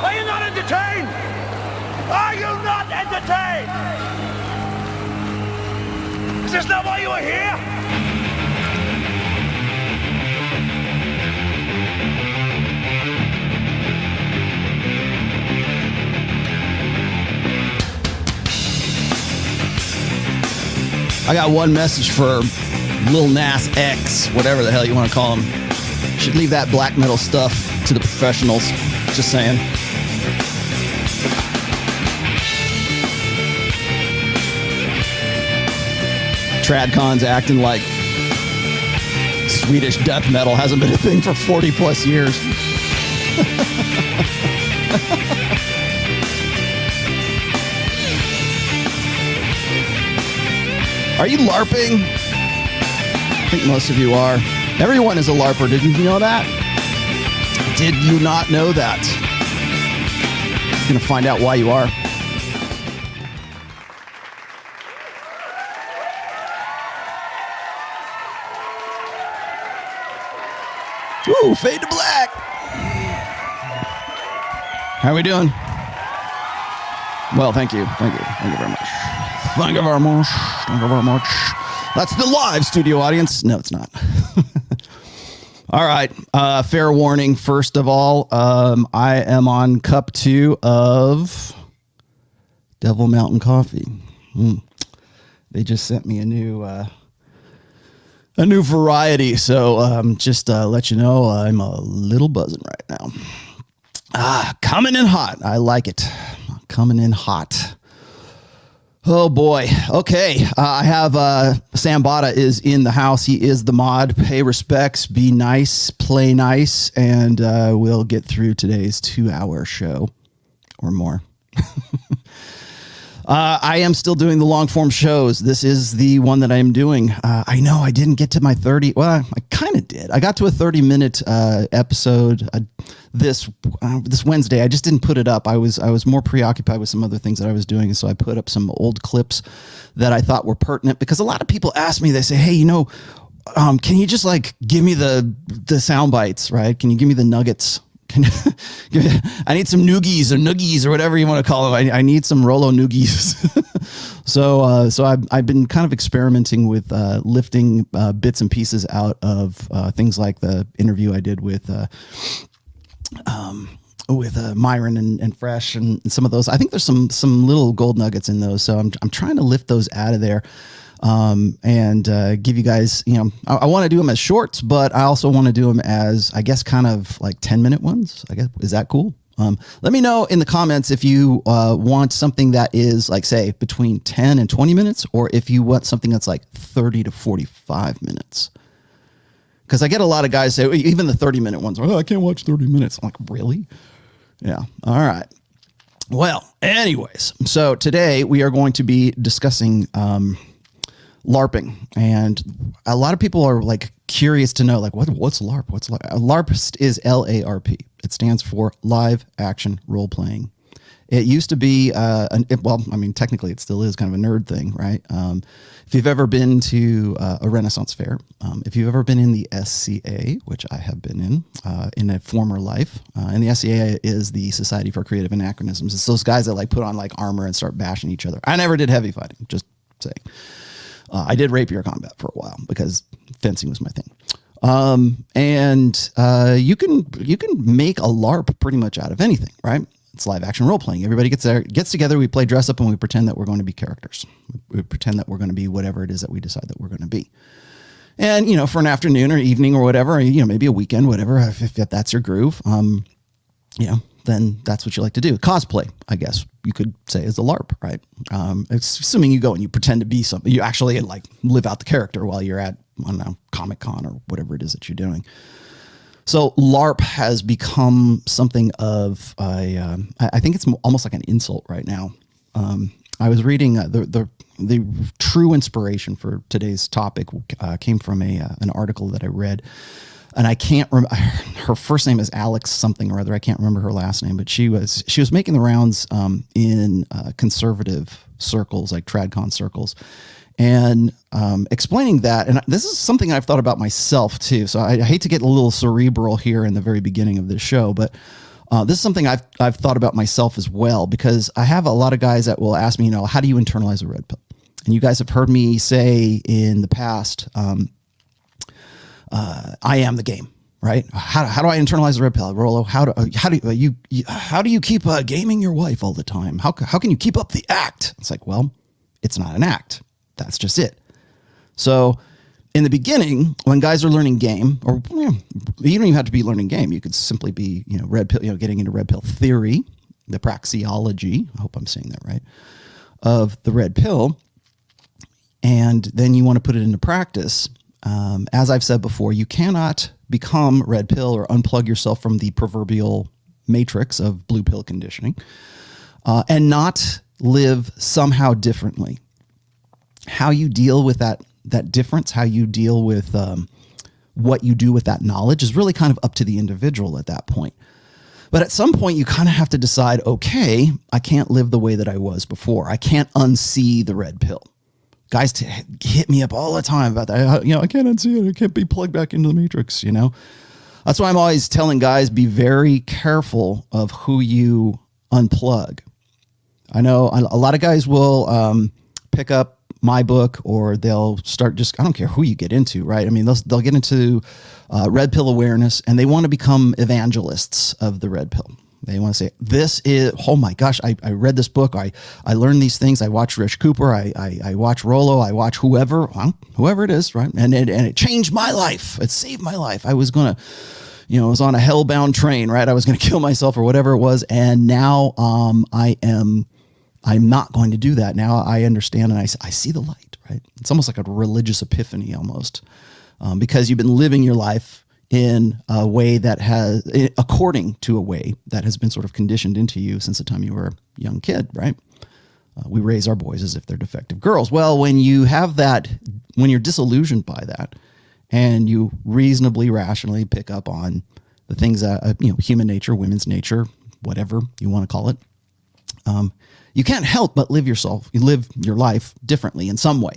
Are you not entertained? Are you not entertained? Is this not why you are here? I got one message for Lil Nas X, whatever the hell you want to call him. Should leave that black metal stuff to the professionals. Just saying. Tradcon's acting like Swedish death metal hasn't been a thing for 40 plus years. Are you LARPing? I think most of you are. Everyone is a LARPer. Didn't you know that? Did you not know that? I'm going to find out why you are. Ooh, fade to black. How are we doing? Well, thank you. Thank you. Thank you very much. Thank you very much. Thank you very much. That's the live studio audience. No, it's not. All right. Fair warning. First of all, I am on cup 2 of Devil Mountain Coffee. They just sent me a new variety. So just let you know, I'm a little buzzing right now. Coming in hot. I like it. Coming in hot. Oh boy. Okay. I have Sam Bada is in the house. He is the mod. Pay respects, be nice, play nice, and we'll get through today's 2-hour show or more. I am still doing the long form shows. This is the one that I am doing. I know I didn't get to my 30. Well, I kind of did. I got to a 30-minute episode this Wednesday. I just didn't put it up. I was more preoccupied with some other things that I was doing. And so I put up some old clips that I thought were pertinent, because a lot of people ask me, they say, hey, can you just like give me the sound bites, right? Can you give me the nuggets? I need some noogies or whatever you want to call them. I need some ROLLO noogies. So I've been kind of experimenting with lifting bits and pieces out of things like the interview I did with Myron and Fresh and some of those. I think there's some little gold nuggets in those. So I'm trying to lift those out of there. And give you guys, I want to do them as shorts, but I also want to do them as, I guess, kind of like 10-minute ones. I guess, is that cool? Let me know in the comments if you want something that is like, say, between 10 and 20 minutes, or if you want something that's like 30 to 45 minutes. Because I get a lot of guys say, even the 30-minute ones, I can't watch 30 minutes. I'm like, really? Yeah. All right. Well, anyways, so today we are going to be discussing LARPing, and a lot of people are like curious to know, like, what's LARP? What's LARP? LARP is LARP. It stands for live action role playing. It used to be, technically it still is kind of a nerd thing, right? If you've ever been to a Renaissance fair, if you've ever been in the SCA, which I have been in a former life, and the SCA is the Society for Creative Anachronisms. It's those guys that like put on like armor and start bashing each other. I never did heavy fighting, just saying. I did rapier combat for a while because fencing was my thing. You can make a LARP pretty much out of anything, right? It's live action role playing. Everybody gets together, we play dress up, and we pretend that we're going to be characters. We pretend that we're going to be whatever it is that we decide that we're going to be. And, for an afternoon or evening or whatever, maybe a weekend, whatever, if that's your groove, then that's what you like to do. Cosplay, I guess you could say, is a LARP, right? It's assuming you go and you pretend to be something. You actually like live out the character while you're at, I don't know, Comic-Con or whatever it is that you're doing. So LARP has become something of I think it's almost like an insult right now. I was reading the true inspiration for today's topic came from an article that I read. And I can't remember, her first name is Alex something or other. I can't remember her last name, but she was making the rounds in conservative circles, like TradCon circles, and explaining that. And this is something I've thought about myself too. So I hate to get a little cerebral here in the very beginning of this show, but This is something I've thought about myself as well, because I have a lot of guys that will ask me, how do you internalize a red pill? And you guys have heard me say in the past, I am the game, right? How do I internalize the red pill? Rollo, how do you keep gaming your wife all the time? How can you keep up the act? It's like, well, it's not an act. That's just it. So in the beginning, when guys are learning game, or you don't even have to be learning game, you could simply be, red pill, getting into red pill theory, the praxeology, I hope I'm saying that right, of the red pill. And then you want to put it into practice. As I've said before, you cannot become red pill or unplug yourself from the proverbial matrix of blue pill conditioning and not live somehow differently. How you deal with that difference, how you deal with what you do with that knowledge is really kind of up to the individual at that point. But at some point, you kind of have to decide, okay, I can't live the way that I was before. I can't unsee the red pill. Guys hit me up all the time about that. I can't unsee it. I can't be plugged back into the matrix, That's why I'm always telling guys, be very careful of who you unplug. I know a lot of guys will pick up my book, or they'll start I don't care who you get into, right? I mean, they'll get into red pill awareness, and they want to become evangelists of the red pill. They want to say, this is, oh my gosh, I read this book. I learned these things. I watched Rich Cooper. I watch Rollo. I watch whoever it is, right? And it changed my life. It saved my life. I was going to, I was on a hellbound train, right? I was going to kill myself or whatever it was. And now I'm not going to do that. Now I understand, and I see the light, right? It's almost like a religious epiphany almost, because you've been living your life in a way according to a way that has been sort of conditioned into you since the time you were a young kid, right? We raise our boys as if they're defective girls. Well, when you have that, when you're disillusioned by that, and you reasonably, rationally pick up on the things that, human nature, women's nature, whatever you want to call it, you can't help but live your life differently in some way.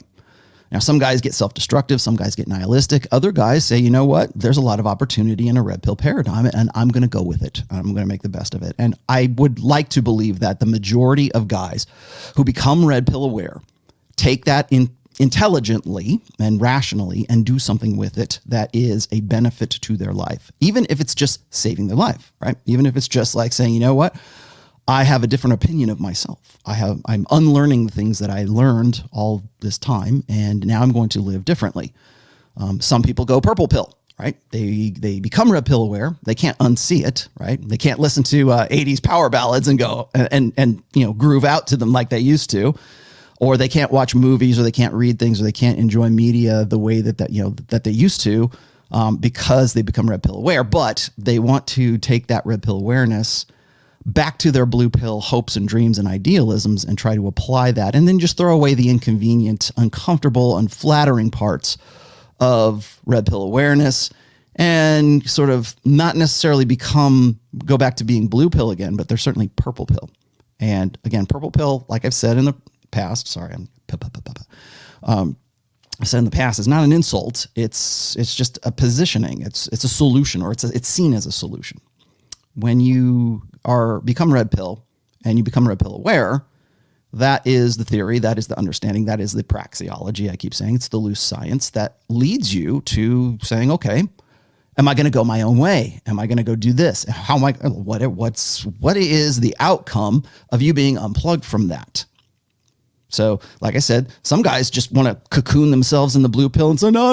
Now, some guys get self-destructive, some guys get nihilistic. Other guys say, you know what, there's a lot of opportunity in a red pill paradigm, and I'm going to go with it. I'm going to make the best of it. And I would like to believe that the majority of guys who become red pill aware take that intelligently and rationally and do something with it that is a benefit to their life, even if it's just saving their life, right? Even if it's just like saying, you know what, I have a different opinion of myself. I'm unlearning the things that I learned all this time, and now I'm going to live differently. Some people go purple pill, right? They become red pill aware. They can't unsee it, right? They can't listen to 80s power ballads and go and groove out to them like they used to, or they can't watch movies, or they can't read things, or they can't enjoy media the way that they used to, because they become red pill aware. But they want to take that red pill awareness back to their blue pill hopes and dreams and idealisms and try to apply that, and then just throw away the inconvenient, uncomfortable, unflattering parts of red pill awareness, and sort of not necessarily go back to being blue pill again, but they're certainly purple pill. And again, purple pill, like I've said in the past, I said in the past, is not an insult. It's just a positioning. It's a solution, or it's seen as a solution. When you become red pill and you become red pill aware, that is the theory, that is the understanding, that is the praxeology. I keep saying it's the loose science that leads you to saying, okay, am I going to go my own way? Am I going to go do this? How am I? What is the outcome of you being unplugged from that? So, like I said, some guys just want to cocoon themselves in the blue pill and say, no,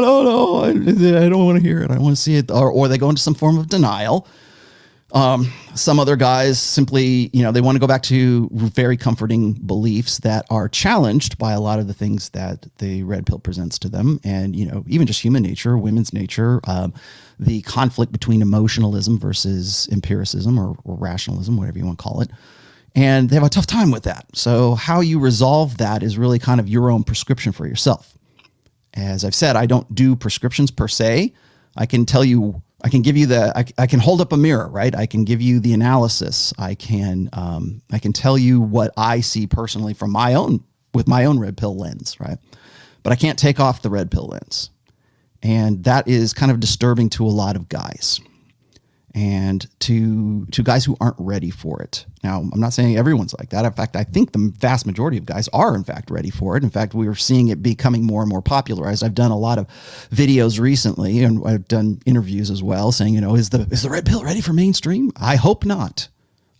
I don't want to hear it. I want to see it. Or they go into some form of denial. Some other guys simply, they want to go back to very comforting beliefs that are challenged by a lot of the things that the red pill presents to them. And, even just human nature, women's nature, the conflict between emotionalism versus empiricism or rationalism, whatever you want to call it. And they have a tough time with that. So how you resolve that is really kind of your own prescription for yourself. As I've said, I don't do prescriptions per se. I can tell you, I can give you I can hold up a mirror, right? I can give you the analysis. I can tell you what I see personally with my own red pill lens, right? But I can't take off the red pill lens. And that is kind of disturbing to a lot of guys. and to guys who aren't ready for it. Now, I'm not saying everyone's like that. In fact, I think the vast majority of guys are, in fact, ready for it. In fact, we are seeing it becoming more and more popularized. I've done a lot of videos recently, and I've done interviews as well, saying, is the red pill ready for mainstream? I hope not.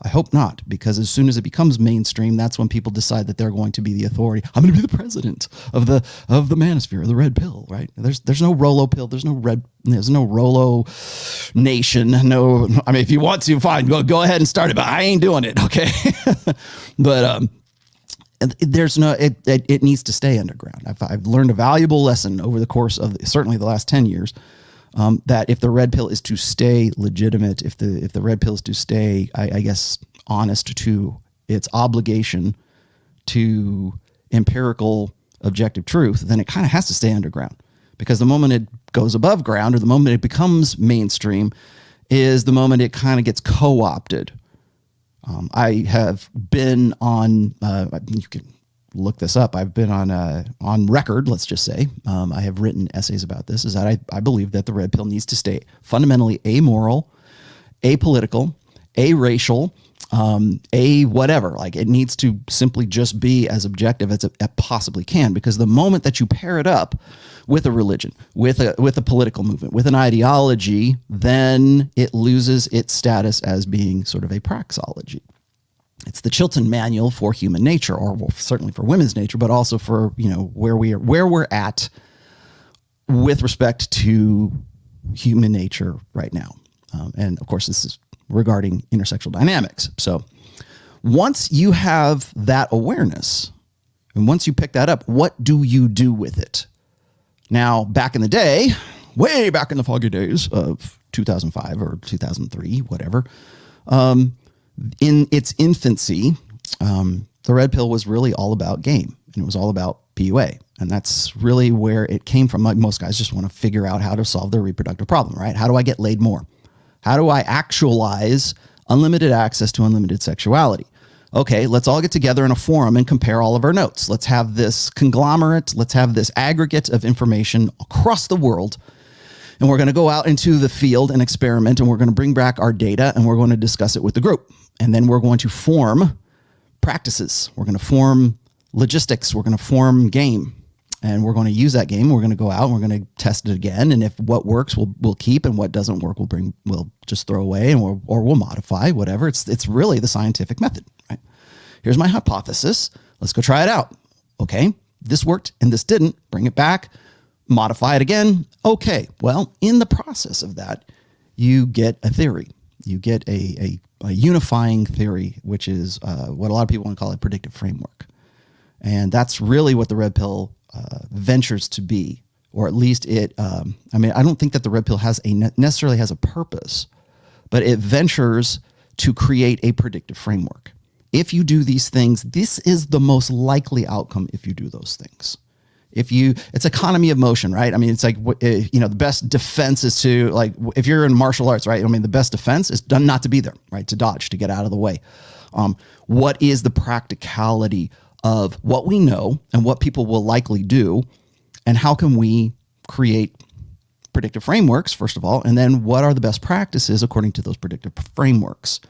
I hope not, because as soon as it becomes mainstream, that's when people decide that they're going to be the authority. I'm going to be the president of the manosphere, the red pill, right? There's no ROLLO pill. There's no ROLLO nation. No, I mean, if you want to, fine, go ahead and start it, but I ain't doing it, okay? But there's no, it needs to stay underground. I've learned a valuable lesson over the course of certainly the last 10 years. That if the red pill is to stay legitimate, if the red pill is to stay, I guess, honest to its obligation to empirical objective truth, then it kind of has to stay underground. Because the moment it goes above ground, or the moment it becomes mainstream, is the moment it kind of gets co-opted. I have been on, you can look this up. I've been on record, let's just say. I have written essays about this, is that I believe that the red pill needs to stay fundamentally amoral, apolitical, aracial, whatever. Like, it needs to simply just be as objective as it possibly can, because the moment that you pair it up with a religion, with a political movement, with an ideology, then it loses its status as being sort of a praxeology. It's the Chilton Manual for human nature, or certainly for women's nature, but also for, where we're at with respect to human nature right now. And of course, this is regarding intersexual dynamics. So once you have that awareness, and once you pick that up, what do you do with it? Now, back in the day, way back in the foggy days of 2005 or 2003, whatever, in its infancy, the red pill was really all about game, and it was all about PUA. And that's really where it came from. Like, most guys just want to figure out how to solve their reproductive problem, right? How do I get laid more? How do I actualize unlimited access to unlimited sexuality? Okay, let's all get together in a forum and compare all of our notes. Let's have this conglomerate. Let's have this aggregate of information across the world. And we're going to go out into the field and experiment, and we're going to bring back our data, and we're going to discuss it with the group. And then we're going to form practices. We're going to form logistics. We're going to form game. And we're going to use that game. We're going to go out and we're going to test it again. And if what works, we'll keep, and what doesn't work, we'll just throw away, and we'll modify, whatever. It's really the scientific method, right? Here's my hypothesis. Let's go try it out. Okay, this worked and this didn't. Bring it back. Modify it again. Okay, well, in the process of that, you get a theory. You get a unifying theory, which is what a lot of people want to call a predictive framework. And that's really what the red pill ventures to be, or at least it, I don't think that the red pill necessarily has a purpose, but it ventures to create a predictive framework. If you do these things, this is the most likely outcome if you do those things. It's economy of motion, right? I mean, it's like, the best defense is to, like, if you're in martial arts, right? I mean, the best defense is done not to be there, right? To dodge, to get out of the way. What is the practicality of what we know and what people will likely do, and how can we create predictive frameworks, first of all, and then what are the best practices according to those predictive frameworks?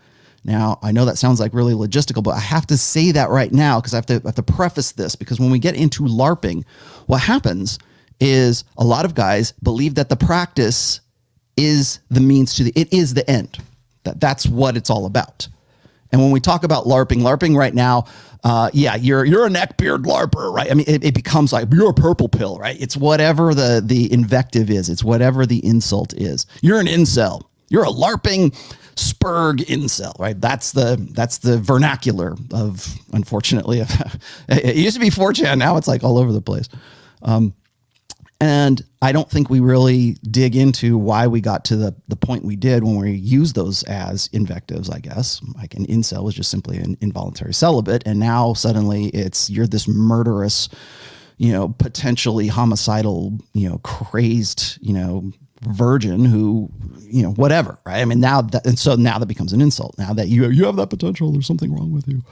Now, I know that sounds like really logistical, but I have to say that right now because I have to preface this, because when we get into LARPing, what happens is a lot of guys believe that the practice is the means to it is the end. That's what it's all about. And when we talk about LARPing right now, you're a neckbeard LARPer, right? I mean, it becomes like, you're a purple pill, right? It's whatever the invective is. It's whatever the insult is. You're an incel. You're a LARPing spurg incel, right? That's the vernacular of, unfortunately, it used to be 4chan. Now it's like all over the place. And I don't think we really dig into why we got to the point we did when we used those as invectives, I guess. Like, an incel was just simply an involuntary celibate. And now suddenly you're this murderous, potentially homicidal, crazed, virgin who, whatever, right? I mean, now that becomes an insult. Now that you have that potential, there's something wrong with you.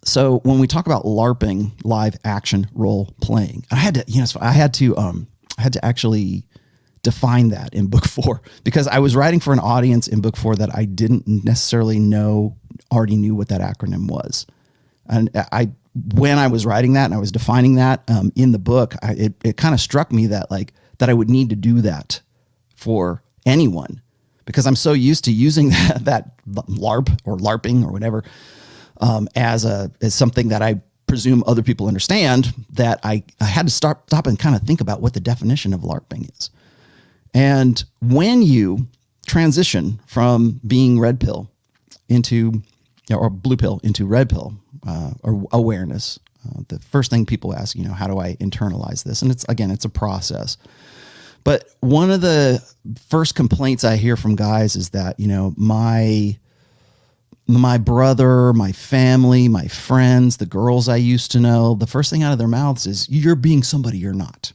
So when we talk about LARPing, live action role playing, I had to actually define that in book 4, because I was writing for an audience in book 4 that I didn't necessarily already knew what that acronym was. And when I was writing that and I was defining that in the book, it kind of struck me that that I would need to do that for anyone, because I'm so used to using that LARP or LARPing or whatever as something that I presume other people understand, that I had to stop and kind of think about what the definition of LARPing is. And when you transition from being red pill or blue pill into red pill or awareness, the first thing people ask, how do I internalize this? And it's a process. But one of the first complaints I hear from guys is that, my brother, my family, my friends, the girls I used to know, the first thing out of their mouths is, you're being somebody you're not.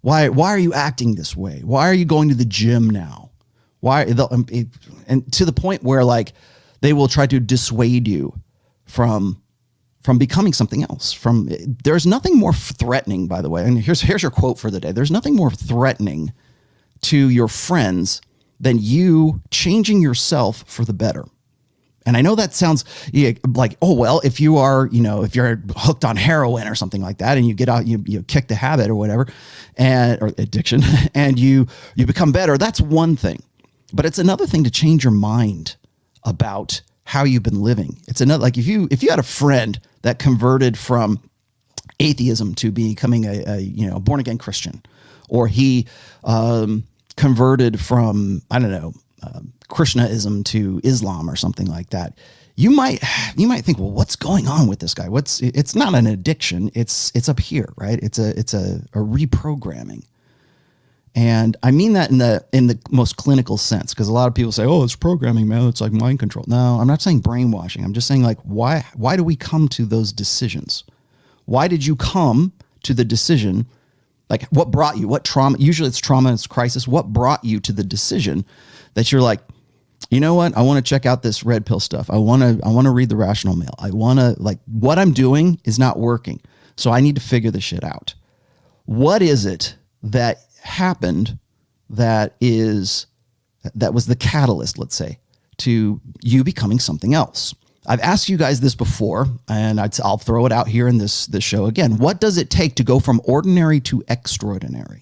Why are you acting this way? Why are you going to the gym now? And to the point where they will try to dissuade you from becoming something else. There's nothing more threatening, by the way. And here's your quote for the day. There's nothing more threatening to your friends than you changing yourself for the better. And I know that sounds like, oh, well, if you are, if you're hooked on heroin or something like that, and you get out, you kick the habit or whatever, or addiction, and you become better, that's one thing. But it's another thing to change your mind about how you've been living. It's another, if you had a friend that converted from atheism to becoming a born again Christian, or he converted from, I don't know, Krishnaism to Islam or something like that, you might think, well, what's going on with this guy? It's not an addiction. It's up here, right? It's a reprogramming. And I mean that in the most clinical sense, because a lot of people say, oh, it's programming, man. It's like mind control. No, I'm not saying brainwashing. I'm just saying, why do we come to those decisions? Why did you come to the decision? What brought you? What trauma? Usually it's trauma, it's crisis. What brought you to the decision that you're like, you know what? I want to check out this red pill stuff. I want to read the Rational Male. I want to, what I'm doing is not working. So I need to figure this shit out. What is it that happened that was the catalyst, let's say, to you becoming something else? I've asked you guys this before, and I'll throw it out here in this show again. What does it take to go from ordinary to extraordinary?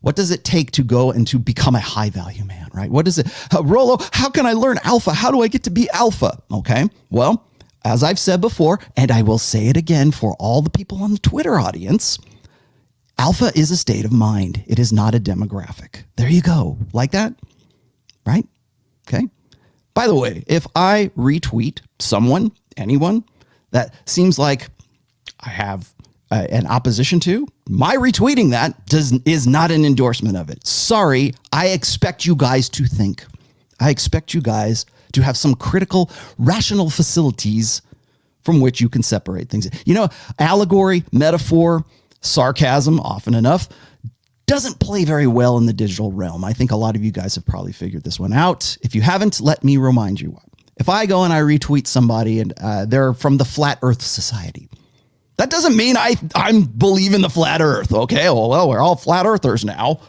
What does it take to go and to become a high value man, right? What is it? Rollo, how can I learn alpha? How do I get to be alpha? Okay. Well, as I've said before, and I will say it again for all the people on the Twitter audience, alpha is a state of mind. It is not a demographic. There you go. Like that? Right? Okay. By the way, if I retweet anyone that seems like I have an opposition to, my retweeting that is not an endorsement of it. Sorry, I expect you guys to think. I expect you guys to have some critical, rational facilities from which you can separate things. Allegory, metaphor, sarcasm, often enough, doesn't play very well in the digital realm. I think a lot of you guys have probably figured this one out. If you haven't, let me remind you. If I go and I retweet somebody and they're from the Flat Earth Society, that doesn't mean I believe in the flat earth. Okay, well, we're all flat earthers now.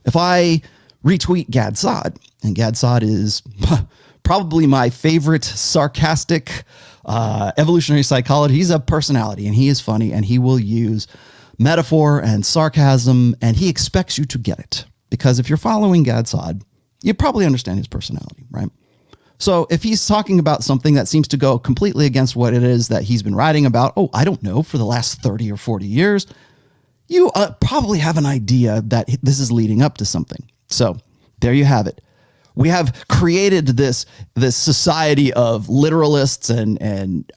If I retweet Gad Saad, and Gad Saad is probably my favorite sarcastic evolutionary psychologist. He's a personality, and he is funny, and he will use metaphor and sarcasm, and he expects you to get it. Because if you're following Gad Saad, you probably understand his personality, right? So if he's talking about something that seems to go completely against what it is that he's been writing about, I don't know, for the last 30 or 40 years, you probably have an idea that this is leading up to something. So there you have it. We have created this society of literalists and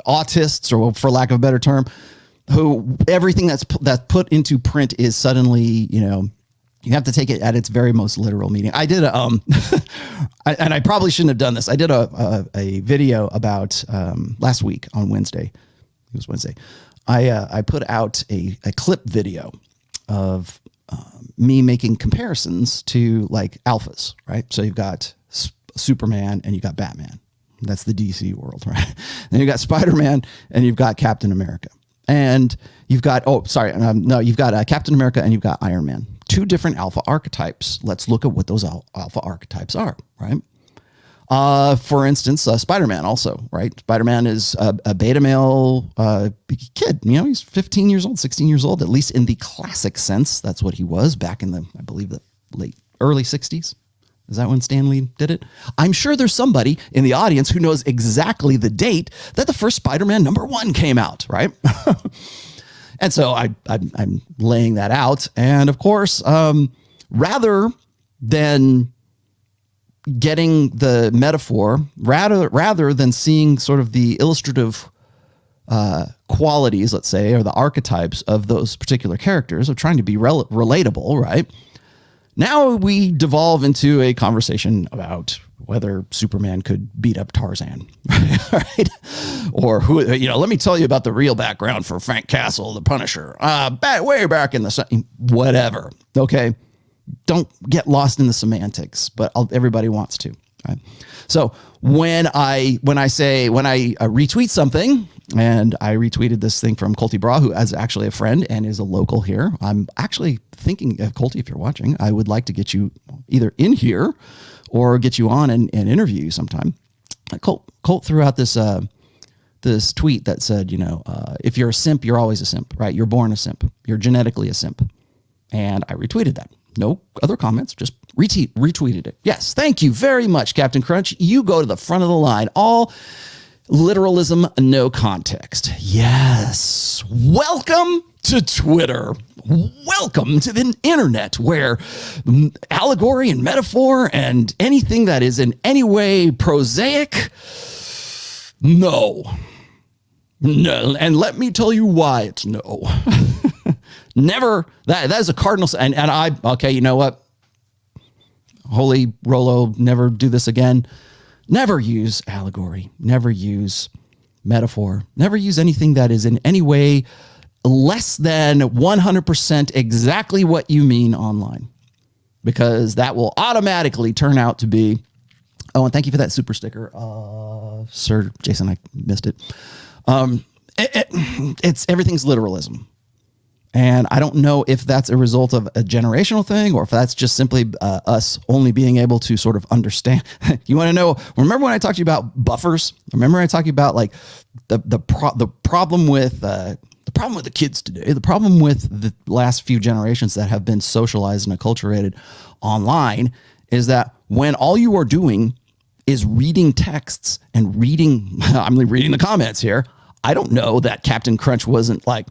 autists, or for lack of a better term, who everything that's put into print is suddenly, you have to take it at its very most literal meaning. I did and I probably shouldn't have done this. I did a video about last week on Wednesday. It was Wednesday. I put out a clip video of me making comparisons to alphas, right? So you've got Superman and you got Batman. That's the DC world, right? Then you've got Spider-Man and you've got Captain America. And you've got, you've got Captain America and you've got Iron Man. two different alpha archetypes. Let's look at what those alpha archetypes are, right? For instance, Spider-Man also, right? Spider-Man is a beta male kid. You know, he's 15 years old, 16 years old, at least in the classic sense. That's what he was back in the, I believe, the early 60s. Is that when Stan Lee did it? I'm sure there's somebody in the audience who knows exactly the date that the first Spider-Man #1 came out, right? And so I'm laying that out. And of course, rather than getting the metaphor, rather than seeing sort of the illustrative qualities, let's say, or the archetypes of those particular characters, of trying to be relatable, right? Now we devolve into a conversation about whether Superman could beat up Tarzan, right? Or who, you know, let me tell you about the real background for Frank Castle, the Punisher, way back in the, whatever. Okay. Don't get lost in the semantics, but everybody wants to, right? So when I retweet something, and I retweeted this thing from Colty Bra, who is actually a friend and is a local here. I'm actually thinking of Colty, if you're watching, I would like to get you either in here or get you on and interview you sometime. Colt threw out this this tweet that said, you know, if you're a simp, you're always a simp, right? You're born a simp. You're genetically a simp. And I retweeted that. No other comments, just retweeted it. Yes, thank you very much, Captain Crunch. You go to the front of the line. All literalism, no context. Yes. Welcome to Twitter. Welcome to the internet, where allegory and metaphor and anything that is in any way prosaic, no. And let me tell you why it's no. Never. That is a cardinal. And okay, you know what? Holy Rollo, never do this again. Never use allegory. Never use metaphor. Never use anything that is in any way less than 100% exactly what you mean online, because that will automatically turn out to be. Oh, and thank you for that super sticker, Sir Jason. I missed it. It's everything's literalism. And I don't know if that's a result of a generational thing, or if that's just simply us only being able to sort of understand. You want to know? Remember when I talked to you about buffers? Remember I talked to you about like the problem with the kids today, the problem with the last few generations that have been socialized and acculturated online, is that when all you are doing is reading texts and I'm reading the comments here. I don't know that Captain Crunch wasn't like,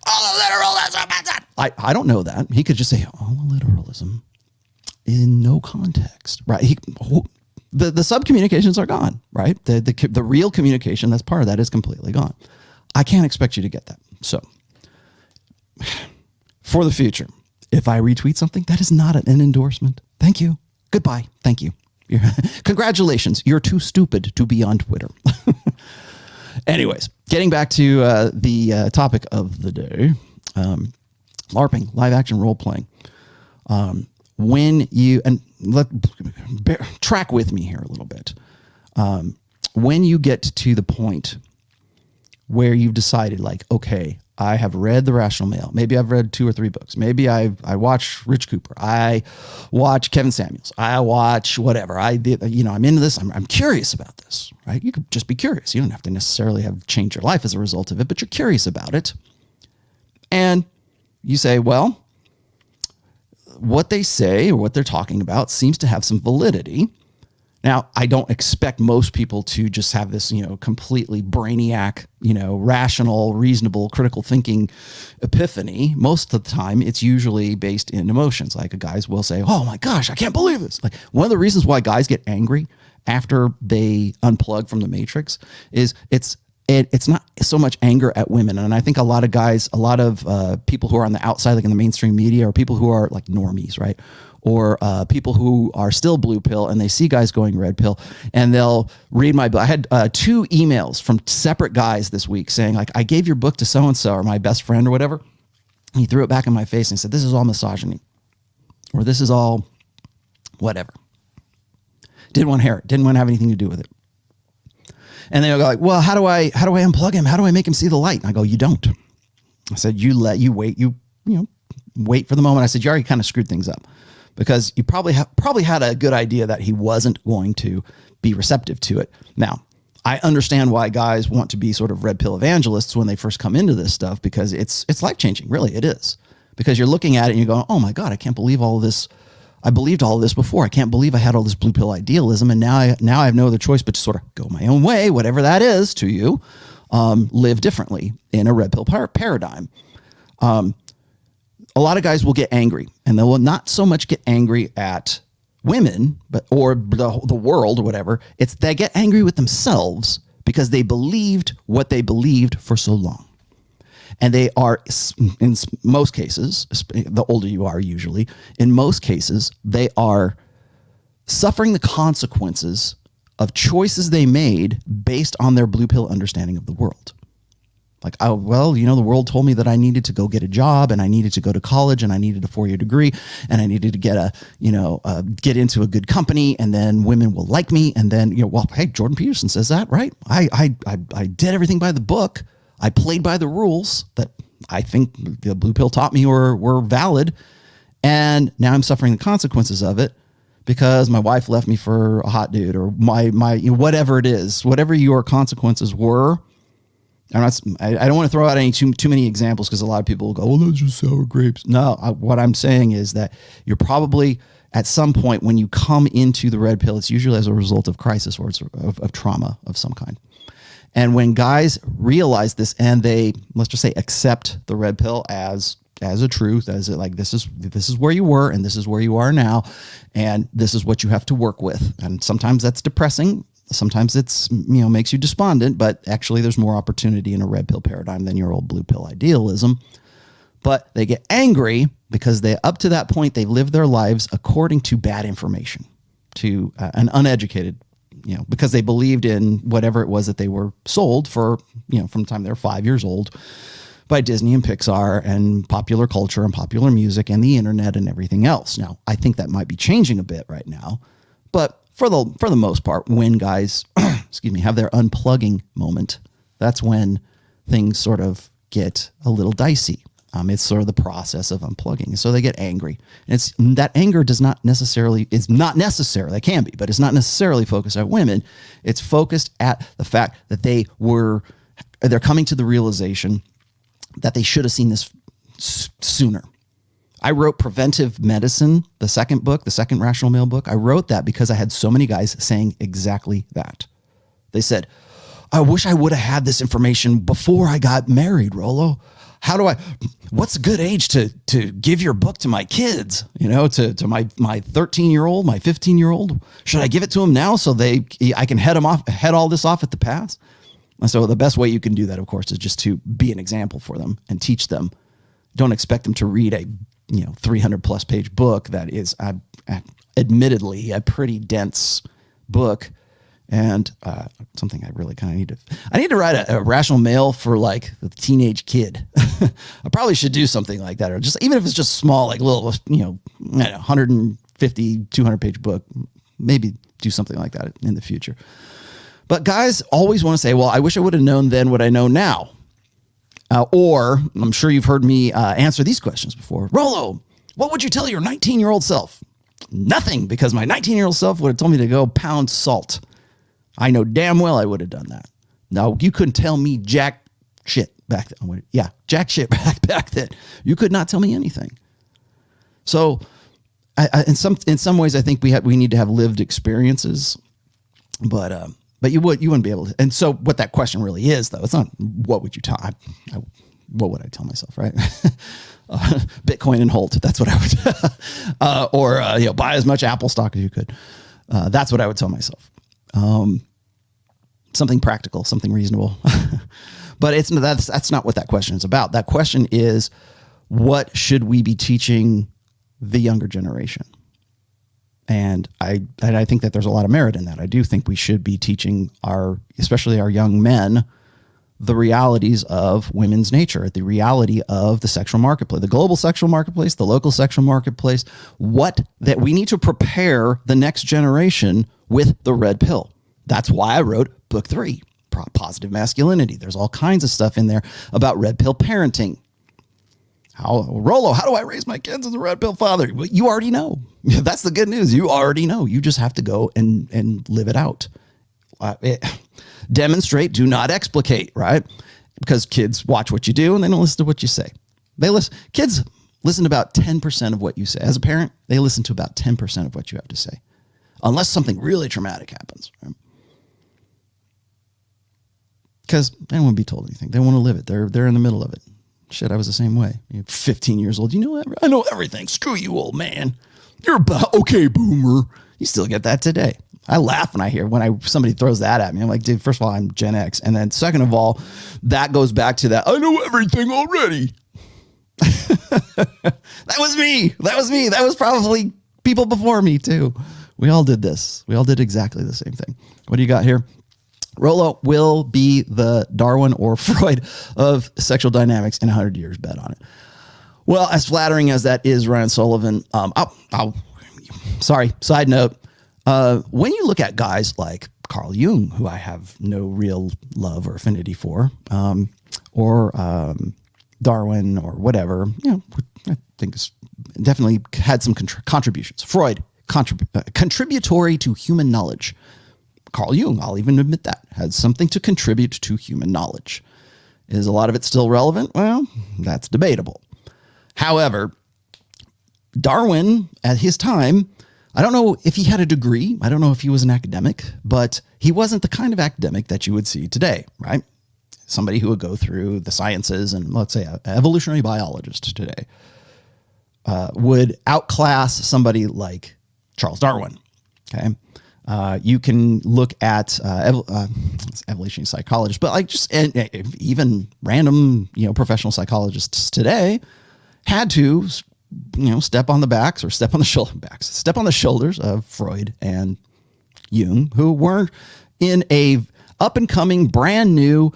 all literalism. I don't know that. He could just say all literalism in no context, right? The sub communications are gone, right? The real communication that's part of that is completely gone. I can't expect you to get that. So for the future, if I retweet something, that is not an endorsement. Thank you. Goodbye. Thank you. Congratulations. You're too stupid to be on Twitter. Anyways, getting back to the topic of the day, LARPing, live action role playing. When you, and track with me here a little bit. When you get to the point where you've decided, like, okay, I have read The Rational Male. Maybe I've read 2 or 3 books. Maybe I watch Rich Cooper. I watch Kevin Samuels. I watch whatever. I'm into this. I'm curious about this, right? You could just be curious. You don't have to necessarily have changed your life as a result of it, but you're curious about it. And you say, well, what they say or what they're talking about seems to have some validity. Now, I don't expect most people to just have this, completely brainiac, rational, reasonable, critical thinking epiphany. Most of the time, it's usually based in emotions. Like guys will say, oh my gosh, I can't believe this. Like one of the reasons why guys get angry after they unplug from the Matrix is it's not so much anger at women. And I think a lot of guys, people who are on the outside, like in the mainstream media, or people who are like normies, right? Or people who are still blue pill and they see guys going red pill and they'll read my book. I had 2 emails from separate guys this week saying, like, I gave your book to so-and-so or my best friend or whatever. And he threw it back in my face and said, this is all misogyny, or this is all whatever. Didn't want to hear it. Didn't want to have anything to do with it. And they'll go like, well, how do I unplug him? How do I make him see the light? And I go, you don't. I said, you wait, wait for the moment. I said, you already kind of screwed things up because you probably had a good idea that he wasn't going to be receptive to it. Now, I understand why guys want to be sort of red pill evangelists when they first come into this stuff, because it's life-changing. Really, it is. Because you're looking at it and you're going, oh my God, I can't believe all of this. I believed all of this before. I can't believe I had all this blue pill idealism. And now I have no other choice but to sort of go my own way, whatever that is to you, live differently in a red pill paradigm. A lot of guys will get angry, and they will not so much get angry at women, or the world or whatever. It's they get angry with themselves because they believed what they believed for so long. And they are, in most cases, the older you are usually, in most cases, they are suffering the consequences of choices they made based on their blue pill understanding of the world. Like, oh, well, the world told me that I needed to go get a job, and I needed to go to college, and I needed a 4-year degree, and I needed to get into a good company, and then women will like me. And then, well, hey, Jordan Peterson says that, right? I did everything by the book. I played by the rules that I think the blue pill taught me were valid. And now I'm suffering the consequences of it because my wife left me for a hot dude, or my whatever it is, whatever your consequences were. I don't want to throw out any too many examples, because a lot of people will go, well, that's just sour grapes. No, what I'm saying is that you're probably at some point when you come into the red pill, it's usually as a result of crisis or of trauma of some kind. And when guys realize this and they, let's just say, accept the red pill as a truth, as like, this is where you were and this is where you are now, and this is what you have to work with. And sometimes that's depressing. Sometimes it's, makes you despondent, but actually there's more opportunity in a red pill paradigm than your old blue pill idealism. But they get angry because up to that point, they live their lives according to bad information, to an uneducated, because they believed in whatever it was that they were sold for, from the time they were 5 years old by Disney and Pixar and popular culture and popular music and the internet and everything else. Now, I think that might be changing a bit right now, but for the most part, when guys, have their unplugging moment, that's when things sort of get a little dicey. It's sort of the process of unplugging. So they get angry. And that anger is not necessarily, it can be, but it's not necessarily focused at women. It's focused at the fact that they're coming to the realization that they should have seen this sooner. I wrote Preventive Medicine, the second Rational Male book. I wrote that because I had so many guys saying exactly that. They said, I wish I would have had this information before I got married, Rollo. What's a good age to give your book to my kids, to my 13-year-old, my 15-year-old? Should I give it to them now so I can head all this off at the pass? And so the best way you can do that, of course, is just to be an example for them and teach them. Don't expect them to read a 300 plus page book that is admittedly a pretty dense book, and something I really kind of need to. I need to write a rational male for like a teenage kid. I probably should do something like that, or just even if it's just small, like little 150, 200 page book. Maybe do something like that in the future. But guys always want to say, well, I wish I would have known then what I know now. Or I'm sure you've heard me answer these questions before. Rollo, what would you tell your 19-year-old self? Nothing, because my 19-year-old self would have told me to go pound salt. I know damn well I would have done that. No, you couldn't tell me jack shit back then. Yeah, jack shit back then. You could not tell me anything. So in some ways, I think we need to have lived experiences, but you wouldn't be able to. And so what that question really is, though, it's not what would you tell? What would I tell myself, right? Bitcoin and hold. That's what I would. Or buy as much Apple stock as you could. That's what I would tell myself. Something practical, something reasonable. But that's not what that question is about. That question is, what should we be teaching the younger generation? And I think that there's a lot of merit in that. I do think we should be teaching especially our young men, the realities of women's nature, the reality of the sexual marketplace, the global sexual marketplace, the local sexual marketplace, that we need to prepare the next generation with the red pill. That's why I wrote book 3, Positive Masculinity. There's all kinds of stuff in there about red pill parenting. Rollo, how do I raise my kids as a red pill father? Well, you already know. That's the good news. You already know. You just have to go and live it out. Demonstrate, do not explicate, right? Because kids watch what you do and they don't listen to what you say. Kids listen to about 10% of what you say. As a parent, they listen to about 10% of what you have to say, unless something really traumatic happens. Right? Because they don't want to be told anything. They want to live it. They're in the middle of it. Shit, I was the same way. 15 years old. You know what? I know everything. Screw you, old man. You're about okay, boomer. You still get that today. I laugh when somebody throws that at me. I'm like, dude, first of all, I'm Gen X. And then second of all, that goes back to that. I know everything already. That was me. That was probably people before me too. We all did this. We all did exactly the same thing. What do you got here? Rollo will be the Darwin or Freud of sexual dynamics in 100 years. Bet on it. Well, as flattering as that is, Ryan Sullivan, sorry, side note. When you look at guys like Carl Jung, who I have no real love or affinity for, or Darwin or whatever, I think it's definitely had some contributions. Freud, contributory to human knowledge. Carl Jung, I'll even admit that, had something to contribute to human knowledge. Is a lot of it still relevant? Well, that's debatable. However, Darwin, at his time, I don't know if he had a degree. I don't know if he was an academic, but he wasn't the kind of academic that you would see today, right? Somebody who would go through the sciences and, let's say, an evolutionary biologist today would outclass somebody like Charles Darwin, okay? You can look at evolutionary psychologists, but like even random, professional psychologists today had to, step on the shoulders of Freud and Jung, who were in a up and coming brand new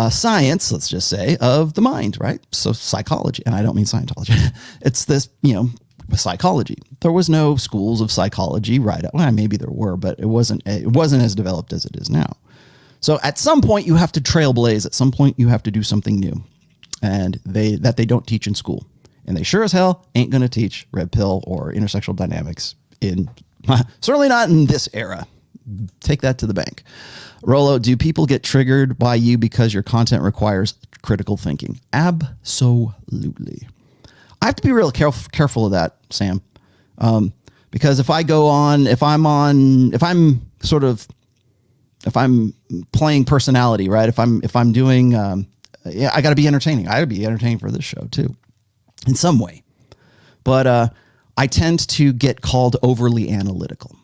science, let's just say, of the mind, right? So psychology, and I don't mean Scientology. It's this, psychology. There was no schools of psychology, right? Well, maybe there were, but it wasn't as developed as it is now. So at some point you have to trailblaze. At some point you have to do something new, and they don't teach in school. And they sure as hell ain't going to teach red pill or intersexual dynamics certainly not in this era. Take that to the bank. Rollo, do people get triggered by you because your content requires critical thinking? Absolutely. I have to be real careful of that, Sam. Because if I'm playing personality, right? If I'm doing, I got to be entertaining. I got to be entertaining for this show too, in some way. But I tend to get called overly analytical.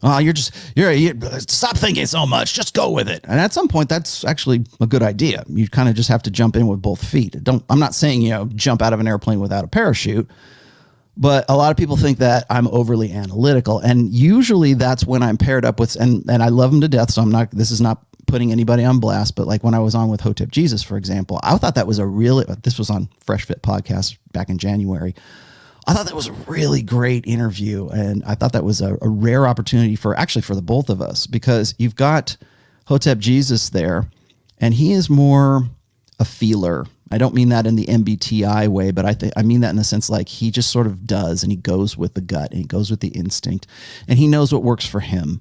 You're stop thinking so much. Just go with it. And at some point, that's actually a good idea. You kind of just have to jump in with both feet. I'm not saying, jump out of an airplane without a parachute, but a lot of people think that I'm overly analytical. And usually that's when I'm paired up with, and I love them to death. So this is not putting anybody on blast, but like when I was on with Hotep Jesus, for example, I thought that was this was on Fresh Fit podcast back in January. I thought that was a really great interview, and I thought that was a rare opportunity for the both of us, because you've got Hotep Jesus there, and he is more a feeler. I don't mean that in the MBTI way, but I mean that in the sense like he just sort of does, and he goes with the gut, and he goes with the instinct, and he knows what works for him.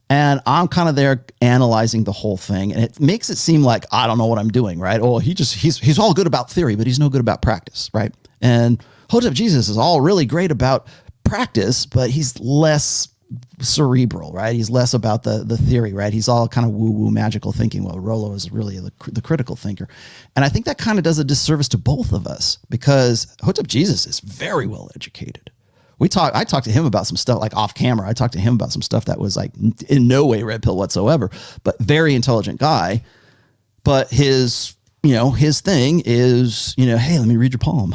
And I'm kind of there analyzing the whole thing, and it makes it seem like I don't know what I'm doing, right? Oh, he's all good about theory, but he's no good about practice, right? And Hotep Jesus is all really great about practice, but he's less cerebral, right? He's less about the theory, right? He's all kind of woo-woo magical thinking, while Rollo is really the critical thinker. And I think that kind of does a disservice to both of us, because Hotep Jesus is very well educated. I talked to him about some stuff like off camera. I talked to him about some stuff that was like in no way red pill whatsoever, but very intelligent guy. But his thing is, hey, let me read your palm.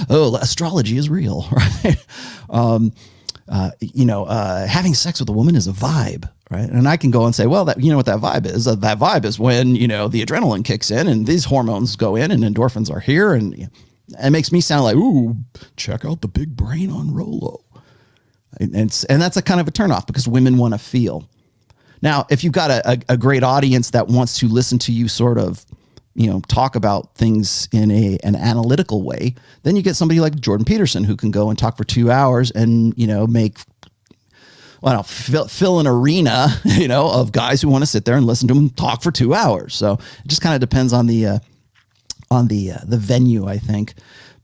Oh, astrology is real, right? Having sex with a woman is a vibe, right? And I can go and say, well, that, what that vibe is? That vibe is when, the adrenaline kicks in and these hormones go in and endorphins are here. And it makes me sound like, ooh, check out the big brain on Rollo. And that's a kind of a turnoff, because women want to feel. Now, if you've got a great audience that wants to listen to you sort of talk about things in an analytical way, then you get somebody like Jordan Peterson who can go and talk for 2 hours and, fill an arena, of guys who want to sit there and listen to him talk for 2 hours. So it just kind of depends on the venue, I think.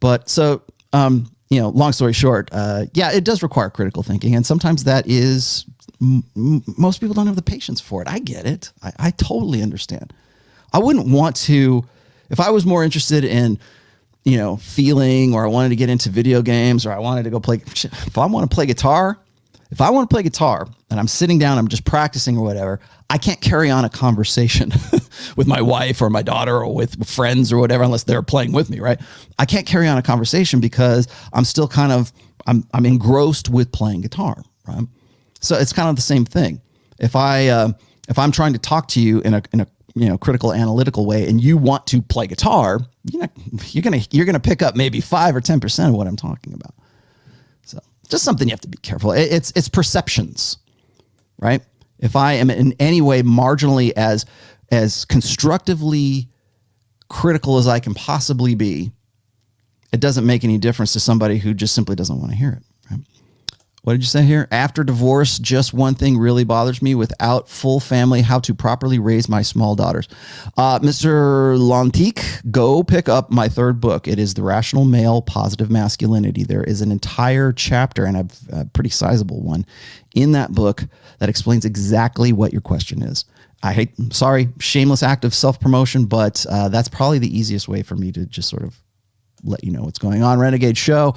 But so, long story short, it does require critical thinking. And sometimes that is, most people don't have the patience for it. I get it. I totally understand. I wouldn't want to, if I was more interested in, feeling, or I wanted to get into video games, or I wanted to go play, if I want to play guitar and I'm sitting down, I'm just practicing or whatever, I can't carry on a conversation with my wife or my daughter or with friends or whatever, unless they're playing with me, right? I can't carry on a conversation because I'm still I'm engrossed with playing guitar, right? So it's kind of the same thing. If I'm trying to talk to you in a critical analytical way, and you want to play guitar, you're gonna pick up maybe 5 or 10% of what I'm talking about. So just something you have to be careful. It's perceptions, right? If I am in any way marginally as constructively critical as I can possibly be, it doesn't make any difference to somebody who just simply doesn't want to hear it. Right? What did you say here? After divorce, just one thing really bothers me: without full family, how to properly raise my small daughters. Mr. Lantique, go pick up my third book. It is The Rational Male, Positive Masculinity. There is an entire chapter, and a pretty sizable one, in that book that explains exactly what your question is. Shameless act of self-promotion, but that's probably the easiest way for me to just sort of let you know what's going on. Renegade Show.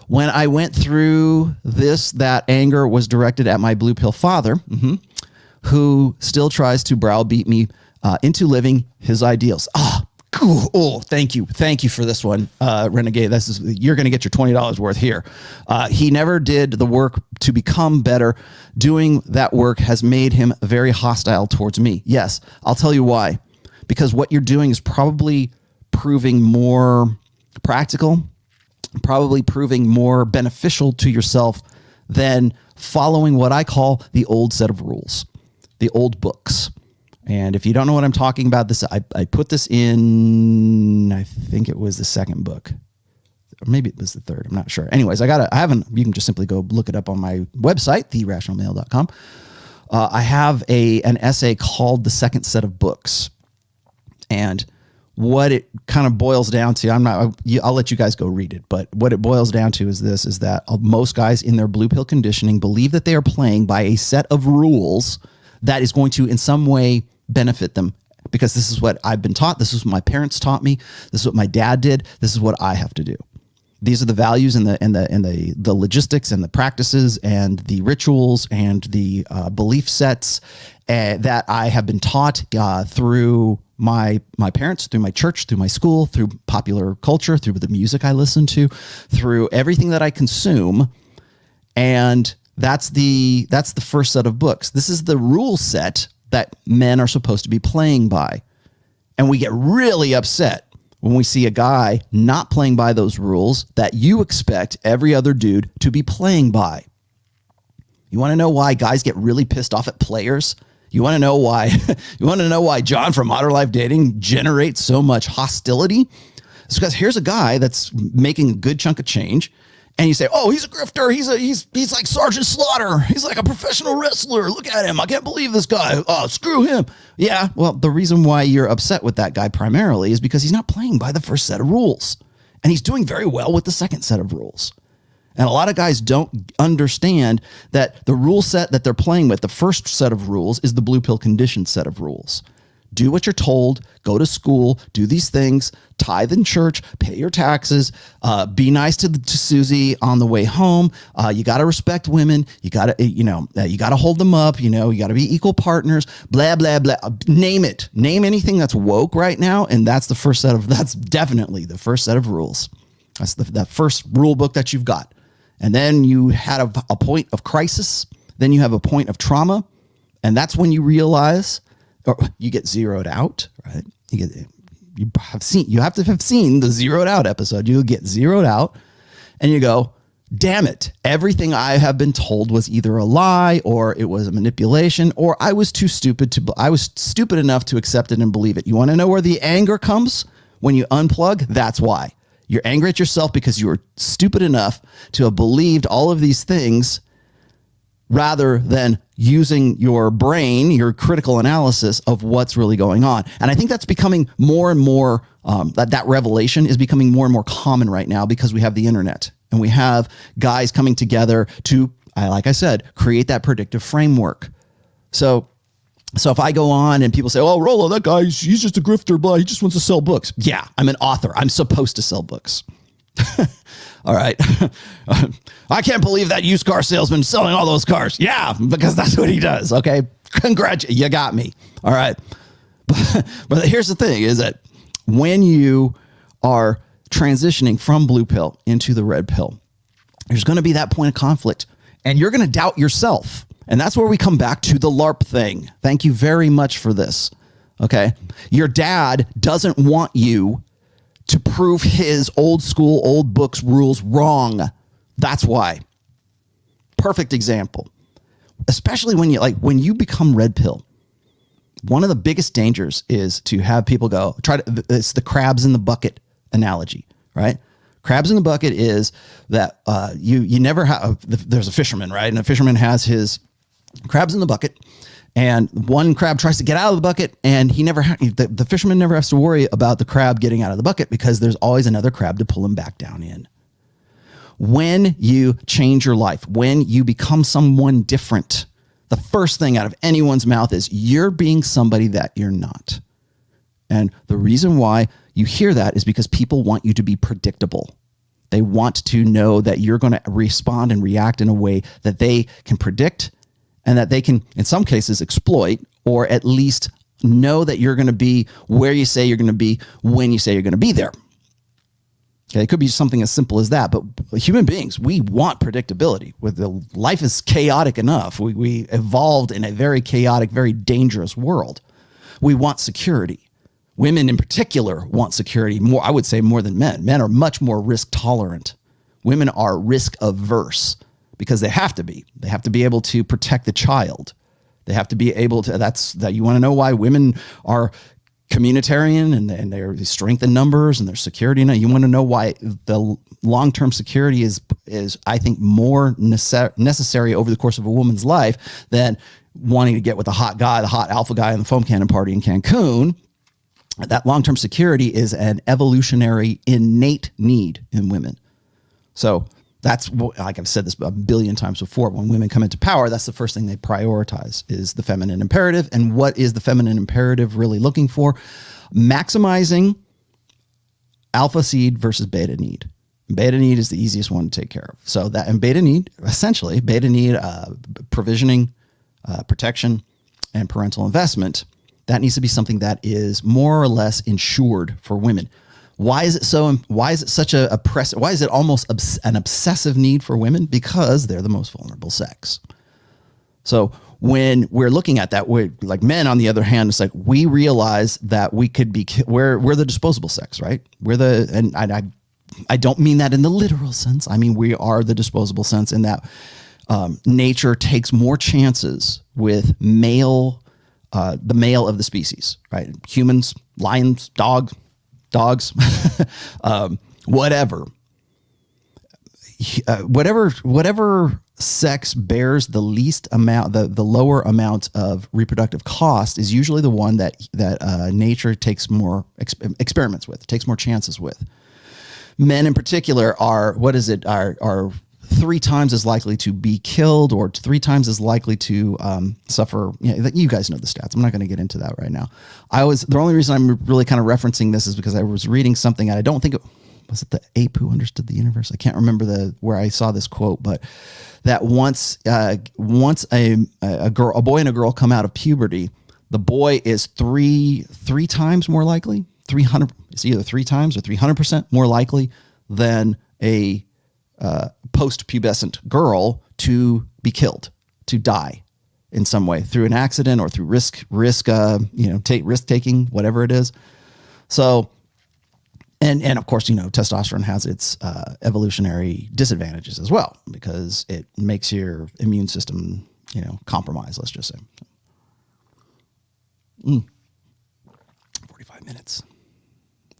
When I went through this, that anger was directed at my blue pill father, who still tries to browbeat me into living his ideals. Oh, thank you for this one, Renegade. You're going to get your $20 worth here. He never did the work to become better. Doing that work has made him very hostile towards me. Yes, I'll tell you why. Because what you're doing is probably proving more practical, probably proving more beneficial to yourself than following what I call the old set of rules, the old books. And if you don't know what I'm talking about, I put this in, I think it was the second book, or maybe it was the third. I'm not sure. Anyways, you can just simply go look it up on my website, therationalmale.com. I have an essay called The Second Set of Books. And what it kind of boils down to, I'll let you guys go read it, but what it boils down to is that most guys in their blue pill conditioning believe that they are playing by a set of rules that is going to in some way benefit them, because this is what I've been taught. This is what my parents taught me. This is what my dad did. This is what I have to do. These are the values and the logistics and the practices and the rituals and the belief sets that I have been taught through my parents, through my church, through my school, through popular culture, through the music I listen to, through everything that I consume. And that's the first set of books. This is the rule set that men are supposed to be playing by. And we get really upset when we see a guy not playing by those rules that you expect every other dude to be playing by. You want to know why guys get really pissed off at players? You want to know why? You want to know why John from Modern Life Dating generates so much hostility? It's because here's a guy that's making a good chunk of change, and you say, "Oh, he's a grifter. He's like Sergeant Slaughter. He's like a professional wrestler. Look at him. I can't believe this guy. Oh, screw him." Yeah, well, the reason why you're upset with that guy primarily is because he's not playing by the first set of rules, and he's doing very well with the second set of rules. And a lot of guys don't understand that the rule set that they're playing with, the first set of rules, is the blue pill conditioned set of rules. Do what you're told, go to school, do these things, tithe in church, pay your taxes, be nice to Susie on the way home. You got to respect women. You got to hold them up. You got to be equal partners, blah, blah, blah. Name it. Name anything that's woke right now. And that's definitely the first set of rules. That's that first rule book that you've got. And then you had a point of crisis. Then you have a point of trauma. And that's when you realize, or you get zeroed out, right? You have to have seen the zeroed out episode. You get zeroed out and you go, damn it, everything I have been told was either a lie or it was a manipulation, or I was stupid enough to accept it and believe it. You want to know where the anger comes? When you unplug, that's why. You're angry at yourself because you were stupid enough to have believed all of these things rather than using your brain, your critical analysis of what's really going on. And I think that's becoming more and more, that revelation is becoming more and more common right now because we have the internet and we have guys coming together to, like I said, create that predictive framework. So if I go on and people say, oh, Rollo, that guy, he's just a grifter, blah, he just wants to sell books. Yeah, I'm an author. I'm supposed to sell books. All right. I can't believe that used car salesman selling all those cars. Yeah, because that's what he does. Okay. Congratulations. You got me. All right. But here's the thing is that when you are transitioning from blue pill into the red pill, there's going to be that point of conflict and you're going to doubt yourself. And that's where we come back to the LARP thing. Thank you very much for this. Okay. Your dad doesn't want you to prove his old school, old books rules wrong. That's why. Perfect example. Especially when you become red pill, one of the biggest dangers is to have people go, it's the crabs in the bucket analogy, right? Crabs in the bucket is that you never have, there's a fisherman, right? And a fisherman has his crabs in the bucket. And one crab tries to get out of the bucket and the fisherman never has to worry about the crab getting out of the bucket because there's always another crab to pull him back down in. When you change your life, when you become someone different, the first thing out of anyone's mouth is you're being somebody that you're not. And the reason why you hear that is because people want you to be predictable. They want to know that you're going to respond and react in a way that they can predict and that they can, in some cases, exploit, or at least know that you're going to be where you say you're going to be when you say you're going to be there. Okay, it could be something as simple as that, but human beings, we want predictability. Life is chaotic enough. We evolved in a very chaotic, very dangerous world. We want security. Women in particular want security more, I would say, more than men. Men are much more risk tolerant. Women are risk averse. Because they have to be. They have to be able to protect the child. They have to be able to, that you want to know why women are communitarian and they're strength in numbers and their security. You want to know why the long-term security is I think more necessary over the course of a woman's life than wanting to get with the hot guy, the hot alpha guy in the foam cannon party in Cancun. That long-term security is an evolutionary innate need in women. So that's, like I've said this a billion times before, when women come into power, that's the first thing they prioritize is the feminine imperative. And what is the feminine imperative really looking for? Maximizing alpha seed versus beta need. Beta need is the easiest one to take care of. So that, and beta need, essentially, beta need provisioning, protection, and parental investment. That needs to be something that is more or less insured for women. Why is it so? Why is it such why is it almost an obsessive need for women? Because they're the most vulnerable sex. So when we're looking at that, we're like men, on the other hand, it's like we realize that we could be, we're the disposable sex, right? And I don't mean that in the literal sense. I mean, we are the disposable sense in that nature takes more chances with the male of the species, right? Humans, lions, dogs, whatever sex bears the least amount, the lower amount of reproductive cost is usually the one that nature takes more experiments with, takes more chances with. Men in particular are 3 times as likely to be killed or 3 times as likely to suffer. You guys know the stats. I'm not going to get into that right now. The only reason I'm really kind of referencing this is because I was reading something, and I don't think was it the ape who understood the universe? I can't remember where I saw this quote, but that once a boy and a girl come out of puberty, the boy is three times more likely, 300. It's either 3 times or 300% more likely than a post-pubescent girl to be killed, to die in some way through an accident or through risk taking, whatever it is. So, And of course, testosterone has its evolutionary disadvantages as well, because it makes your immune system, compromised, let's just say. 45 minutes.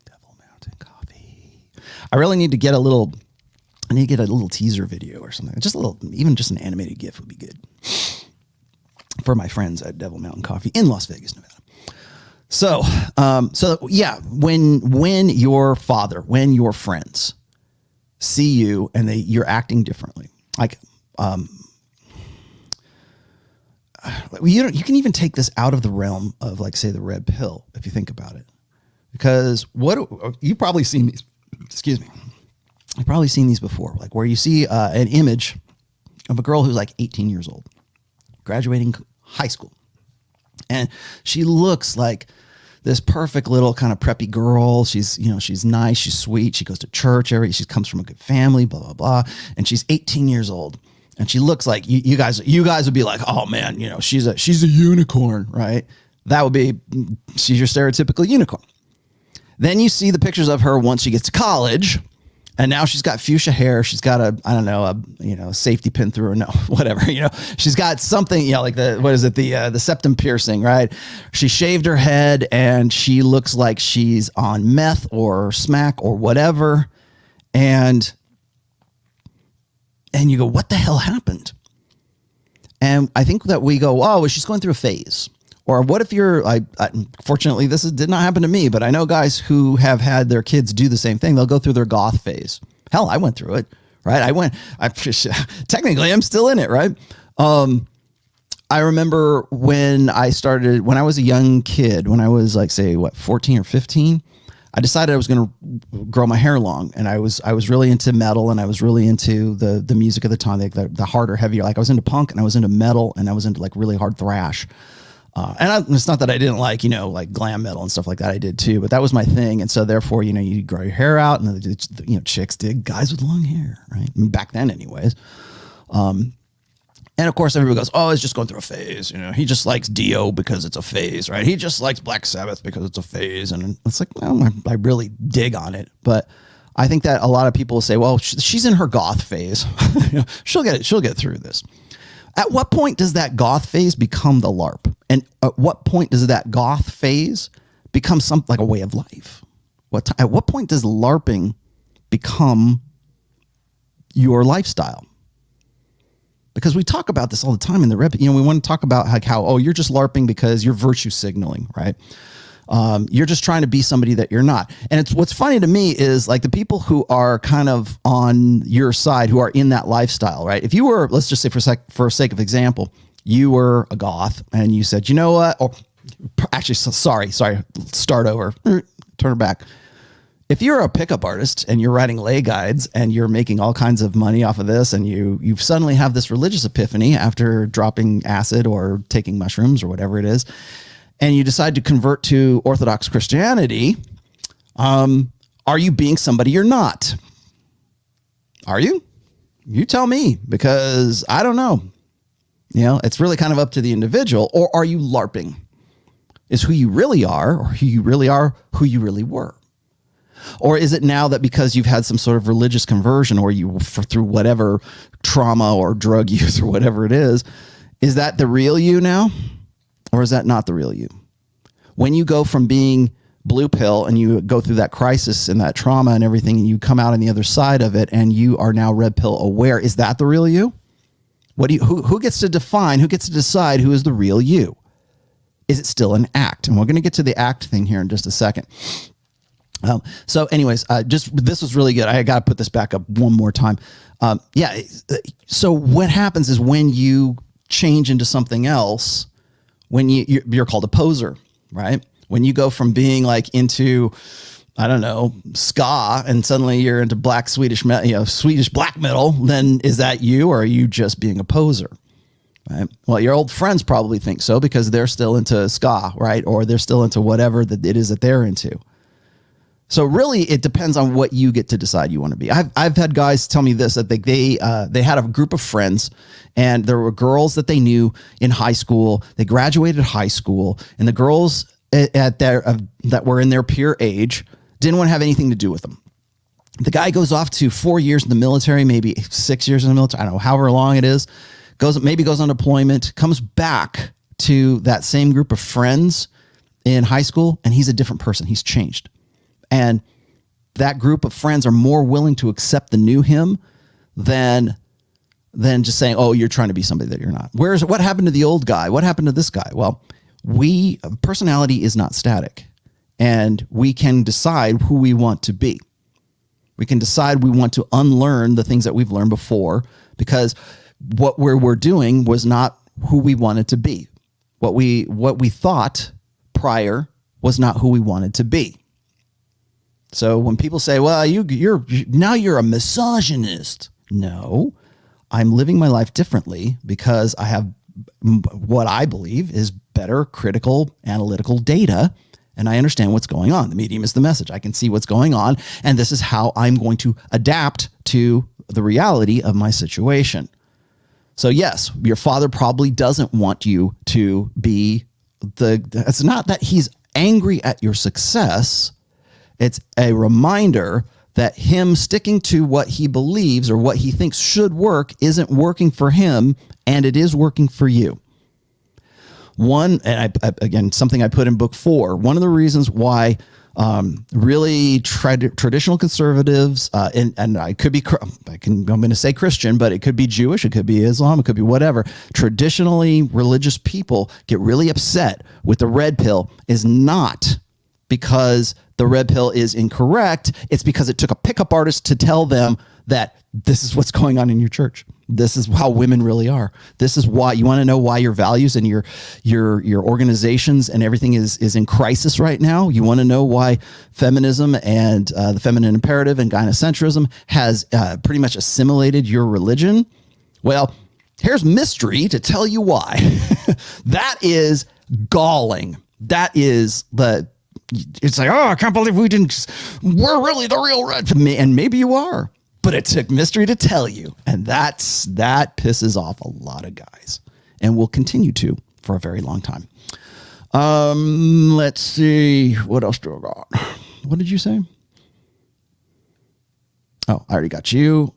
Devil Mountain Coffee. I really need to get a little teaser video or something. Even just an animated GIF would be good for my friends at Devil Mountain Coffee in Las Vegas, Nevada. So yeah, when your friends see you and you're acting differently, like, you can even take this out of the realm of, like, say, the red pill, if you think about it, because you've probably seen these, excuse me. You've probably seen these before, like where you see an image of a girl who's like 18 years old, graduating high school. And she looks like this perfect little kind of preppy girl. She's nice, she's sweet, she goes to church she comes from a good family, blah, blah, blah. And she's 18 years old. And she looks like you guys would be like, oh man, she's a unicorn, right? She's your stereotypical unicorn. Then you see the pictures of her once she gets to college. And now she's got fuchsia hair. She's got a safety pin through her nose, whatever, she's got something, like the septum piercing, right? She shaved her head and she looks like she's on meth or smack or whatever. And you go, what the hell happened? And I think that we go, oh, well, she's going through a phase. Or what if fortunately, this did not happen to me, but I know guys who have had their kids do the same thing. They'll go through their goth phase. Hell, I went through it, right? Technically, I'm still in it, right? I remember when I was a young kid, when I was like, say, 14 or 15, I decided I was going to grow my hair long. And I was really into metal, and I was really into the music of the time, like the harder, heavier. Like I was into punk, and I was into metal, and I was into like really hard thrash. It's not that I didn't like glam metal and stuff like that. I did too, but that was my thing. And so therefore, you grow your hair out, and chicks dig guys with long hair, right? Back then anyways. And of course everybody goes, oh, he's just going through a phase. He just likes Dio because it's a phase, right? He just likes Black Sabbath because it's a phase. And it's like, well, I really dig on it. But I think that a lot of people say, well, she's in her goth phase. She'll get through this. At what point does that goth phase become the LARP? And at what point does that goth phase become something like a way of life? At what point does LARPing become your lifestyle? Because we talk about this all the time in the Red Pill. We want to talk about how you're just LARPing because you're virtue signaling, right? You're just trying to be somebody that you're not. And what's funny to me is like the people who are kind of on your side, who are in that lifestyle, right? If you were, let's just say for sake of example, you were a goth and you said, you know what? Or actually, sorry, start over, turn it back. If you're a pickup artist and you're writing lay guides and you're making all kinds of money off of this, and you suddenly have this religious epiphany after dropping acid or taking mushrooms or whatever it is, and you decide to convert to Orthodox Christianity, are you being somebody you're not? Are you? You tell me, because I don't know. It's really kind of up to the individual. Or are you LARPing? Is who you really are, or who you really were? Or is it now that because you've had some sort of religious conversion, or through whatever trauma or drug use or whatever it is that the real you now? Or is that not the real you? When you go from being blue pill and you go through that crisis and that trauma and everything, and you come out on the other side of it and you are now red pill aware, is that the real you? Who gets to define, who gets to decide who is the real you? Is it still an act? And we're going to get to the act thing here in just a second. So anyways, this was really good. I got to put this back up one more time. So what happens is when you change into something else, when you're called a poser, right? When you go from being like into, I don't know, ska, and suddenly you're into Swedish black metal, then is that you, or are you just being a poser? Right? Well, your old friends probably think so, because they're still into ska, right? Or they're still into whatever that it is that they're into. So really, it depends on what you get to decide you want to be. I've had guys tell me this, that they had a group of friends, and there were girls that they knew in high school. They graduated high school, and the girls that were in their peer age, Didn't want to have anything to do with them. The guy goes off to 4 years in the military, maybe 6 years in the military. I don't know, however long it is. Maybe goes on deployment, comes back to that same group of friends in high school, and he's a different person. He's changed. And that group of friends are more willing to accept the new him than just saying, oh, you're trying to be somebody that you're not. What happened to the old guy? What happened to this guy? Well, personality is not static, and we can decide who we want to be. We can decide we want to unlearn the things that we've learned before, because what we're doing was not who we wanted to be. What we thought prior was not who we wanted to be. So when people say, well, you're a misogynist. No, I'm living my life differently because I have what I believe is better critical analytical data, and I understand what's going on. The medium is the message. I can see what's going on, and this is how I'm going to adapt to the reality of my situation. So yes, your father probably doesn't want you to be it's not that he's angry at your success. It's a reminder that him sticking to what he believes or what he thinks should work isn't working for him, and it is working for you. Again, something I put in book 4, one of the reasons why really traditional conservatives, and I'm going to say Christian, but it could be Jewish, it could be Islam, it could be whatever. Traditionally religious people get really upset with the red pill is not because the red pill is incorrect. It's because it took a pickup artist to tell them that this is what's going on in your church. This is how women really are. This is why you want to know why your values and your organizations and everything is in crisis right now. You want to know why feminism and the feminine imperative and gynocentrism has pretty much assimilated your religion. Well, here's mystery to tell you why. That is galling. That is it's like, oh, I can't believe we're really the real red. And maybe you are. But it took mystery to tell you. And that pisses off a lot of guys and will continue to for a very long time. Let's see. What else do I got? What did you say? Oh, I already got you.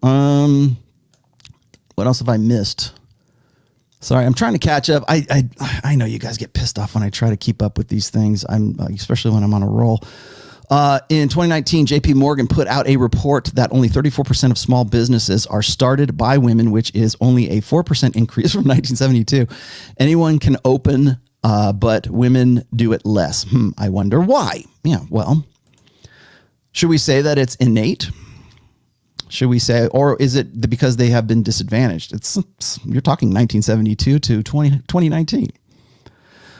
What else have I missed? Sorry, I'm trying to catch up. I know you guys get pissed off when I try to keep up with these things. Especially when I'm on a roll. In 2019, JP Morgan put out a report that only 34% of small businesses are started by women, which is only a 4% increase from 1972. Anyone can open, but women do it less. I wonder why. Yeah, well, should we say that it's innate? Should we say, or is it because they have been disadvantaged? You're talking 1972 to 2019.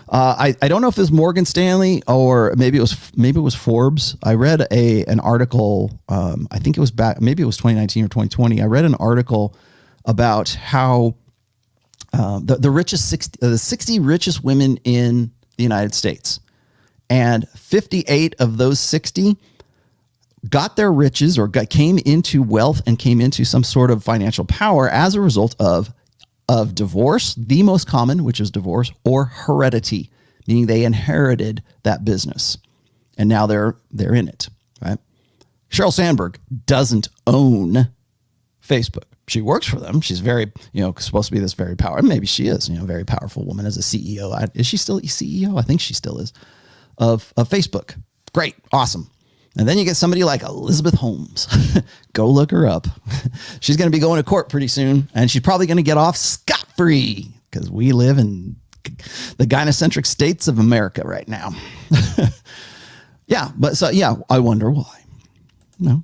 I don't know if it was Morgan Stanley or maybe it was Forbes. I read an article. I think it was maybe it was 2019 or 2020. I read an article about how the 60 richest women in the United States, and 58 of those 60 got their riches or came into wealth and came into some sort of financial power as a result of divorce, the most common, which is divorce, or heredity, meaning they inherited that business and now they're in it, right? Sheryl Sandberg doesn't own Facebook. She works for them. She's very, supposed to be this very powerful. Maybe she is, very powerful woman as a CEO. Is she still a CEO? I think she still is of Facebook. Great. Awesome. And then you get somebody like Elizabeth Holmes. Go look her up. She's going to be going to court pretty soon, and she's probably going to get off scot-free because we live in the gynocentric states of America right now. I wonder why. No.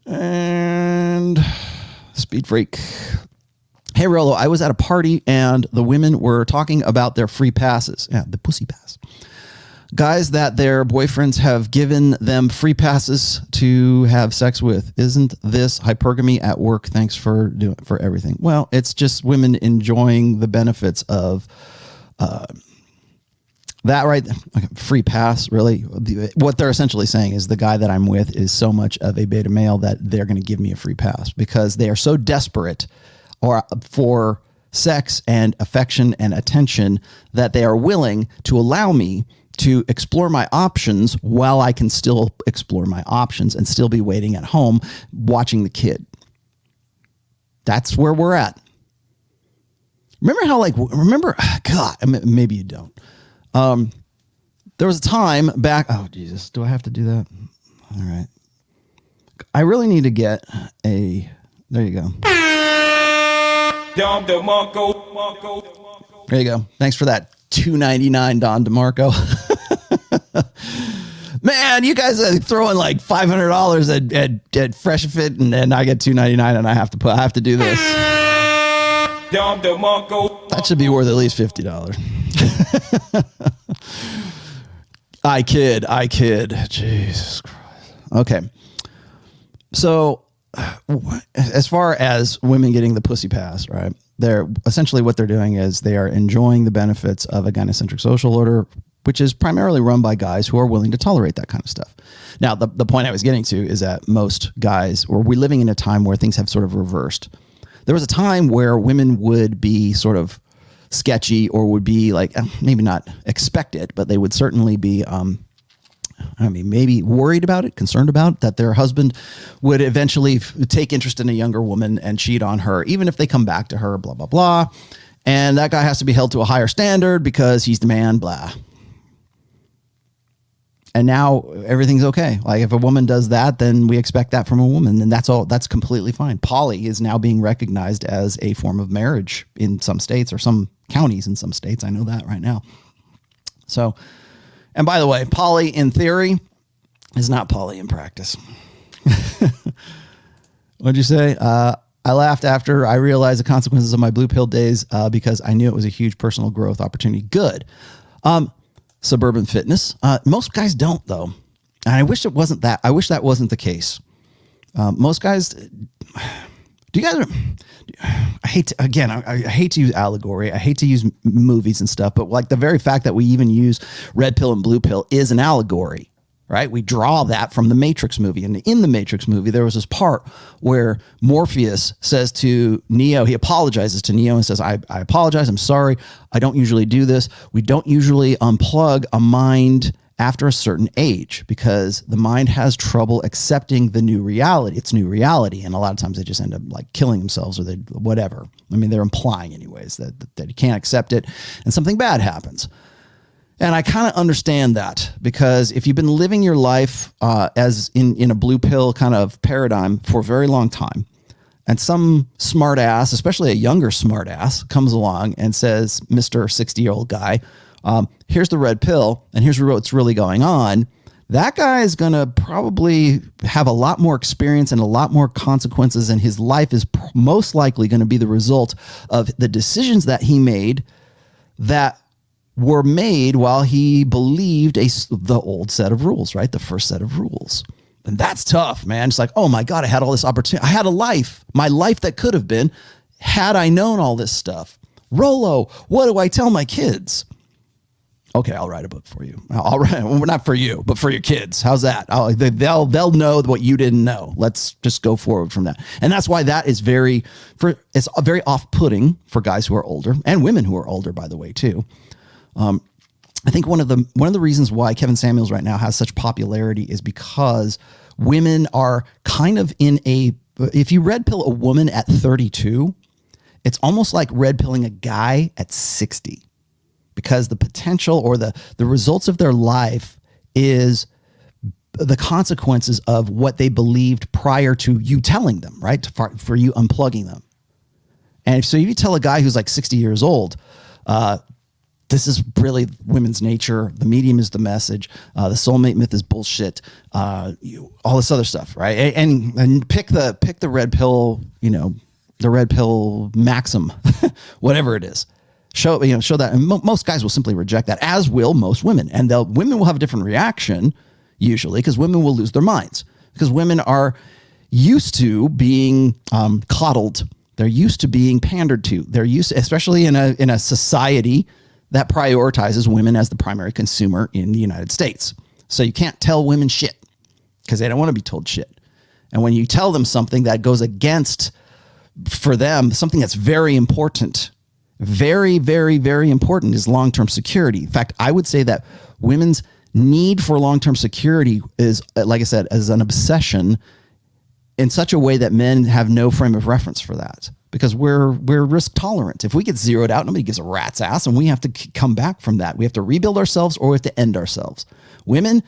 And Speed Freak. Hey, Rollo, I was at a party, and the women were talking about their free passes. Yeah, the pussy pass. Guys that their boyfriends have given them free passes to have sex with. Isn't this hypergamy at work? Thanks for everything. Well, it's just women enjoying the benefits of that, right? Okay, free pass, really. What they're essentially saying is the guy that I'm with is so much of a beta male that they're going to give me a free pass because they are so desperate for sex and affection and attention that they are willing to allow me to explore my options while I can still explore my options and still be waiting at home watching the kid. That's where we're at. Remember how God, maybe you don't. There was a time back. Oh, Jesus. Do I have to do that? All right. I really need to get a, there you go. There you go. Thanks for that $2.99, Don DeMarco. Man, you guys are throwing like $500 at Fresh Fit, and then I get $2.99, and I have to do this. That should be worth at least $50. I kid. Jesus Christ. Okay. So as far as women getting the pussy pass, right? They're essentially what they're doing is they are enjoying the benefits of a gynocentric social order, which is primarily run by guys who are willing to tolerate that kind of stuff. Now, the point I was getting to is that most guys, or we're living in a time where things have sort of reversed. There was a time where women would be sort of sketchy or would be like, maybe not expect it, but they would certainly be, maybe worried about it, concerned about that their husband would eventually take interest in a younger woman and cheat on her, even if they come back to her, blah, blah, blah. And that guy has to be held to a higher standard because he's the man, blah. And now everything's okay. Like if a woman does that, then we expect that from a woman, and that's all. That's completely fine. Poly is now being recognized as a form of marriage in some states or some counties in some states. I know that right now. So, and by the way, poly in theory is not poly in practice. What'd you say? I laughed after I realized the consequences of my blue pill days because I knew it was a huge personal growth opportunity. Good. Suburban fitness. Most guys don't, though. And I wish it wasn't that. I wish that wasn't the case. Most guys, do you guys, I hate to use allegory. I hate to use movies and stuff, but like the very fact that we even use red pill and blue pill is an allegory, right? We draw that from the Matrix movie. And in the Matrix movie, there was this part where Morpheus says to Neo, he apologizes to Neo and says, I apologize. I'm sorry. I don't usually do this. We don't usually unplug a mind after a certain age because the mind has trouble accepting the new reality. It's new reality. And a lot of times they just end up like killing themselves or they whatever. I mean, they're implying anyways that you can't accept it and something bad happens. And I kind of understand that because if you've been living your life as in a blue pill kind of paradigm for a very long time, and some smart ass, especially a younger smart ass, comes along and says, Mr. 60-year-old guy, here's the red pill and here's what's really going on. That guy is going to probably have a lot more experience and a lot more consequences, and his life is most likely going to be the result of the decisions that he made that were made while he believed the old set of rules, right? The first set of rules. And that's tough, man. It's like, oh my God, I had all this opportunity. I had a life, my life that could have been, had I known all this stuff. Rollo, what do I tell my kids? Okay, I'll write a book for you. I'll write, well, not for you, but for your kids. How's that? They'll know what you didn't know. Let's just go forward from that. And that's why that is it's very off-putting for guys who are older and women who are older, by the way, too. I think one of the reasons why Kevin Samuels right now has such popularity is because women are kind of if you red pill a woman at 32, it's almost like red pilling a guy at 60, because the potential or the results of their life is the consequences of what they believed prior to you telling them, right? For you unplugging them. And so if you tell a guy who's like 60 years old, this is really women's nature. The medium is the message. The soulmate myth is bullshit. All this other stuff, right? And pick the red pill, the red pill maxim, whatever it is. Show that. And most guys will simply reject that, as will most women. And women will have a different reaction usually because women will lose their minds because women are used to being coddled. They're used to being pandered to. They're used, especially in a society that prioritizes women as the primary consumer in the United States. So you can't tell women shit because they don't want to be told shit. And when you tell them something that goes against, for them, something that's very important, very, very, very important is long-term security. In fact, I would say that women's need for long-term security is, like I said, as an obsession in such a way that men have no frame of reference for that, because we're risk tolerant. If we get zeroed out, nobody gives a rat's ass, and we have to come back from that. We have to rebuild ourselves, or we have to end ourselves. Women,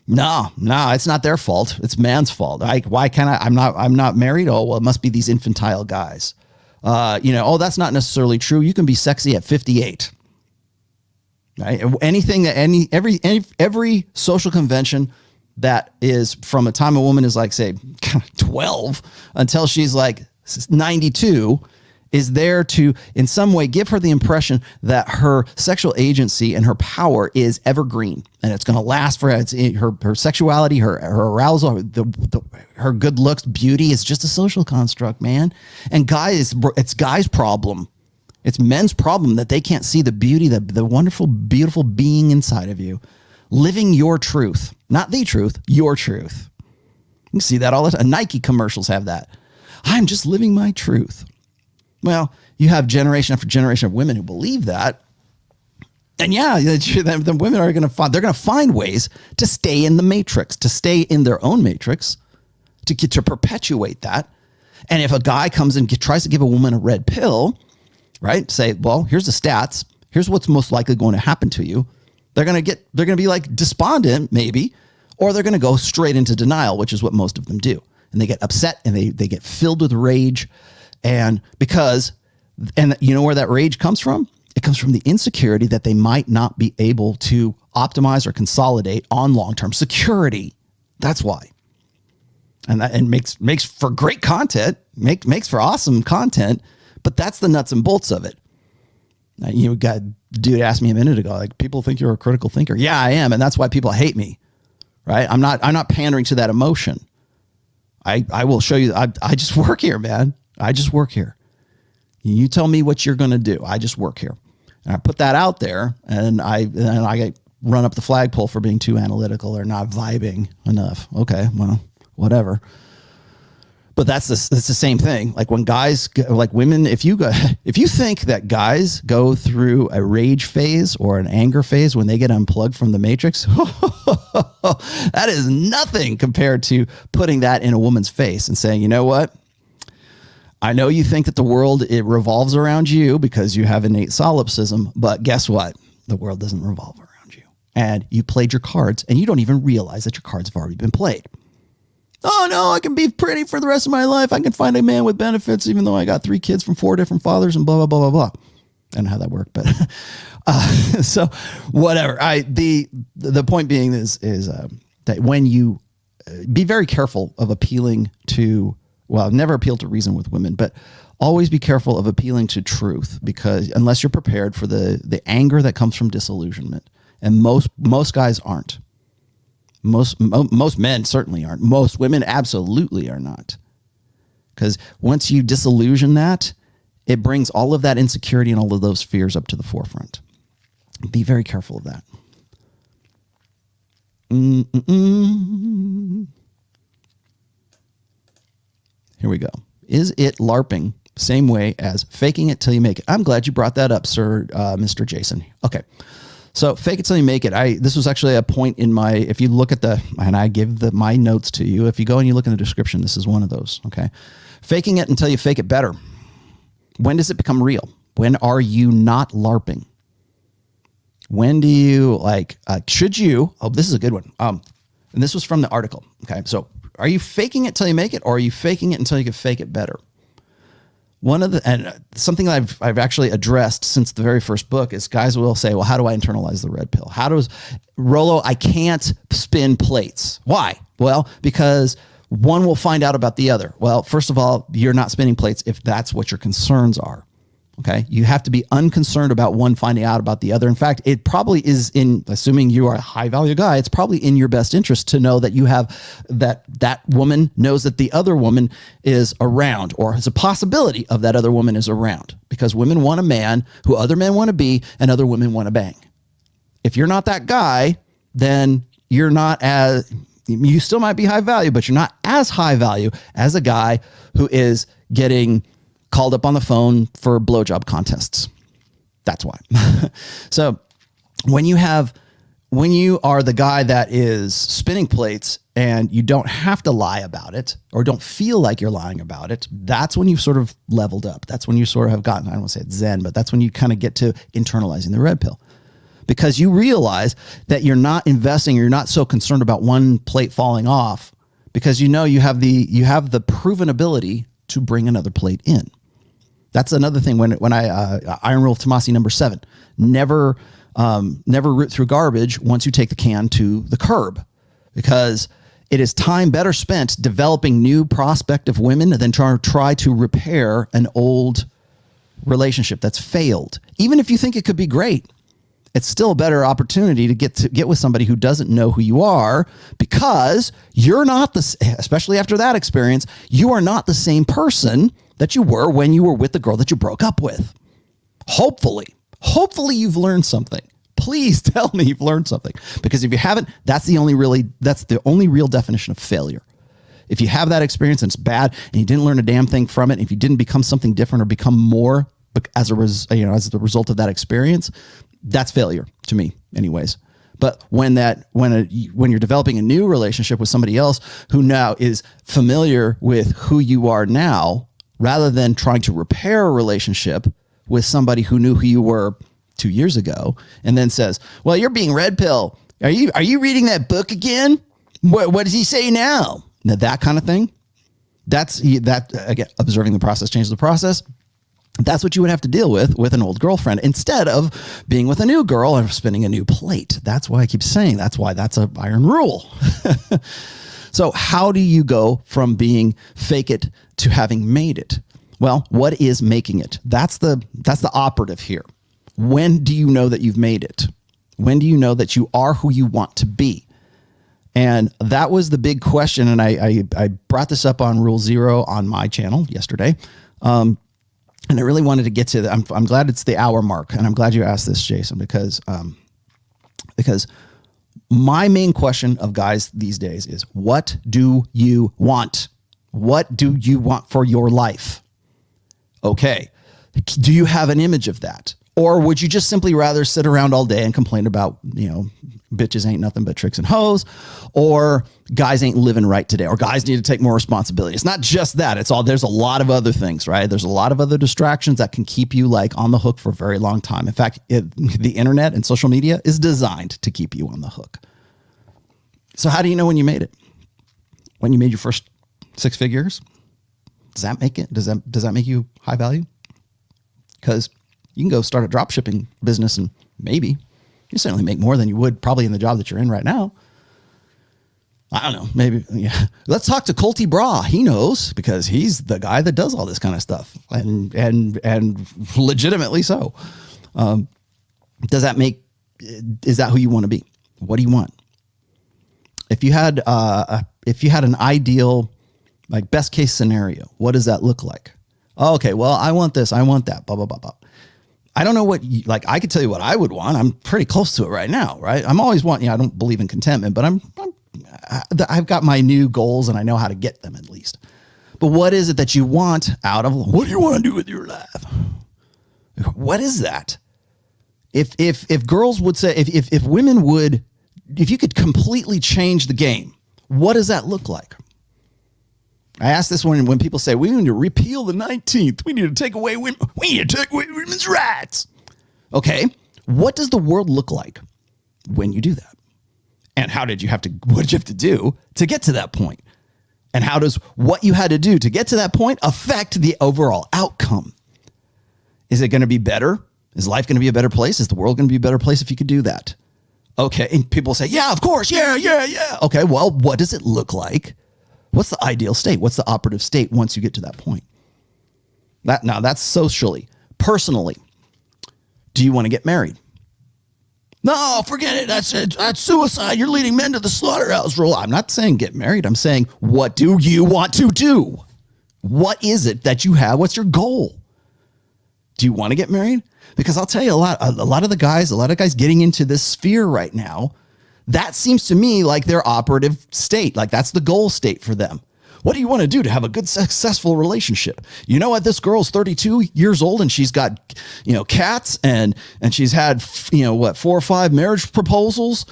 no, it's not their fault. It's man's fault. Why can't I'm not married. Oh, well, it must be these infantile guys. Oh, that's not necessarily true. You can be sexy at 58. Right? Anything that every social convention that is from a time a woman is like, say, 12 until she's like 92 is there to in some way give her the impression that her sexual agency and her power is evergreen and it's going to last for her sexuality, her arousal, her good looks, beauty is just a social construct, man. And guys, it's guys' problem. It's men's problem that they can't see the beauty, the wonderful, beautiful being inside of you. Living your truth, not the truth, your truth. You can see that all the time. Nike commercials have that. I'm just living my truth. Well, you have generation after generation of women who believe that. And yeah, the women are going to find ways to stay in the matrix, to stay in their own matrix, to perpetuate that. And if a guy comes and tries to give a woman a red pill, right? Say, well, here's the stats. Here's what's most likely going to happen to you. They're going to be like despondent maybe, or they're going to go straight into denial, which is what most of them do. And they get upset and they get filled with rage. And you know where that rage comes from? It comes from the insecurity that they might not be able to optimize or consolidate on long-term security. That's why. And makes for great content, makes for awesome content. But that's the nuts and bolts of it. You got a dude asked me a minute ago, like, people think you're a critical thinker. Yeah, I am. And that's why people hate me, right? I'm not pandering to that emotion. I will show you. I just work here, man. I just work here. You tell me what you're going to do. I just work here. And I put that out there and I get run up the flagpole for being too analytical or not vibing enough. Okay, well, whatever. But that's the same thing. Like when guys, like women, if you think that guys go through a rage phase or an anger phase when they get unplugged from the matrix, that is nothing compared to putting that in a woman's face and saying, you know what? I know you think that the world, it revolves around you because you have innate solipsism, but guess what? The world doesn't revolve around you. And you played your cards and you don't even realize that your cards have already been played. Oh no, I can be pretty for the rest of my life. I can find a man with benefits, even though I got 3 kids from 4 different fathers and blah, blah, blah, blah, blah. I don't know how that worked, but so whatever. The point being is that when you be very careful of appealing to, well, never appeal to reason with women, but always be careful of appealing to truth, because unless you're prepared for the anger that comes from disillusionment, and most guys aren't. Most men certainly aren't. Most women absolutely are not. Because once you disillusion that, it brings all of that insecurity and all of those fears up to the forefront. Be very careful of that. Here we go. Is it LARPing same way as faking it till you make it? I'm glad you brought that up, sir, Mr. Jason. Okay. So fake it till you make it. This was actually a point in my, if you look at and I give my notes to you, if you go and you look in the description, this is one of those. Okay. Faking it until you fake it better. When does it become real? When are you not LARPing? When do you should you, this is a good one. And this was from the article. Okay. So are you faking it till you make it, or are you faking it until you can fake it better? Something that I've actually addressed since the very first book is guys will say, well, how do I internalize the red pill? How does Rollo, I can't spin plates. Why? Well, because one will find out about the other. Well, first of all, you're not spinning plates if that's what your concerns are. Okay. You have to be unconcerned about one finding out about the other. In fact, it probably is assuming you are a high value guy, it's probably in your best interest to know that you have that woman knows that the other woman is around, or has a possibility of that other woman is around, because women want a man who other men want to be and other women want to bang. If you're not that guy, then you still might be high value, but you're not as high value as a guy who is getting called up on the phone for blowjob contests. That's why. So when you have when you are the guy that is spinning plates and you don't have to lie about it or don't feel like you're lying about it, that's when you've sort of leveled up. That's when you sort of have gotten, I don't want to say it's Zen, but that's when you kind of get to internalizing the red pill, because you realize that you're not investing, you're not so concerned about one plate falling off, because you know you have the proven ability to bring another plate in. That's another thing when I iron rule of TOMASSI number 7, never root through garbage once you take the can to the curb, because it is time better spent developing new prospective women than try to repair an old relationship that's failed. Even if you think it could be great, it's still a better opportunity to get with somebody who doesn't know who you are, because you're not especially after that experience, you are not the same person that you were when you were with the girl that you broke up with. Hopefully you've learned something. Please tell me you've learned something, because if you haven't, that's the only real definition of failure. If you have that experience and it's bad and you didn't learn a damn thing from it, and if you didn't become something different or become more as the result of that experience, that's failure to me anyways. But when you're developing a new relationship with somebody else who now is familiar with who you are now, rather than trying to repair a relationship with somebody who knew who you were 2 years ago and then says, well, you're being red pill. Are you reading that book again? What does he say now? Now, that kind of thing. That's again, observing the process changes the process. That's what you would have to deal with an old girlfriend, instead of being with a new girl and spinning a new plate. That's why I keep saying that's why that's an iron rule. So how do you go from being fake it to having made it? Well, what is making it? That's the operative here. When do you know that you've made it? When do you know that you are who you want to be? And that was the big question. And I brought this up on Rule 0 on my channel yesterday. And I really wanted to get to that. I'm glad it's the hour mark. And I'm glad you asked this, Jason, because my main question of guys these days is, what do you want? What do you want for your life? Okay. Do you have an image of that? Or would you just simply rather sit around all day and complain about, bitches ain't nothing but tricks and hoes, or guys ain't living right today, or guys need to take more responsibility? It's not just that. There's a lot of other things, right? There's a lot of other distractions that can keep you on the hook for a very long time. In fact, the internet and social media is designed to keep you on the hook. So how do you know when you made it? When you made your first 6 figures? Does that make it? Does that make you high value? Because you can go start a drop shipping business and maybe you certainly make more than you would probably in the job that you're in right now. I don't know. Maybe. Yeah. Let's talk to Colty Bra. He knows, because he's the guy that does all this kind of stuff, and legitimately so. Is that who you want to be? What do you want? If you had an ideal, best case scenario, what does that look like? Oh, okay. Well, I want this. I want that. Blah, blah, blah, blah. I don't know what I could tell you what I would want. I'm pretty close to it right now, right? I'm always wanting, I don't believe in contentment, but I've got my new goals and I know how to get them at least. But what is it that you want out of, what do you want to do with your life? What is that? If girls would say, if women would, if you could completely change the game, what does that look like? I ask this when people say, we need to repeal the 19th. We need to take away women's rights. Okay. What does the world look like when you do that? And what did you have to do to get to that point? And how does what you had to do to get to that point affect the overall outcome? Is it going to be better? Is life going to be a better place? Is the world going to be a better place if you could do that? Okay. And people say, yeah, of course. Yeah. Okay. Well, what does it look like? What's the ideal state? What's the operative state once you get to that point? Now that's socially. Personally, do you want to get married? No, forget it. That's suicide. You're leading men to the slaughterhouse rule. I'm not saying get married. I'm saying, what do you want to do? What is it that you have? What's your goal? Do you want to get married? Because I'll tell you, a lot of guys getting into this sphere right now, that seems to me like their operative state. Like that's the goal state for them. What do you want to do to have a good, successful relationship? You know what? This girl's 32 years old and she's got, cats and she's had, 4 or 5 marriage proposals.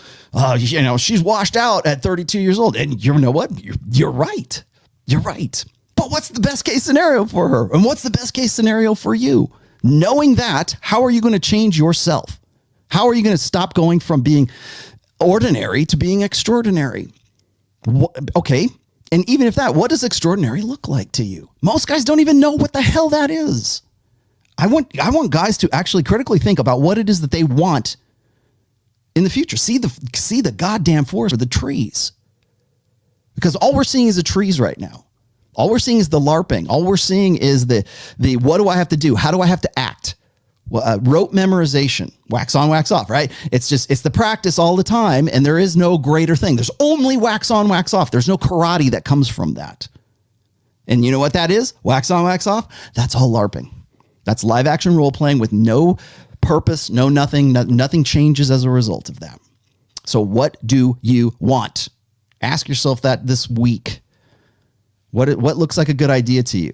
She's washed out at 32 years old. And you know what? You're right. You're right. But what's the best case scenario for her? And what's the best case scenario for you? Knowing that, how are you going to change yourself? How are you going to stop going from being ordinary to being extraordinary? Okay. And even if that, what does extraordinary look like to you? Most guys don't even know what the hell that is. I want guys to actually critically think about what it is that they want in the future. See the goddamn forest for the trees. Because all we're seeing is the trees right now. All we're seeing is the LARPing. All we're seeing is the what do I have to do? How do I have to act? Rote memorization, wax on, wax off, right? It's the practice all the time. And there is no greater thing. There's only wax on, wax off. There's no karate that comes from that. And you know what that is? Wax on, wax off. That's all LARPing. That's live action role playing with no purpose, no nothing. Nothing changes as a result of that. So what do you want? Ask yourself that this week. What looks like a good idea to you?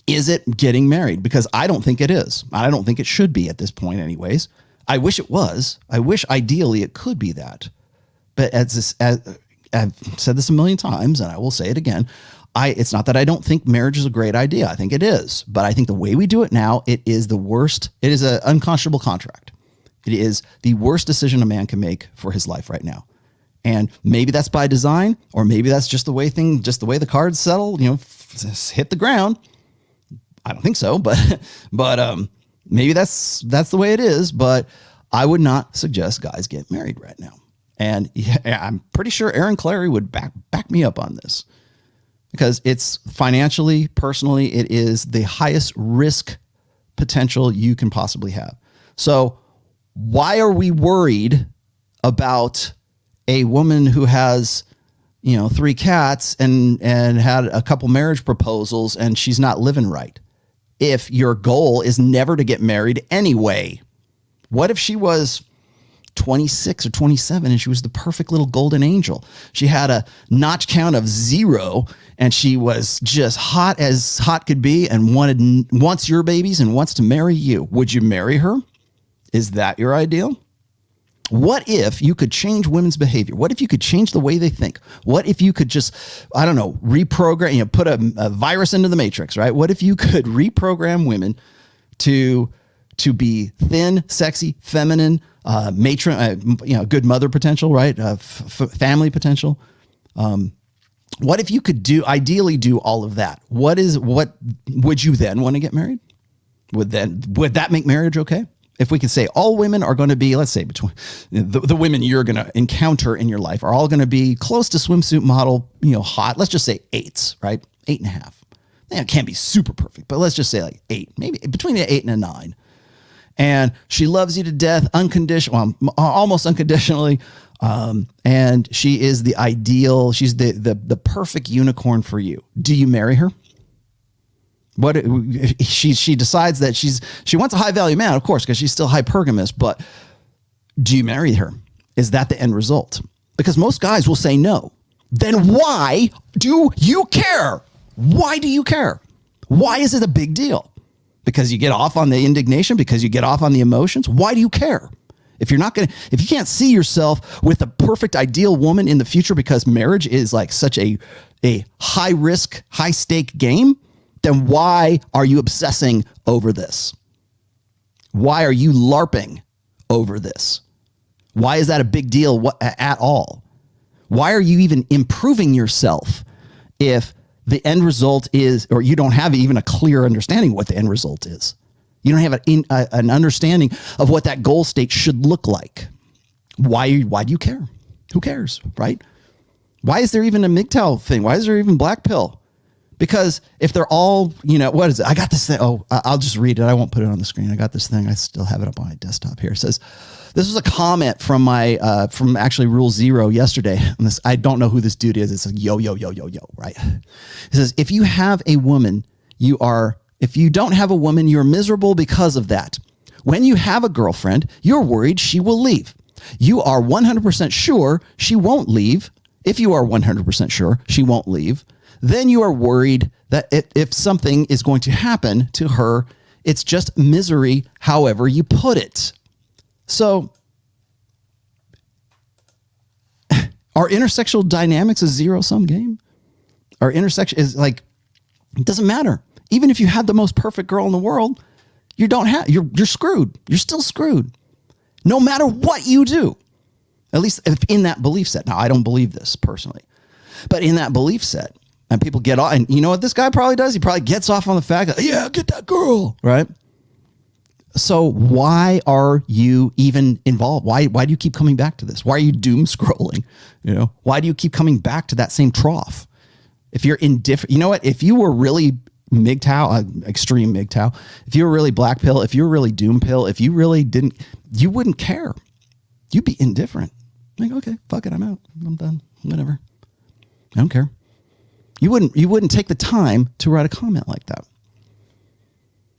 Is it getting married? Because I don't think it is. I don't think it should be at this point anyways. I wish it was. I wish ideally it could be that. But as I've said this a million times, and I will say it again, it's not that I don't think marriage is a great idea. I think it is. But I think the way we do it now, it is the worst. It is an unconscionable contract. It is the worst decision a man can make for his life right now. And maybe that's by design, or maybe that's just the way the cards settle, hit the ground. I don't think so, but maybe that's the way it is. But I would not suggest guys get married right now. And I'm pretty sure Aaron Clary would back me up on this, because it's financially, personally, it is the highest risk potential you can possibly have. So why are we worried about a woman who has 3 cats and had a couple marriage proposals and she's not living right, if your goal is never to get married anyway? What if she was 26 or 27 and she was the perfect little golden angel? She had a notch count of 0 and she was just hot as hot could be and wants your babies and wants to marry you. Would you marry her? Is that your ideal? What if you could change women's behavior? What if you could change the way they think? What if you could just, reprogram, put a virus into the matrix, right? What if you could reprogram women to be thin, sexy, feminine, matron, good mother potential, right? Family potential. What if you could ideally do all of that? What would you then want to get married? Would that make marriage okay? If we could say all women are going to be, let's say between the women you're going to encounter in your life are all going to be close to swimsuit model, hot. Let's just say 8s, right? 8.5. It can't be super perfect, but let's just say like 8, maybe between an 8 and a 9. And she loves you to death, almost unconditionally. And she is the ideal. She's the perfect unicorn for you. Do you marry her? What she decides that she wants a high value man, of course, because she's still hypergamous, but do you marry her? Is that the end result? Because most guys will say no. Then why do you care? Why do you care? Why is it a big deal? Because you get off on the indignation, because you get off on the emotions. Why do you care? If you can't see yourself with a perfect ideal woman in the future, because marriage is like such a high risk, high stake game, then why are you obsessing over this? Why are you LARPing over this? Why is that a big deal at all? Why are you even improving yourself if the end result is, or you don't have even a clear understanding of what the end result is? You don't have an understanding of what that goal state should look like. Why do you care? Who cares, right? Why is there even a MGTOW thing? Why is there even black pill? Because if they're all, what is it? I got this thing. Oh, I'll just read it. I won't put it on the screen. I got this thing. I still have it up on my desktop here. It says, this was a comment from from actually Rule 0 yesterday. And I don't know who this dude is. It's like, yo, right? It says, if you have a woman, if you don't have a woman, you're miserable because of that. When you have a girlfriend, you're worried she will leave. You are 100% sure she won't leave. If you are 100% sure she won't leave, then you are worried that if something is going to happen to her, it's just misery, however you put it. So our intersexual dynamics is zero-sum game. Our intersection is like, it doesn't matter. Even if you had the most perfect girl in the world, you're screwed. You're still screwed. No matter what you do. At least if in that belief set. Now, I don't believe this personally, but in that belief set, and people get off, and you know what this guy probably does? He probably gets off on the fact that, yeah, get that girl, right? So why are you even involved? Why do you keep coming back to this? Why are you doom scrolling? You know, why do you keep coming back to that same trough? If you're indifferent, you know what? If you were really MGTOW, extreme MGTOW, if you were really black pill, if you were really doom pill, if you really didn't, you wouldn't care. You'd be indifferent. Like, okay, fuck it, I'm out. I'm done. Whatever. I don't care. You wouldn't take the time to write a comment like that.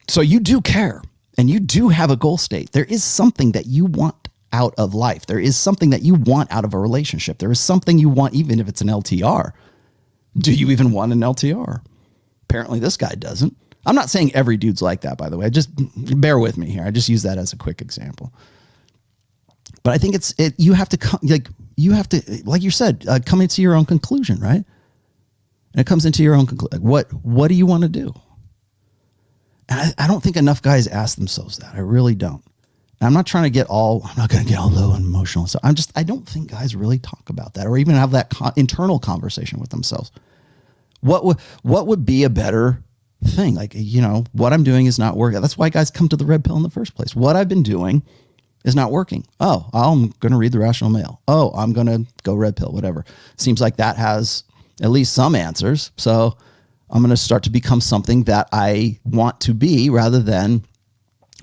So you do care, and you do have a goal state. There is something that you want out of life. There is something that you want out of a relationship. There is something you want, even if it's an LTR. Do you even want an LTR? Apparently this guy doesn't. I'm not saying every dude's like that, by the way. Just bear with me here. I just use that as a quick example. But I think you have to, like you said, come into your own conclusion, right? And it comes into your own conclusion. What do you want to do? And I don't think enough guys ask themselves that. I really don't. And I'm not going to get all low and emotional. So I don't think guys really talk about that or even have that internal conversation with themselves. What would be a better thing? Like, you know, what I'm doing is not working. That's why guys come to the red pill in the first place. What I've been doing is not working. Oh, I'm going to read the Rational Male. Oh, I'm going to go red pill, whatever. Seems like that has at least some answers. So I'm going to start to become something that I want to be rather than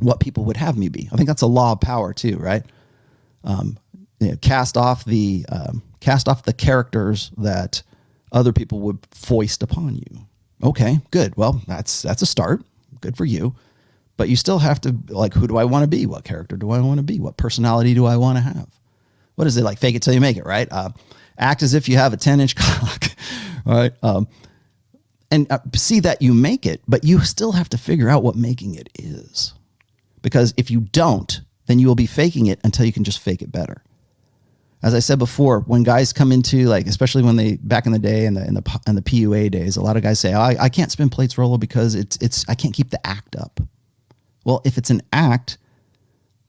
what people would have me be. I think that's a law of power too, right? Cast off the characters that other people would foist upon you. Okay, good. Well, that's a start. Good for you. But you still have to, like, who do I want to be? What character do I want to be? What personality do I want to have? What is it? Like, fake it till you make it, right? Act as if you have a 10-inch cock, right? And see that you make it, but you still have to figure out what making it is. Because if you don't, then you will be faking it until you can just fake it better. As I said before, when guys come into, like, especially when they, back in the day in the PUA days, a lot of guys say, oh, I can't spin plates, Rollo, because I can't keep the act up. Well, if it's an act,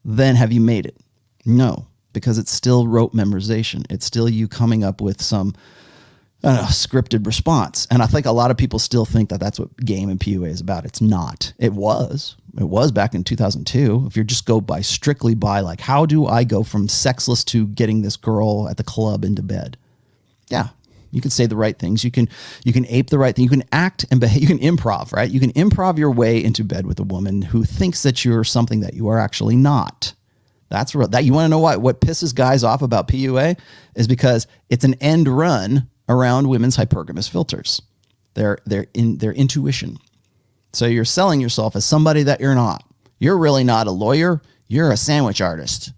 then have you made it? No, because it's still rote memorization. It's still you coming up with some scripted response. And I think a lot of people still think that that's what game and PUA is about. It's not. It was back in 2002. If you just go strictly by like, how do I go from sexless to getting this girl at the club into bed? Yeah. You can say the right things. You can ape the right thing. You can act and behave. You can improv, right? You can improv your way into bed with a woman who thinks that you're something that you are actually not. That's real. That you want to know what pisses guys off about PUA is because it's an end run around women's hypergamous filters. Their intuition. So you're selling yourself as somebody that you're not. You're really not a lawyer. You're a sandwich artist.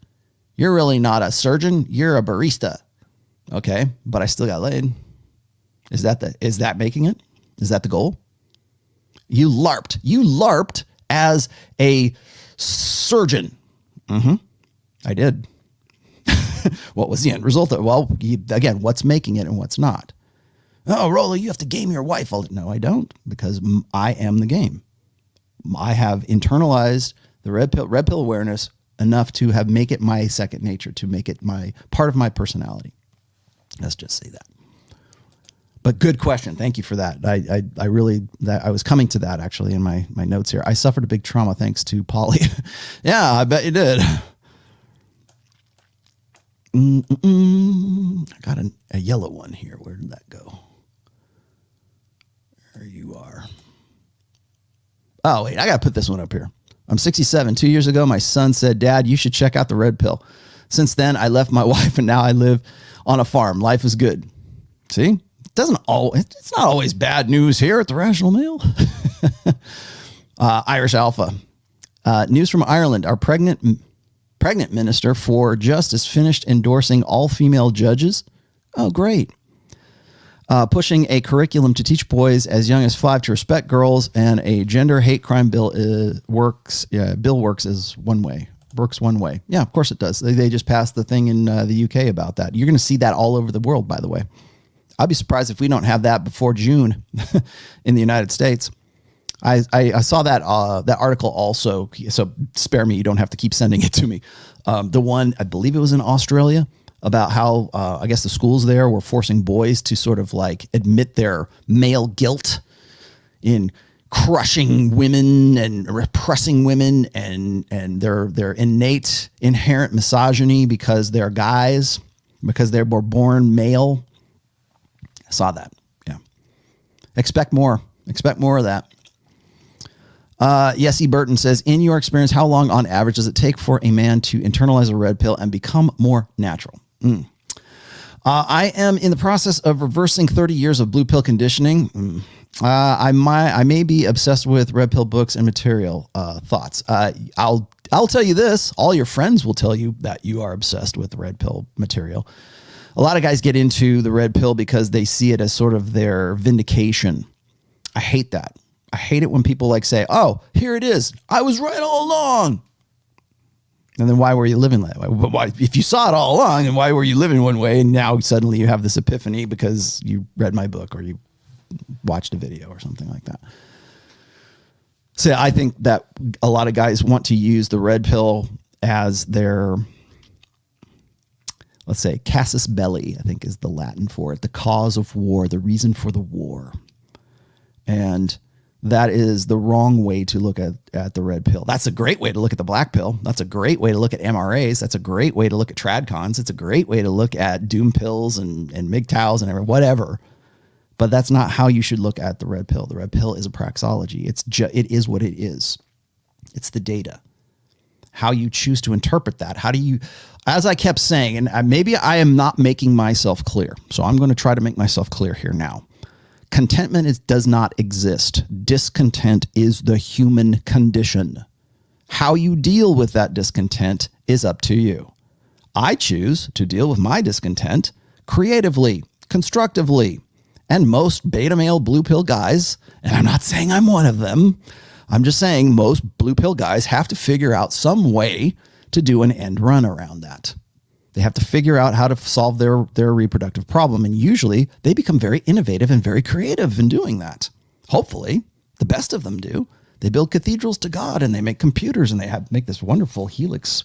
You're really not a surgeon. You're a barista. Okay, but I still got laid. Is that making it? Is that the goal? You LARPed. You LARPed as a surgeon. I did. What was the end result? Well, again, what's making it and what's not? Oh, Rollo, you have to game your wife. No, I don't, because I am the game. I have internalized the red pill awareness enough to make it my second nature, to make it my part of my personality. Let's just say that. But good question. Thank you for that. I was coming to that actually in my notes here. I suffered a big trauma thanks to Polly. Yeah, I bet you did. I got a yellow one here. Where did that go? There you are. Oh, wait, I got to put this one up here. I'm 67. 2 years ago, my son said, Dad, you should check out the red pill. Since then, I left my wife and now I live on a farm. Life is good. See? It's not always bad news here at the Rational Male. Irish Alpha. News from Ireland. Our pregnant minister for justice finished endorsing all female judges. Oh, great. pushing a curriculum to teach boys as young as 5 to respect girls, and a gender hate crime bill works. Yeah, bill works as one way. Works one way. Yeah, of course it does. They just passed the thing in the UK about that. You're going to see that all over the world, by the way. I'd be surprised if we don't have that before June in the United States. I saw that that article also, so spare me. You don't have to keep sending it to me. The one, I believe it was in Australia, about how I guess the schools there were forcing boys to sort of like admit their male guilt in crushing women and repressing women and their innate inherent misogyny because they're guys, because they were born male. I saw that. Yeah. Expect more. Expect more of that. Yes, E. Burton says, in your experience, how long on average does it take for a man to internalize a red pill and become more natural? I am in the process of reversing 30 years of blue pill conditioning. I may be obsessed with red pill books and material. Thoughts. I'll tell you this. All your friends will tell you that you are obsessed with red pill material. A lot of guys get into the red pill because they see it as sort of their vindication. I hate that. I hate it when people like say, oh, here it is. I was right all along. And then why were you living that way? Why, if you saw it all along, then why were you living one way? And now suddenly you have this epiphany because you read my book or you watched a video or something like that. So I think that a lot of guys want to use the red pill as their, let's say, casus belli, I think is the Latin for it, the cause of war, the reason for the war. And that is the wrong way to look at the red pill. That's a great way to look at the black pill. That's a great way to look at MRAs. That's a great way to look at tradcons. It's a great way to look at doom pills and MGTOWs and whatever. But that's not how you should look at the red pill. The red pill is a praxeology. It is what it is. It's the data. How you choose to interpret that. How do you, as I kept saying, and maybe I am not making myself clear. So I'm going to try to make myself clear here now. Contentment does not exist. Discontent is the human condition. How you deal with that discontent is up to you. I choose to deal with my discontent creatively, constructively. And most beta male blue pill guys, and I'm not saying I'm one of them, I'm just saying most blue pill guys have to figure out some way to do an end run around that. They have to figure out how to solve their reproductive problem. And usually they become very innovative and very creative in doing that. Hopefully, the best of them do. They build cathedrals to God and they make computers and they make this wonderful helix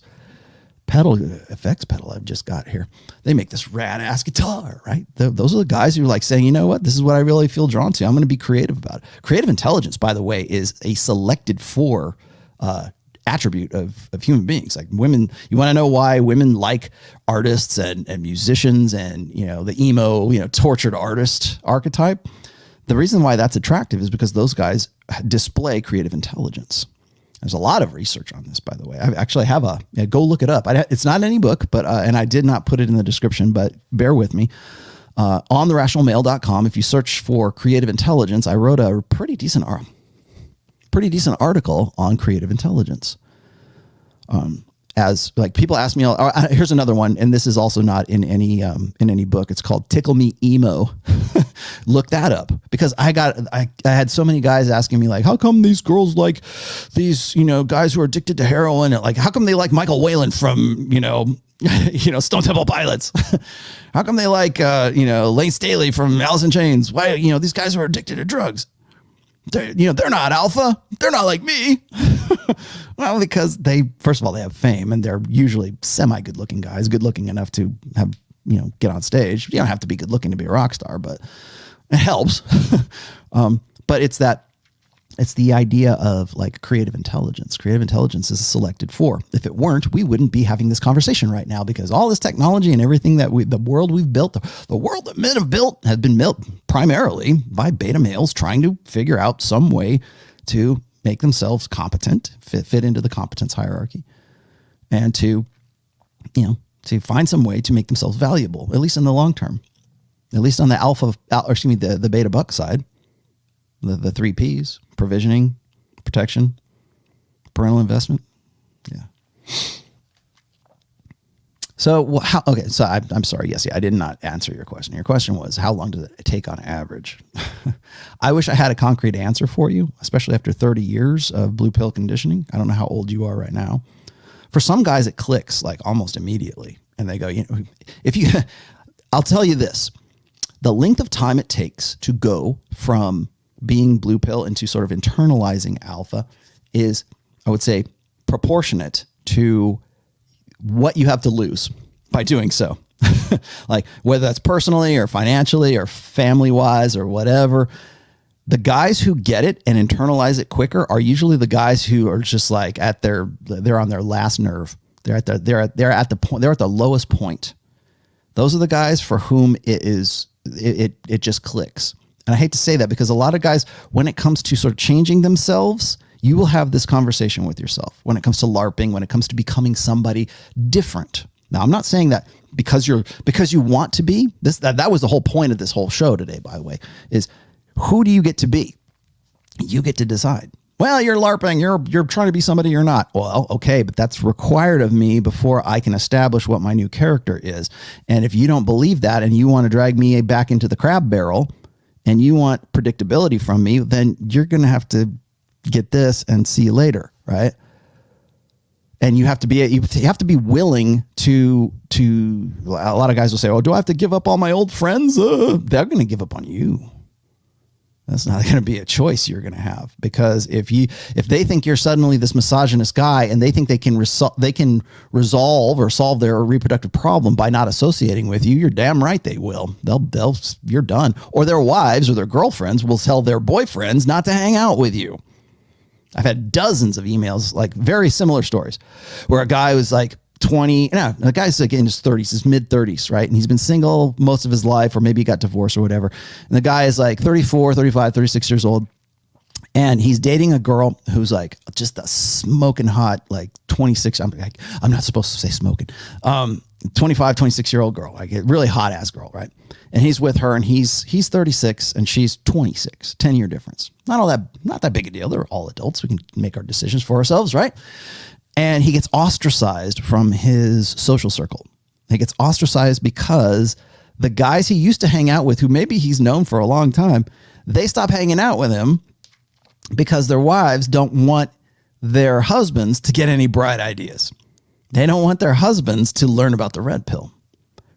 pedal, effects pedal I've just got here. They make this rad ass guitar, right? Those are the guys who are like saying, you know what, this is what I really feel drawn to. I'm going to be creative about it. Creative intelligence, by the way, is a selected for attribute of human beings. Like women, you want to know why women like artists and musicians and, you know, the emo, you know, tortured artist archetype. The reason why that's attractive is because those guys display creative intelligence. There's a lot of research on this, by the way. I actually have go look it up. It's not in any book, but, and I did not put it in the description, but bear with me. On the rationalmale.com, if you search for creative intelligence, I wrote a pretty decent article on creative intelligence. As like people ask me, here's another one, and this is also not in any book. It's called Tickle Me Emo. Look that up, because I had so many guys asking me like, how come these girls like these, you know, guys who are addicted to heroin? Like, how come they like Michael Whalen from, you know, Stone Temple Pilots? How come they like, Lane Staley from Alice in Chains? Why, these guys are addicted to drugs? They're not alpha. They're not like me. Well, because first of all, they have fame and they're usually semi good looking guys, good looking enough to have, get on stage. You don't have to be good looking to be a rock star, but it helps. But it's the idea of like creative intelligence. Creative intelligence is selected for. If it weren't, we wouldn't be having this conversation right now, because all this technology and everything that the world we've built, the world that men have built, has been built primarily by beta males trying to figure out some way to make themselves competent, fit into the competence hierarchy, and to find some way to make themselves valuable, at least in the long term, at least on the the beta buck side. The 3 Ps: provisioning, protection, parental investment. Yeah. So okay. So I'm sorry. Yes, yeah, I did not answer your question. Your question was, how long does it take on average? I wish I had a concrete answer for you, especially after 30 years of blue pill conditioning. I don't know how old you are right now. For some guys, it clicks like almost immediately, and they go, I'll tell you this: the length of time it takes to go from being blue pill into sort of internalizing alpha is, I would say, proportionate to what you have to lose by doing so. Like whether that's personally or financially or family wise or whatever, the guys who get it and internalize it quicker are usually the guys who are just like they're on their last nerve. They're at the lowest point. Those are the guys for whom it just clicks. And I hate to say that because a lot of guys, when it comes to sort of changing themselves, you will have this conversation with yourself when it comes to LARPing, when it comes to becoming somebody different. Now, I'm not saying that because you want to be this, that was the whole point of this whole show today, by the way, is who do you get to be? You get to decide. Well, you're LARPing, you're trying to be somebody you're not. Well, okay, but that's required of me before I can establish what my new character is. And if you don't believe that and you want to drag me back into the crab barrel and you want predictability from me, then you're going to have to get this and see you later, right? And you have to be willing to a lot of guys will say, oh, do I have to give up all my old friends? They're going to give up on you. That's not going to be a choice you're going to have, because if they think you're suddenly this misogynist guy and they think they can resolve or solve their reproductive problem by not associating with you, you're damn right they will. You're done. Or their wives or their girlfriends will tell their boyfriends not to hang out with you. I've had dozens of emails, like very similar stories, where a guy was like 20, the guy's like in his 30s, his mid 30s, right? And he's been single most of his life, or maybe he got divorced or whatever. And the guy is like 34, 35, 36 years old. And he's dating a girl who's like just a smoking hot, like 26. I'm not supposed to say smoking. 25, 26-year-old girl, like a really hot ass girl, right? And he's with her, and he's 36 and she's 26, 10-year difference. Not that big a deal. They're all adults. We can make our decisions for ourselves, right? And he gets ostracized from his social circle. He gets ostracized because the guys he used to hang out with, who maybe he's known for a long time, they stop hanging out with him because their wives don't want their husbands to get any bright ideas. They don't want their husbands to learn about the red pill.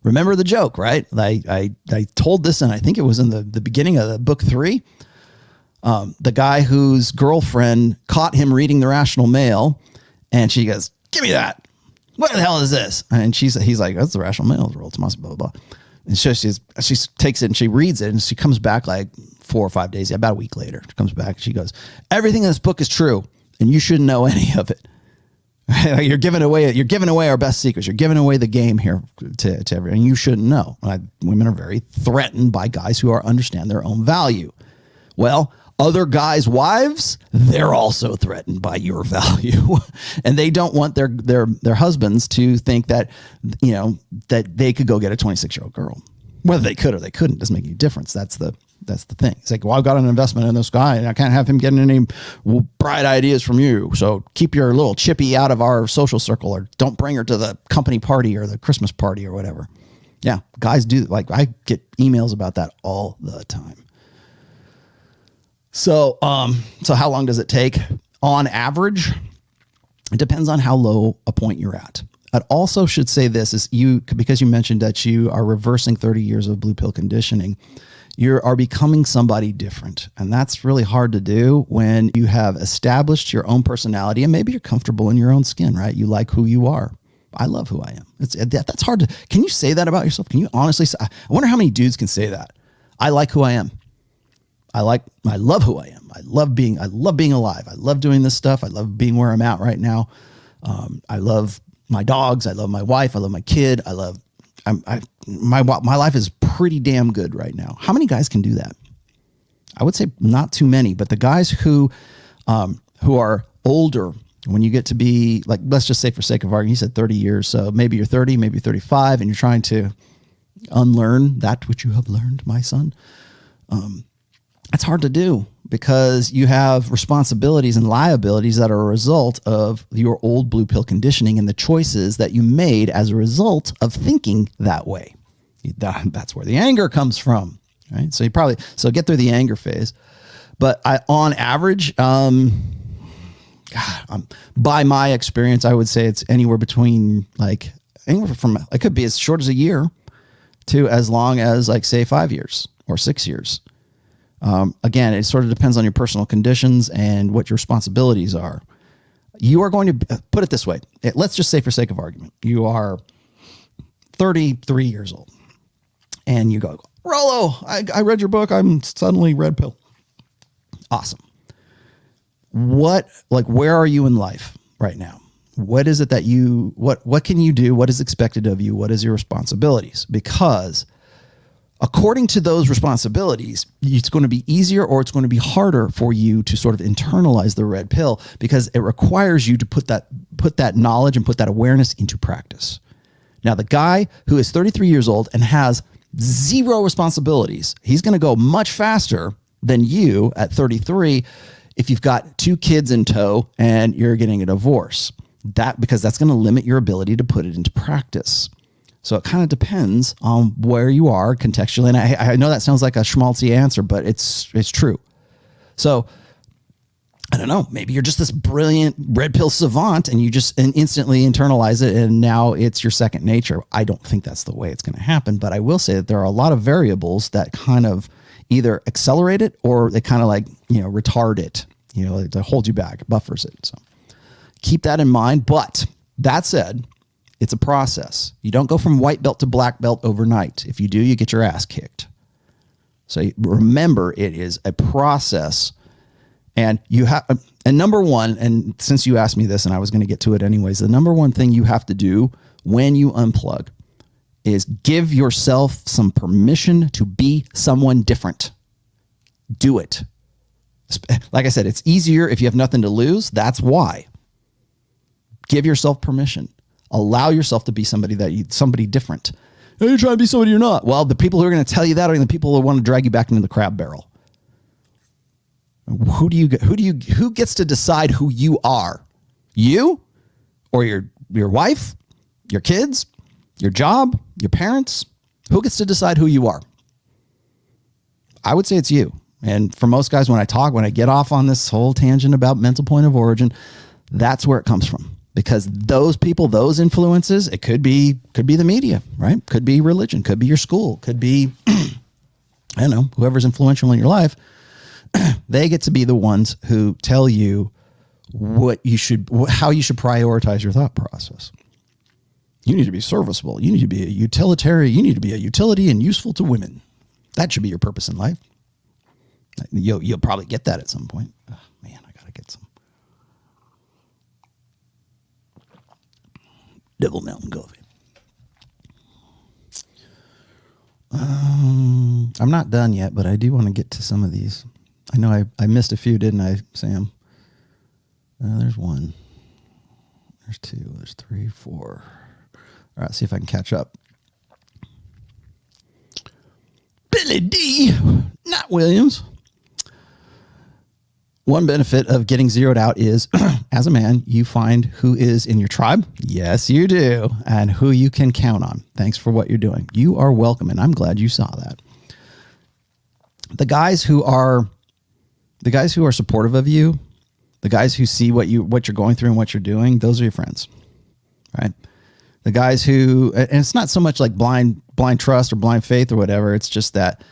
Remember the joke, right? I told this, and I think it was in the beginning of the book 3. The guy whose girlfriend caught him reading The Rational Male, and she goes, "Give me that. What the hell is this?" And he's like, "That's The Rational Male, ROLLO, TOMASSI, blah, blah, blah." And so she takes it and she reads it, and she comes back like 4 or 5 days, about a week later. She comes back and she goes, "Everything in this book is true, and you shouldn't know any of it." You're giving away our best secrets. You're giving away the game here to everyone. You shouldn't know. Women are very threatened by guys who understand their own value. Well, other guys' wives, they're also threatened by your value, and they don't want their husbands to think that that they could go get a 26-year-old girl. Whether they could or they couldn't doesn't make any difference. That's the thing. It's like, well, I've got an investment in this guy, and I can't have him getting any bright ideas from you. So keep your little chippy out of our social circle, or don't bring her to the company party or the Christmas party or whatever. Yeah, guys do. Like, I get emails about that all the time. So how long does it take? On average, it depends on how low a point you're at. I also should say this is because you mentioned that you are reversing 30 years of blue pill conditioning. You are becoming somebody different. And that's really hard to do when you have established your own personality and maybe you're comfortable in your own skin, right? You like who you are. I love who I am. That's hard to, can you say that about yourself? Can you honestly say, I wonder how many dudes can say that. I like who I am. I love who I am. I love being alive. I love doing this stuff. I love being where I'm at right now. I love my dogs. I love my wife. I love my kid. My life is pretty damn good right now. How many guys can do that? I would say not too many, but the guys who are older, when you get to be like, let's just say for sake of argument, you said 30 years. So maybe you're 30, maybe 35, and you're trying to unlearn that which you have learned, my son. It's hard to do. because you have responsibilities and liabilities that are a result of your old blue pill conditioning and the choices that you made as a result of thinking that way. That's where the anger comes from, right? So get through the anger phase. But on average, by my experience, I would say it's anywhere between it could be as short as a year to as long as say 5 years or 6 years. Again, it sort of depends on your personal conditions and what your responsibilities are. You are going to put it this way. Let's just say for sake of argument, you are 33 years old and you go, Rollo, I read your book. I'm suddenly red pill. Awesome. Where are you in life right now? What is it that what can you do? What is expected of you? What is your responsibilities? Because according to those responsibilities, it's going to be easier or it's going to be harder for you to sort of internalize the red pill because it requires you to put that knowledge and put that awareness into practice. Now, the guy who is 33 years old and has zero responsibilities, he's going to go much faster than you at 33 if you've got 2 kids in tow and you're getting a divorce. Because that's going to limit your ability to put it into practice. So it kind of depends on where you are contextually. And I know that sounds like a schmaltzy answer, but it's true. So I don't know, maybe you're just this brilliant red pill savant and you just instantly internalize it and now it's your second nature. I don't think that's the way it's going to happen, but I will say that there are a lot of variables that kind of either accelerate it or they kind of retard it, to hold you back, buffers it. So keep that in mind. But that said, it's a process. You don't go from white belt to black belt overnight. If you do, you get your ass kicked. So remember, it is a process. And number one, and since you asked me this and I was going to get to it anyways, the number one thing you have to do when you unplug is give yourself some permission to be someone different. Do it. Like I said, it's easier if you have nothing to lose. That's why. Give yourself permission. Allow yourself to be somebody different. Hey, you're trying to be somebody you're not. Well, the people who are going to tell you that are the people who want to drag you back into the crab barrel. Who gets to decide who you are? You or your wife, your kids, your job, your parents? Who gets to decide who you are? I would say it's you. And for most guys, when I get off on this whole tangent about mental point of origin, that's where it comes from. Because those people, those influences, it could be the media, right? Could be religion, could be your school, could be, I don't know, whoever's influential in your life. They get to be the ones who tell you how you should prioritize your thought process. You need to be serviceable. You need to be a utilitarian. You need to be a utility and useful to women. That should be your purpose in life. You'll probably get that at some point. Oh, man, I gotta get some Devil Mountain Coffee. I'm not done yet, but I do want to get to some of these. I know I missed a few, didn't I, Sam? There's 1. There's 2. There's 3, 4. All right, see if I can catch up. Billy D. Not Williams. One benefit of getting zeroed out is, as a man, you find who is in your tribe. Yes, you do. And who you can count on. Thanks for what you're doing. You are welcome, and I'm glad you saw that. The guys who are supportive of you, the guys who see what you're going through and what you're doing, those are your friends, right? The guys who, and it's not so much like blind trust or blind faith or whatever. It's just that,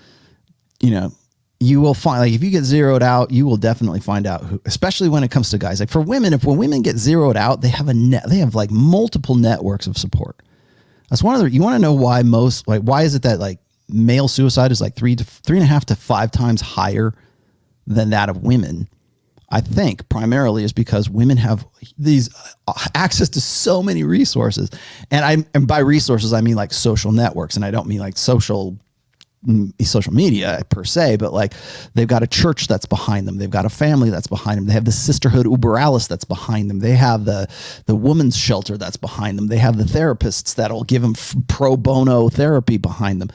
you will find, like, if you get zeroed out, you will definitely find out who, especially when it comes to guys. Like for women, when women get zeroed out, they have like multiple networks of support. That's one of the, you want to know why why is it that like male suicide is like 3.5 to 5 times higher than that of women? I think primarily is because women have these access to so many resources. And by resources, I mean like social networks. And I don't mean like social media per se, but like they've got a church that's behind them. They've got a family that's behind them. They have the sisterhood uber alles that's behind them. They have the women's shelter that's behind them. They have the therapists that'll give them pro bono therapy behind them.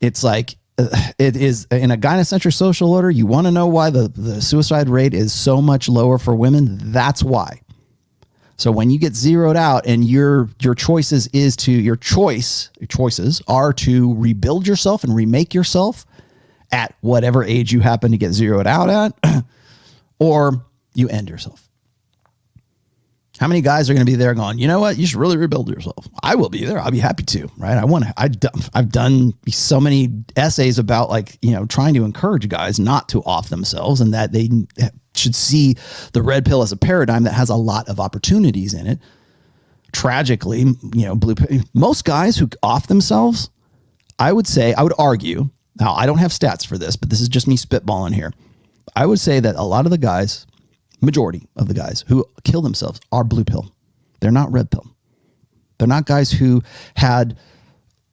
It's like, it is in a gynocentric social order. You want to know why the suicide rate is so much lower for women? That's why. So when you get zeroed out and your choices are to rebuild yourself and remake yourself at whatever age you happen to get zeroed out at, or you end yourself. How many guys are going to be there going, you know what? You should really rebuild yourself. I will be there. I'll be happy to, right? I've done so many essays about trying to encourage guys not to off themselves and that they should see the red pill as a paradigm that has a lot of opportunities in it. Tragically, most guys who off themselves, I would argue, now I don't have stats for this, but this is just me spitballing here. I would say that a lot of the guys, majority of the guys who kill themselves are blue pill. They're not red pill. They're not guys who had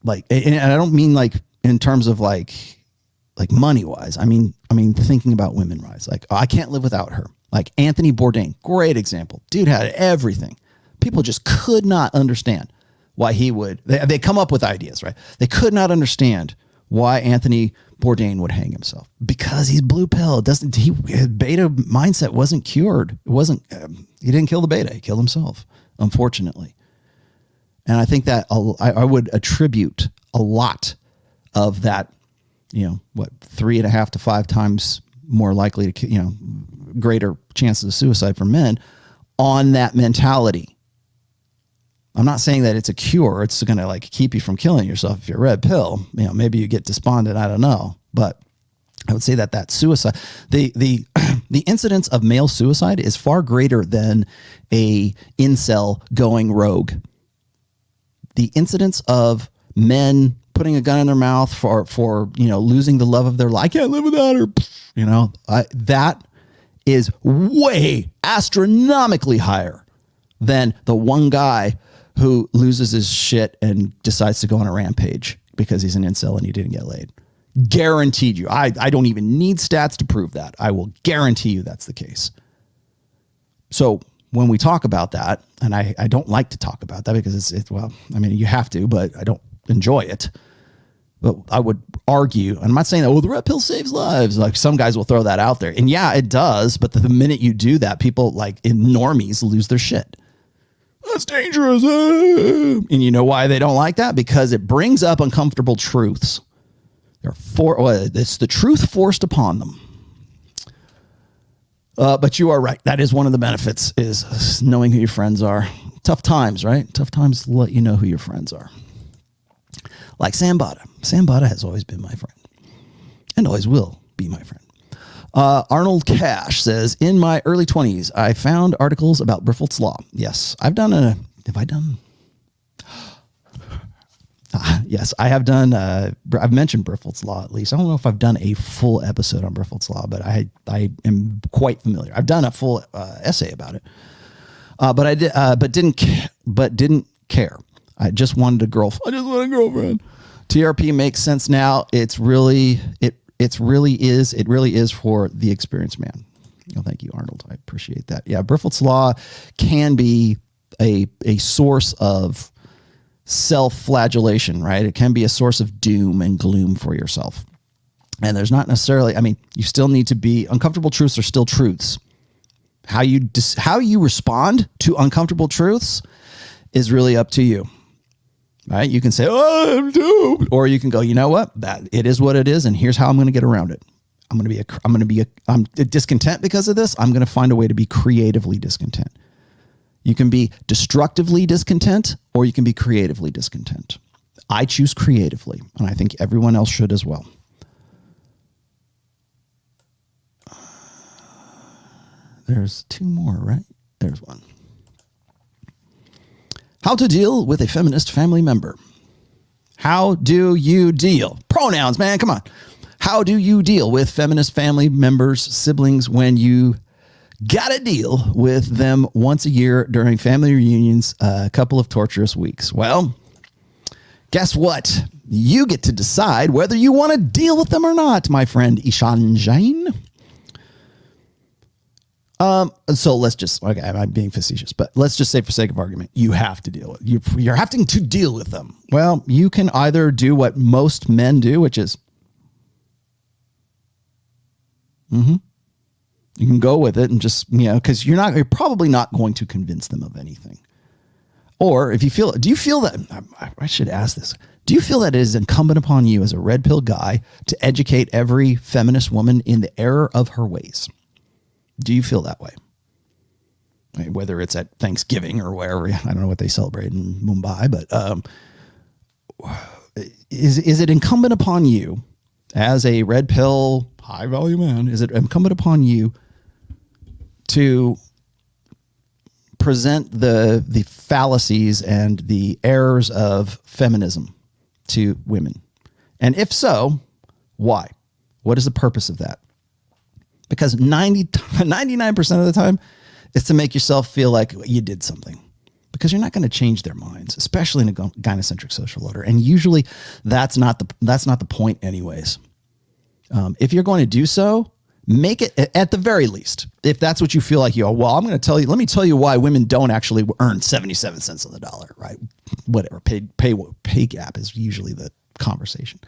and I don't mean in terms of money wise. I mean thinking about women wise. I can't live without her. Like Anthony Bourdain, great example. Dude had everything. People just could not understand why he would. They come up with ideas, right? They could not understand why Anthony Bourdain would hang himself because he's blue pill. His beta mindset wasn't cured. It wasn't. He didn't kill the beta. He killed himself, unfortunately. And I think that I would attribute a lot of that. 3.5 to 5 times more likely to greater chances of suicide for men on that mentality. I'm not saying that it's a cure. It's going to keep you from killing yourself if you're red pill. Maybe you get despondent. I don't know. But I would say that suicide, the incidence of male suicide is far greater than a incel going rogue. The incidence of men putting a gun in their mouth for losing the love of their life. I can't live without her. That is way astronomically higher than the one guy who loses his shit and decides to go on a rampage because he's an incel and he didn't get laid. Guaranteed you. I don't even need stats to prove that. I will guarantee you that's the case. So when we talk about that, and I don't like to talk about that because you have to, but I don't enjoy it. But I would argue, and I'm not saying that, the red pill saves lives. Some guys will throw that out there. And yeah, it does. But the minute you do that, people in normies lose their shit. That's dangerous. And you know why they don't like that? Because it brings up uncomfortable truths. It's the truth forced upon them. But you are right. That is one of the benefits, is knowing who your friends are. Tough times, right? Tough times let you know who your friends are. Like Sam Bada. Sam Bada has always been my friend and always will be my friend. Arnold Cash says, in my early 20s, I found articles about Briffelt's Law. Yes, I've done yes, I have done. I've mentioned Briffelt's Law at least. I don't know if I've done a full episode on Briffelt's Law, but I am quite familiar. I've done a full essay about it, but didn't care. I just wanted a girlfriend. I just want a girlfriend. TRP makes sense now. It really is for the experienced man. Thank you, Arnold. I appreciate that. Yeah, Briffelt's Law can be a source of self-flagellation, right? It can be a source of doom and gloom for yourself. And there's not necessarily, you still need to be, uncomfortable truths are still truths. How you respond to uncomfortable truths is really up to you. Right? You can say, "Oh, I'm doomed," or you can go, "You know what? That it is what it is, and here's how I'm going to get around it. I'm discontent because of this. I'm going to find a way to be creatively discontent." You can be destructively discontent, or you can be creatively discontent. I choose creatively, and I think everyone else should as well. There's 2 more, right? There's one. How to deal with a feminist family member. How do you deal? Pronouns, man, come on. How do you deal with feminist family members, siblings, when you got to deal with them once a year during family reunions, a couple of torturous weeks? Well, guess what? You get to decide whether you want to deal with them or not, my friend Ishan Jain. So let's just, okay, I'm being facetious, but let's just say for sake of argument, you have to deal with, you're having to deal with them. Well, you can either do what most men do, which is You can go with it and just, because you're probably not going to convince them of anything. Or if you feel, do you feel that, I should ask this, do you feel that it is incumbent upon you as a red pill guy to educate every feminist woman in the error of her ways? Do you feel that way? I mean, whether it's at Thanksgiving or wherever, I don't know what they celebrate in Mumbai, but is it incumbent upon you as a red pill high value man, is it incumbent upon you to present the fallacies and the errors of feminism to women? And if so, why? What is the purpose of that? Because 99% of the time, it's to make yourself feel like you did something, because you're not going to change their minds, especially in a gynocentric social order. And usually that's not the point anyways. If you're going to do so, make it at the very least. If that's what you feel like, I'm going to tell you, let me tell you why women don't actually earn 77 cents on the dollar, right? Whatever, pay gap is usually the conversation.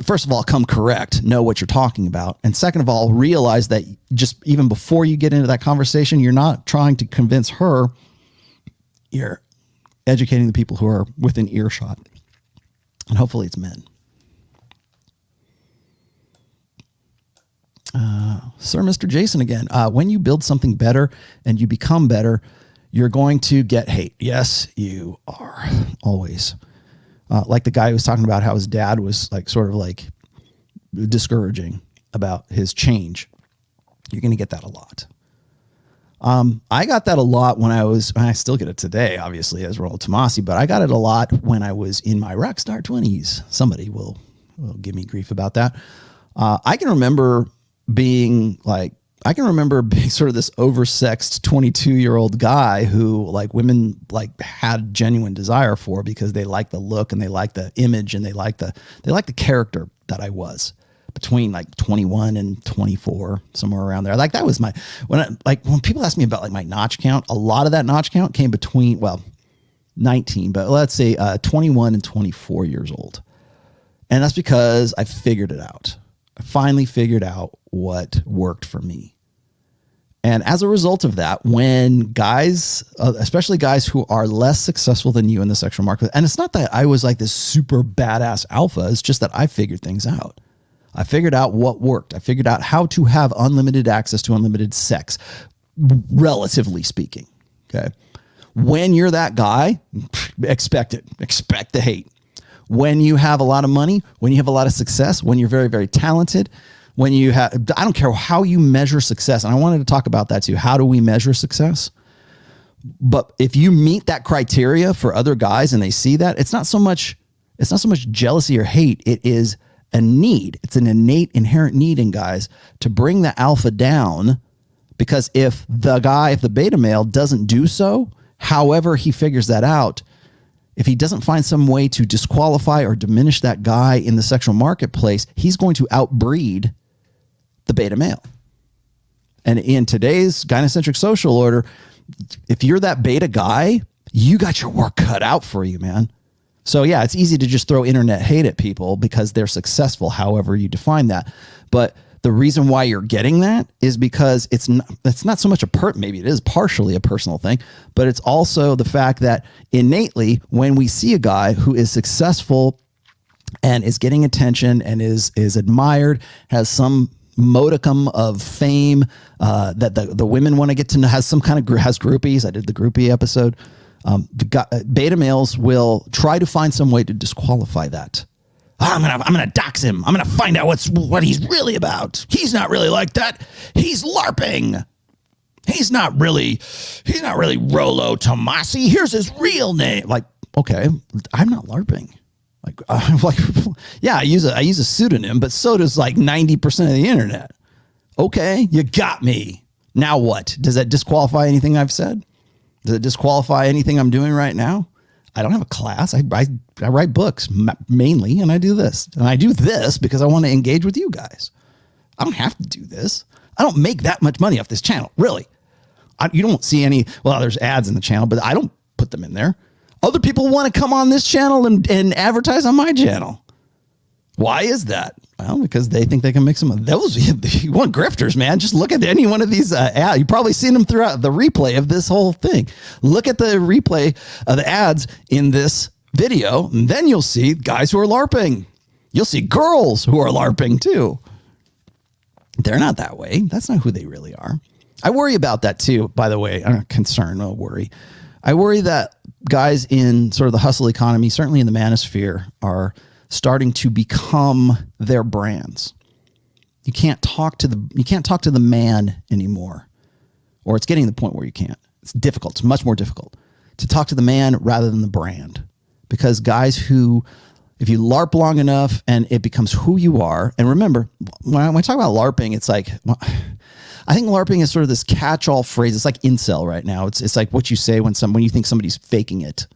First of all, come correct, know what you're talking about. And second of all, realize that just even before you get into that conversation, you're not trying to convince her, you're educating the people who are within earshot. And hopefully it's men. Sir, Mr. Jason again. When you build something better and you become better, you're going to get hate. Yes, you are. Always. Like the guy who was talking about how his dad was like sort of like discouraging about his change. You're going to get that a lot. I got that a lot when I still get it today, obviously, as Rollo Tomassi, but I got it a lot when I was in my rock star 20s. Somebody will give me grief about that. I can remember being sort of this oversexed 22-year-old guy who like women like had genuine desire for, because they like the look and they like the image and they like the character that I was between like 21 and 24, somewhere around there. Like that was when people ask me about like my notch count, a lot of that notch count came between, 19, but let's say 21 and 24 years old. And that's because I figured it out. I finally figured out what worked for me. And as a result of that, when guys, especially guys who are less successful than you in the sexual market, and it's not that I was like this super badass alpha, it's just that I figured things out. I figured out what worked. I figured out how to have unlimited access to unlimited sex, relatively speaking. Okay. When you're that guy, expect it. Expect the hate. When you have a lot of money, when you have a lot of success, when you're very, very talented, when you have, I don't care how you measure success. And I wanted to talk about that too. How do we measure success? But if you meet that criteria for other guys and they see that, it's not so much jealousy or hate. It is a need. It's an innate, inherent need in guys to bring the alpha down, because if the beta male doesn't do so, however he figures that out, if he doesn't find some way to disqualify or diminish that guy in the sexual marketplace, he's going to outbreed the beta male. And in today's gynocentric social order, if you're that beta guy, you got your work cut out for you, man. So yeah, it's easy to just throw internet hate at people because they're successful, however you define that. But the reason why you're getting that is because it's not so much maybe it is partially a personal thing, but it's also the fact that innately, when we see a guy who is successful and is getting attention and is admired, has some modicum of fame that the women want to get to know, has some kind of has groupies. I did the groupie episode. Beta males will try to find some way to disqualify that. I'm gonna dox him. I'm gonna find out what he's really about. He's not really like that. He's LARPing. He's not really Rollo Tomassi. Here's his real name. Like, okay, I'm not LARPing. Yeah, I use a pseudonym, but so does like 90% of the internet. Okay, you got me. Now what? Does that disqualify anything I've said? Does it disqualify anything I'm doing right now? I don't have a class. I write books mainly, and I do this. And I do this because I want to engage with you guys. I don't have to do this. I don't make that much money off this channel, really. You don't see any, there's ads in the channel, but I don't put them in there. Other people want to come on this channel and advertise on my channel. Why is that? Well, because they think they can mix them up. Those, you want grifters, man. Just look at any one of these ads. You've probably seen them throughout the replay of this whole thing. Look at the replay of the ads in this video, and then you'll see guys who are LARPing. You'll see girls who are LARPing too. They're not that way. That's not who they really are. I worry about that too, by the way. I'm not concerned, no worry. I worry that guys in sort of the hustle economy, certainly in the manosphere, are starting to become their brands. You can't talk to the man anymore, or it's getting to the point where you can't. It's difficult. It's much more difficult to talk to the man rather than the brand, because guys who, if you LARP long enough and it becomes who you are, and remember, when I talk about LARPing, it's like, well, I think LARPing is sort of this catch-all phrase. It's like incel right now. It's like what you say when you think somebody's faking it.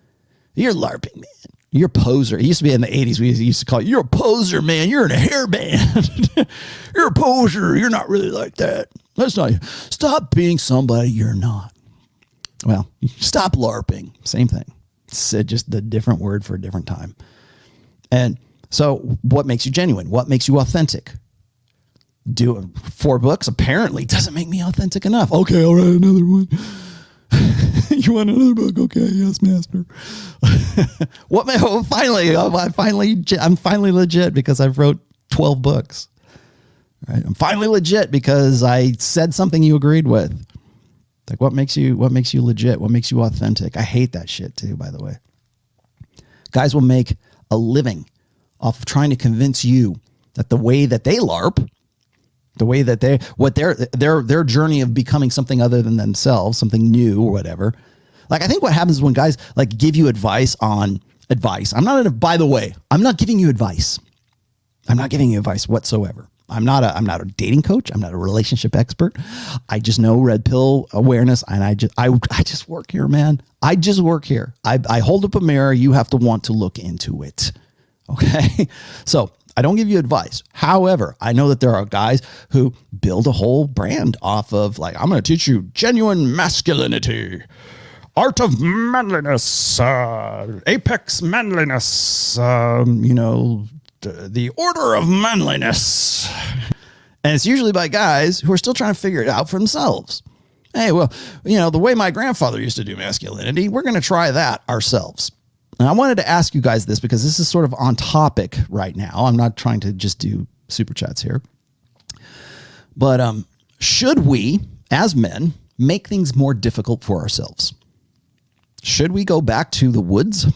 You're LARPing, man. You're a poser. It used to be in the 80s. We used to call you, you're a poser, man. You're in a hairband. You're a poser. You're not really like that. That's not you. Stop being somebody you're not. Well, stop LARPing. Same thing. It's just the different word for a different time. And so what makes you genuine? What makes you authentic? Doing 4 books apparently doesn't make me authentic enough. Okay, I'll write another one. You want another book? Okay, yes, master. I'm finally legit because I've wrote 12 books. Right? I'm finally legit because I said something you agreed with. Like, what makes you legit? What makes you authentic? I hate that shit too, by the way. Guys will make a living off of trying to convince you that the way that they LARP, the way that their journey of becoming something other than themselves, something new or whatever. Like, I think what happens when guys like give you advice on advice. By the way, I'm not giving you advice. I'm not giving you advice whatsoever. I'm not a dating coach. I'm not a relationship expert. I just know red pill awareness. And I just work here, man. I just work here. I hold up a mirror. You have to want to look into it. Okay. So I don't give you advice. However, I know that there are guys who build a whole brand off of, like, I'm going to teach you genuine masculinity, art of manliness, apex manliness, the order of manliness. And it's usually by guys who are still trying to figure it out for themselves. Hey, well, the way my grandfather used to do masculinity, we're going to try that ourselves. And I wanted to ask you guys this because this is sort of on topic right now. I'm not trying to just do super chats here. But should we, as men, make things more difficult for ourselves? Should we go back to the woods?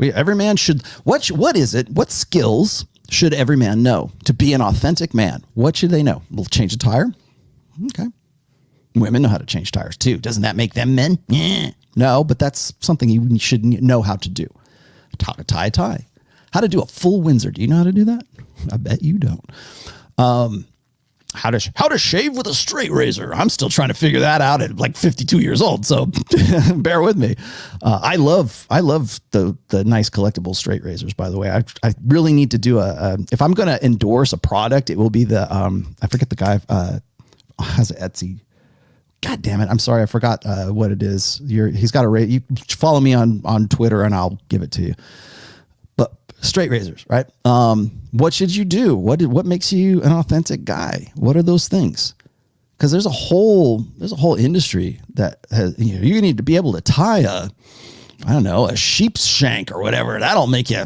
Every man should. What is it? What skills should every man know to be an authentic man? What should they know? We'll change a tire. Okay. Women know how to change tires too. Doesn't that make them men? Yeah. No, but that's something you should know how to do. How to tie a tie. How to do a full Windsor. Do you know how to do that? I bet you don't. How to shave with a straight razor. I'm still trying to figure that out at like 52 years old. So bear with me. I love the nice collectible straight razors, by the way. I really need to do if I'm going to endorse a product, it will be the, I forget the guy, has an Etsy. God damn it. I'm sorry. I forgot what it is. He's got you follow me on Twitter and I'll give it to you. But straight razors, right? What should you do? What makes you an authentic guy? What are those things? Because there's a whole industry that has, you need to be able to tie a sheep's shank or whatever. That'll make you,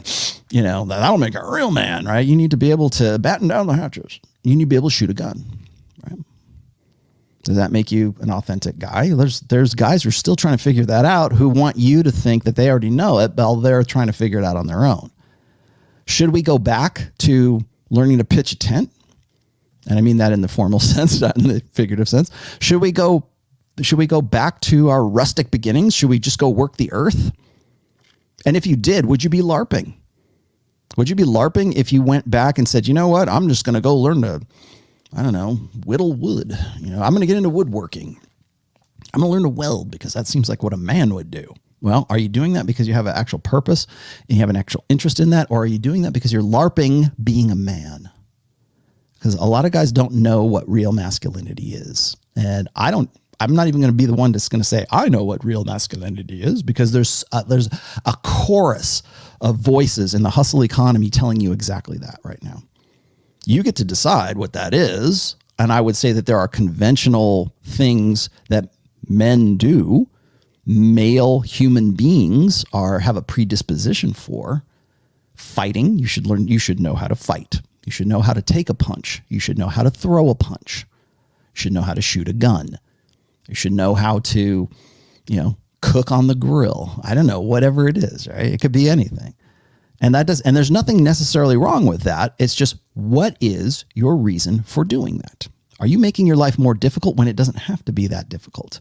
that'll make a real man, right? You need to be able to batten down the hatches. You need to be able to shoot a gun, right? Does that make you an authentic guy? There's guys who are still trying to figure that out, who want you to think that they already know it, while they're trying to figure it out on their own. Should we go back to learning to pitch a tent? And I mean that in the formal sense, not in the figurative sense. Should we go back to our rustic beginnings? Should we just go work the earth? And if you did, would you be LARPing? Would you be LARPing if you went back and said, you know what, I'm just going to go learn to, whittle wood. I'm going to get into woodworking. I'm going to learn to weld because that seems like what a man would do. Well, are you doing that because you have an actual purpose and you have an actual interest in that? Or are you doing that because you're LARPing being a man? Because a lot of guys don't know what real masculinity is. And I'm not even going to be the one that's going to say, I know what real masculinity is, because there's a chorus voices in the hustle economy telling you exactly that right now. You get to decide what that is. And I would say that there are conventional things that men do, male human beings have a predisposition for. Fighting, you should know how to fight. You should know how to take a punch. You should know how to throw a punch. You should know how to shoot a gun. You should know how to, cook on the grill. I don't know, whatever it is, right? It could be anything. And there's nothing necessarily wrong with that. It's just, what is your reason for doing that? Are you making your life more difficult when it doesn't have to be that difficult?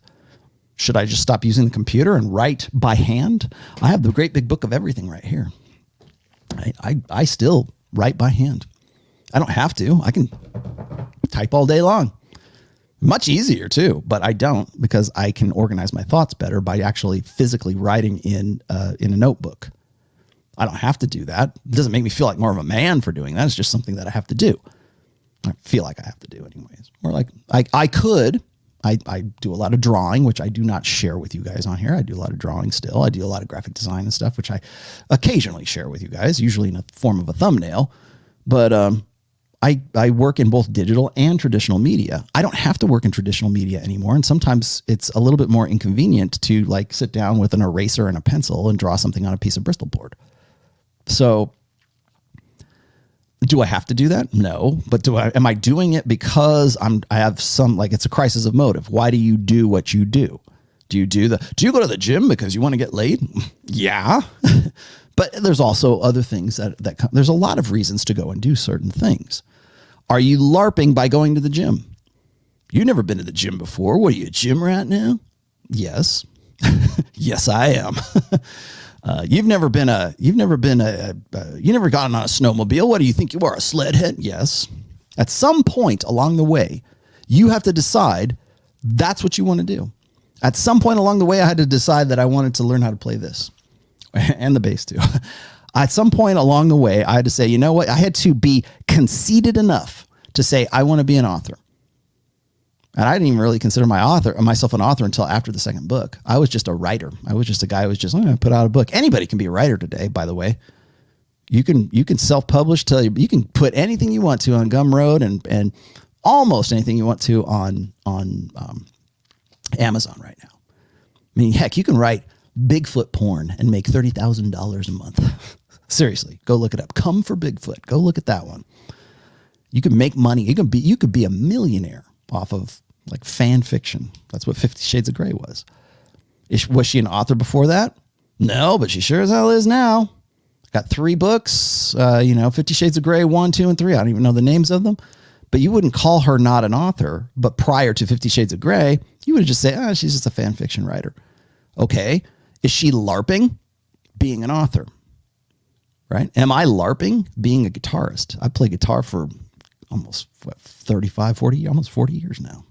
Should I just stop using the computer and write by hand? I have the great big book of everything right here. I still write by hand. I don't have to. I can type all day long. Much easier too, but I don't, because I can organize my thoughts better by actually physically writing in a notebook. I don't have to do that. It doesn't make me feel like more of a man for doing that. It's just something that I have to do. I feel like I have to do anyways. Or like I do a lot of drawing, which I do not share with you guys on here. I do a lot of drawing still. I do a lot of graphic design and stuff, which I occasionally share with you guys, usually in the form of a thumbnail. But I work in both digital and traditional media. I don't have to work in traditional media anymore. And sometimes it's a little bit more inconvenient to like sit down with an eraser and a pencil and draw something on a piece of Bristol board. So do I have to do that? No. But am I doing it because I have some, like, it's a crisis of motive? Why do you do what you do? Do you go to the gym because you want to get laid? Yeah. But there's also other things that come. There's a lot of reasons to go and do certain things. Are you LARPing by going to the gym? You've never been to the gym before. What are you, a gym rat now? Yes. Yes, I am. You've never gotten on a snowmobile. What do you think you are, a sledhead? Yes. At some point along the way, you have to decide that's what you want to do. At some point along the way, I had to decide that I wanted to learn how to play this and the bass too. At some point along the way, I had to say, you know what? I had to be conceited enough to say, I want to be an author. And I didn't even really consider myself an author until after the second book. I was just a writer. I was just a guy who was just, I'm going to put out a book. Anybody can be a writer today, by the way. You can self-publish, you can put anything you want to on Gumroad and almost anything you want to on Amazon right now. I mean, heck, you can write Bigfoot porn and make $30,000 a month. Seriously, go look it up. Come for Bigfoot. Go look at that one. You can make money. You could be a millionaire off of like fan fiction. That's what 50 Shades of Grey was. Was she an author before that? No, but she sure as hell is now. Got 3 books, 50 Shades of Grey, 1, 2, and 3. I don't even know the names of them, but you wouldn't call her not an author. But prior to 50 Shades of Grey, you would just say, she's just a fan fiction writer. Okay. Is she LARPing being an author? Right? Am I LARPing being a guitarist? I play guitar for almost 40 years now.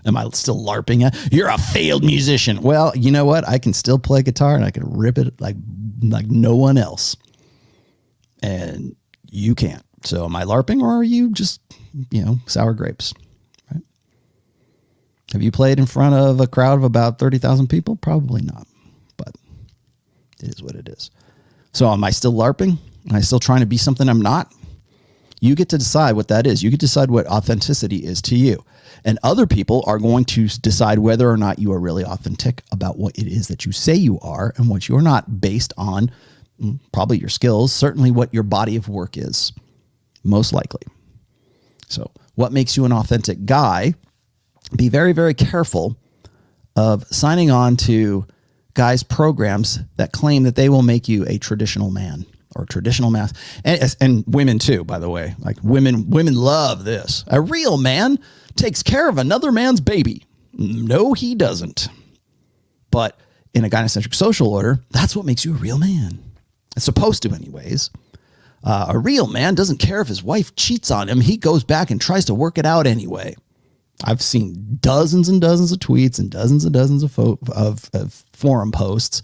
Am I still LARPing? You're a failed musician. Well, you know what? I can still play guitar and I can rip it like no one else. And you can't. So am I LARPing, or are you just, sour grapes? Right? Have you played in front of a crowd of about 30,000 people? Probably not, but it is what it is. So am I still LARPing? Am I still trying to be something I'm not? You get to decide what that is. You get to decide what authenticity is to you. And other people are going to decide whether or not you are really authentic about what it is that you say you are and what you're not, based on probably your skills, certainly what your body of work is, most likely. So what makes you an authentic guy? Be very, very careful of signing on to guys' programs that claim that they will make you a traditional man or traditional mass, and women too, by the way. Like women love this. A real man takes care of another man's baby. No, he doesn't. But in a gynocentric social order, that's what makes you a real man. It's supposed to, anyways. A real man doesn't care if his wife cheats on him. He goes back and tries to work it out anyway. I've seen dozens and dozens of tweets and dozens of forum posts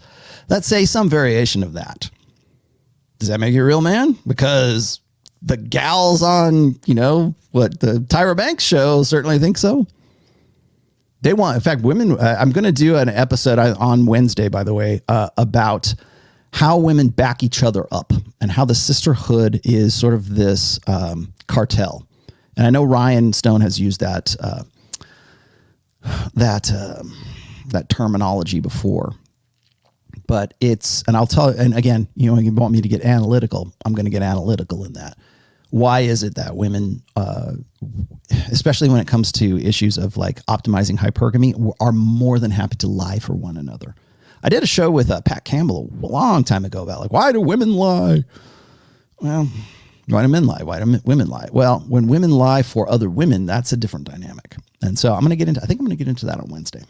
that say some variation of that. Does that make you a real man? Because the gals on, the Tyra Banks show certainly think so. They want, in fact, women, I'm going to do an episode on Wednesday, by the way, about how women back each other up and how the sisterhood is sort of this cartel. And I know Ryan Stone has used that terminology before, but and I'll tell, and again, you want me to get analytical, I'm going to get analytical in that. Why is it that women, especially when it comes to issues of like optimizing hypergamy, are more than happy to lie for one another? I did a show with Pat Campbell a long time ago about like, why do women lie? Well, why do men lie? Why do women lie? Well, when women lie for other women, that's a different dynamic. And so I think I'm going to get into that on Wednesday.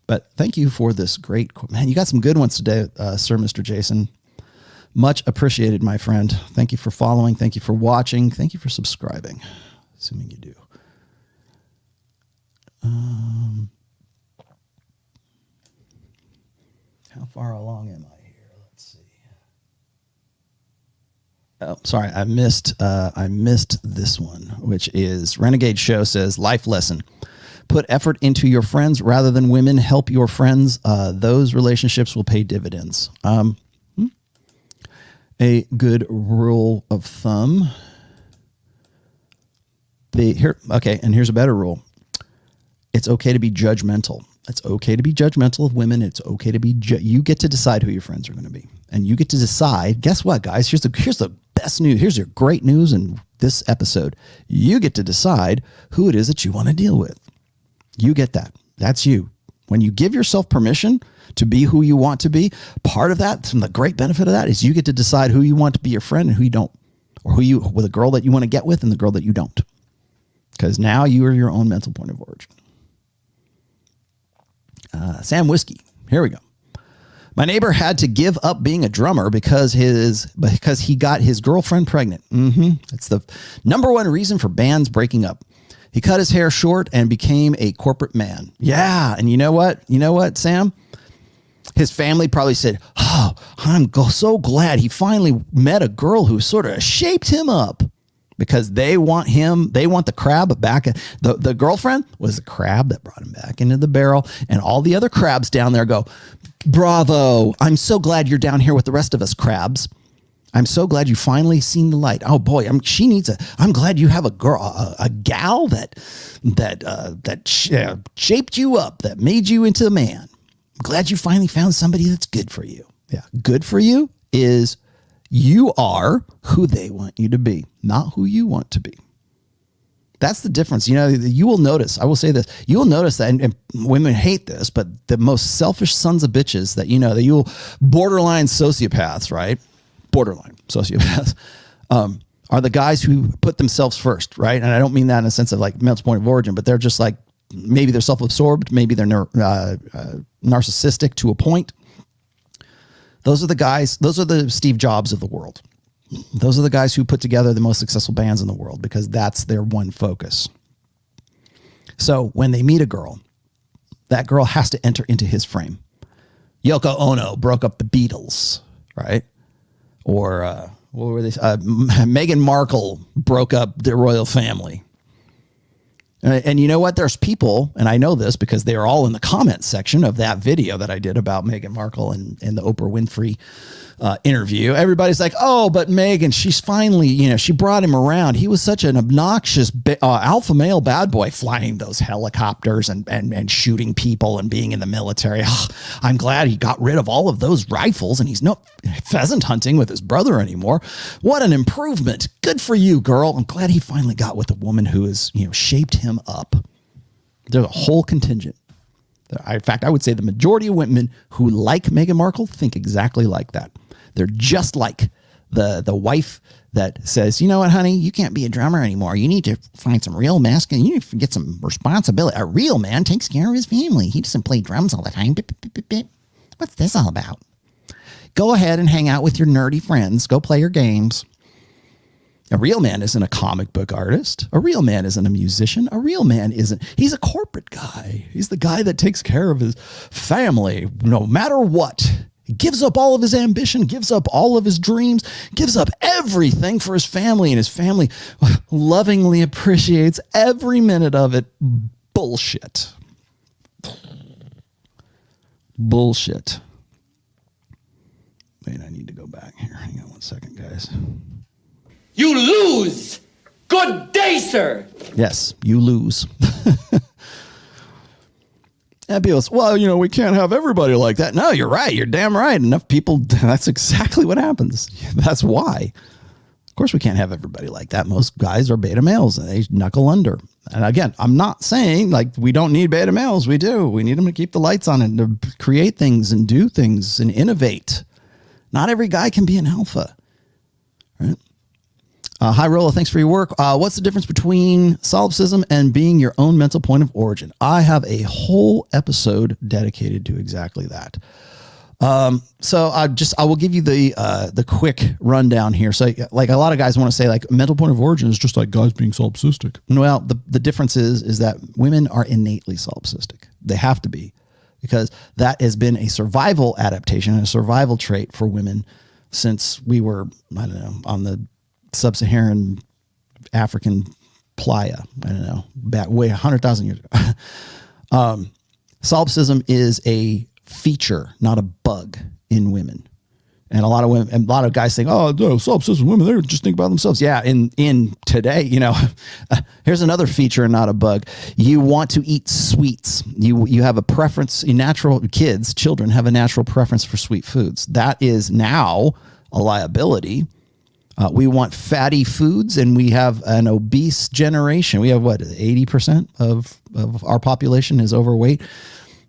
But thank you for this great, man, you got some good ones today, Sir Mr. Jason. Much appreciated, my friend. Thank you for following. Thank you for watching. Thank you for subscribing, assuming you do. How far along am I here? Let's see. Oh, sorry, I missed this one, which is Renegade Show says, life lesson. Put effort into your friends rather than women. Help your friends. Those relationships will pay dividends. A good rule of thumb. And here's a better rule. It's okay to be judgmental. It's okay to be judgmental of women. It's okay to be, you get to decide who your friends are going to be. And you get to decide, guess what, guys? Here's the best news. Here's your great news in this episode. You get to decide who it is that you want to deal with. You get that. That's you. When you give yourself permission to be who you want to be, part of that, the great benefit of that is you get to decide who you want to be your friend and who you don't, or with a girl that you want to get with and the girl that you don't. Because now you are your own mental point of origin. Sam Whiskey. Here we go. My neighbor had to give up being a drummer because he got his girlfriend pregnant. That's the number one reason for bands breaking up. He cut his hair short and became a corporate man. Yeah. And you know what, Sam? His family probably said, oh, I'm so glad he finally met a girl who sort of shaped him up, because they want the crab back. The girlfriend was the crab that brought him back into the barrel. And all the other crabs down there go, bravo. I'm so glad you're down here with the rest of us crabs. I'm so glad you finally seen the light. Oh boy, I'm glad you have a girl, a gal that shaped you up, that made you into a man. I'm glad you finally found somebody that's good for you. Yeah. Good for you is you are who they want you to be, not who you want to be. That's the difference. You will notice, I will say this, you will notice that, and women hate this, but the most selfish sons of bitches that you'll borderline sociopaths, right? Borderline sociopaths, are the guys who put themselves first, right? And I don't mean that in a sense of like mental point of origin, but they're just like, maybe they're self-absorbed, maybe they're narcissistic to a point. Those are the guys, those are the Steve Jobs of the world. Those are the guys who put together the most successful bands in the world because that's their one focus. So when they meet a girl, that girl has to enter into his frame. Yoko Ono broke up the Beatles, right? Or what were they? Meghan Markle broke up the royal family. And you know what? There's people, and I know this because they are all in the comments section of that video that I did about Meghan Markle and the Oprah Winfrey interview. Everybody's like, oh, but Meghan, she's finally, she brought him around. He was such an obnoxious alpha male bad boy, flying those helicopters and shooting people and being in the military. Oh, I'm glad he got rid of all of those rifles and he's not pheasant hunting with his brother anymore. What an improvement. Good for you, girl. I'm glad he finally got with a woman who has, shaped him up. There's a whole contingent. In fact, I would say the majority of women who like Meghan Markle think exactly like that. They're just like the wife that says, you know what, honey, you can't be a drummer anymore. You need to find some real masculine. You need to get some responsibility. A real man takes care of his family. He doesn't play drums all the time. What's this all about? Go ahead and hang out with your nerdy friends. Go play your games. A real man isn't a comic book artist. A real man isn't a musician. A real man he's a corporate guy. He's the guy that takes care of his family no matter what. He gives up all of his ambition, gives up all of his dreams, gives up everything for his family, and his family lovingly appreciates every minute of it. Bullshit. Bullshit. Wait, I need to go back here. Hang on one second, guys. You lose! Good day, sir! Yes, you lose. And people say, well, you know, we can't have everybody like that. No, you're right. You're damn right. Enough people, that's exactly what happens. That's why. Of course, we can't have everybody like that. Most guys are beta males and they knuckle under. And again, I'm not saying like we don't need beta males. We do. We need them to keep the lights on and to create things and do things and innovate. Not every guy can be an alpha, right? Hi, Rollo. Thanks for your work. What's the difference between solipsism and being your own mental point of origin? I have a whole episode dedicated to exactly that. So I will give you the quick rundown here. So like a lot of guys want to say like mental point of origin is just like guys being solipsistic. Well, the difference is that women are innately solipsistic. They have to be, because that has been a survival adaptation and a survival trait for women since we were, I don't know, on the sub-Saharan African playa. I don't know, back way 100,000 years ago. Solipsism is a feature, not a bug in women. And a lot of women, and a lot of guys think, oh, no, solipsism women, they just think about themselves. Yeah, in today, you know, here's another feature and not a bug. You want to eat sweets. You have a preference. Children have a natural preference for sweet foods. That is now a liability. We want fatty foods, and we have an obese generation. We have 80% of our population is overweight.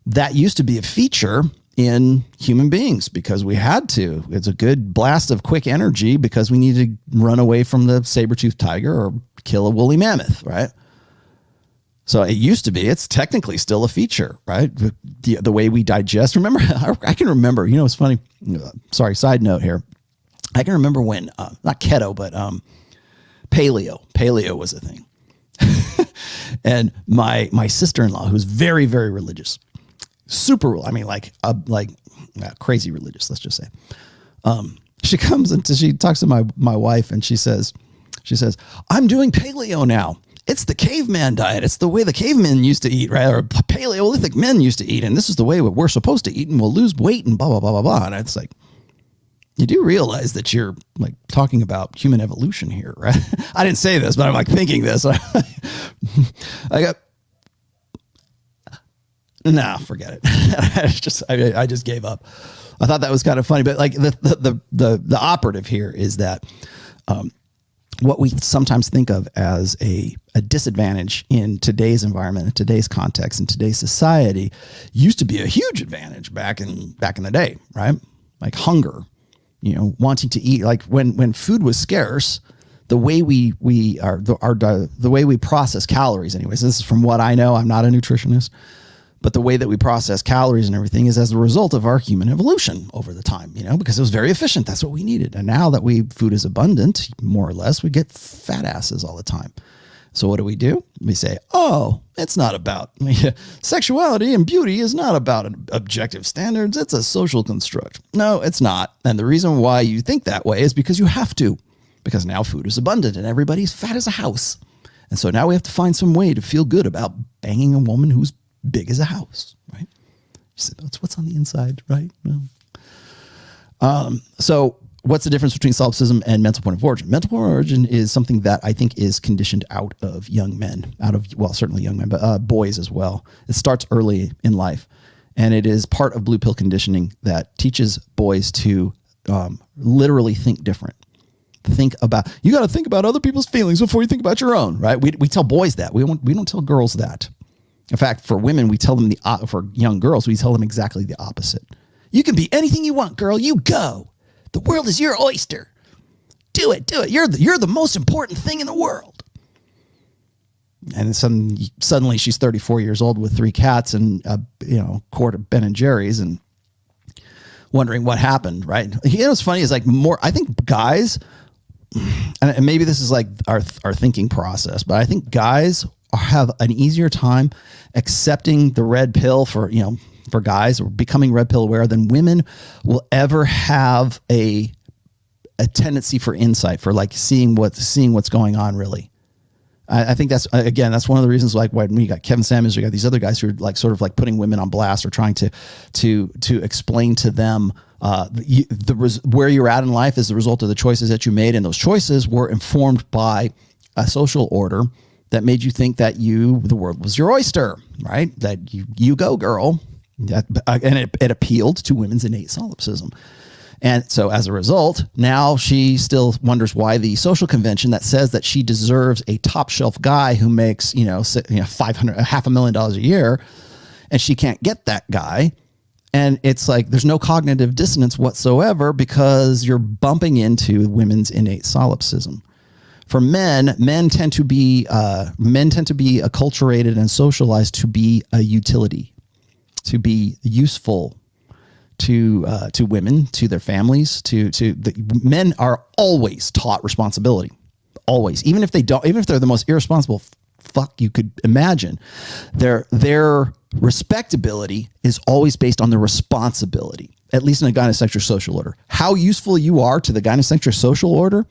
That used to be a feature in human beings because we had to. It's a good blast of quick energy because we need to run away from the saber-toothed tiger or kill a woolly mammoth, right? So it used to be, it's technically still a feature, right? The way we digest. Remember, I can remember, you know, it's funny. Sorry, side note here. I can remember when, not keto, but paleo. Paleo was a thing. And my sister-in-law, who's very, very religious, super, I mean, crazy religious, let's just say. She comes and she talks to my wife and she says, I'm doing paleo now. It's the caveman diet. It's the way the cavemen used to eat, right? Or Paleolithic men used to eat. And this is the way we're supposed to eat and we'll lose weight and blah, blah, blah, blah, blah. And it's like, you do realize that you're like talking about human evolution here, right? I didn't say this, but I'm like thinking this. Forget it. I just gave up. I thought that was kind of funny, but like the operative here is that what we sometimes think of as a disadvantage in today's environment, in today's context, in today's society, used to be a huge advantage back in the day, right? Like hunger. You know, wanting to eat, like when food was scarce, the way the way we process calories, anyways, this is from what I know, I'm not a nutritionist, but the way that we process calories and everything is as a result of our human evolution over the time, you know, because it was very efficient. That's what we needed. And now that food is abundant, more or less, we get fat asses all the time. So what do? We say, oh, it's not about sexuality and beauty is not about objective standards. It's a social construct. No, it's not. And the reason why you think that way is because you have to, because now food is abundant and everybody's fat as a house. And so now we have to find some way to feel good about banging a woman who's big as a house, right? You said, that's what's on the inside, right? So what's the difference between solipsism and mental point of origin? Mental point of origin is something that I think is conditioned out of young men, certainly young men, but boys as well. It starts early in life, and it is part of blue pill conditioning that teaches boys to literally think different. You got to think about other people's feelings before you think about your own, right? We tell boys that. We don't tell girls that. In fact, for women, we tell them for young girls, we tell them exactly the opposite. You can be anything you want, girl. You go. The world is your oyster. Do it. You're the most important thing in the world. And suddenly she's 34 years old with 3 cats and a quart of Ben and Jerry's and wondering what happened, right? You know what's funny is I think guys, and maybe this is like our thinking process, but I think guys have an easier time accepting the red pill for guys or becoming red pill aware than women will ever have a tendency for insight, for like seeing what's going on really. I think that's one of the reasons like when you got Kevin Samuels, you got these other guys who are like sort of like putting women on blast or trying to explain to them Where you're at in life is the result of the choices that you made, and those choices were informed by a social order that made you think that the world was your oyster, right? That you go, girl. And it appealed to women's innate solipsism. And so as a result, now she still wonders why the social convention that says that she deserves a top shelf guy who makes, $500,000 a year, and she can't get that guy. And it's like, there's no cognitive dissonance whatsoever because you're bumping into women's innate solipsism. For men tend to be acculturated and socialized to be a utility, to be useful to women, to their families, men are always taught responsibility, always, even if they're the most irresponsible fuck you could imagine, their respectability is always based on the responsibility, at least in a gynocentric social order. How useful you are to the gynocentric social order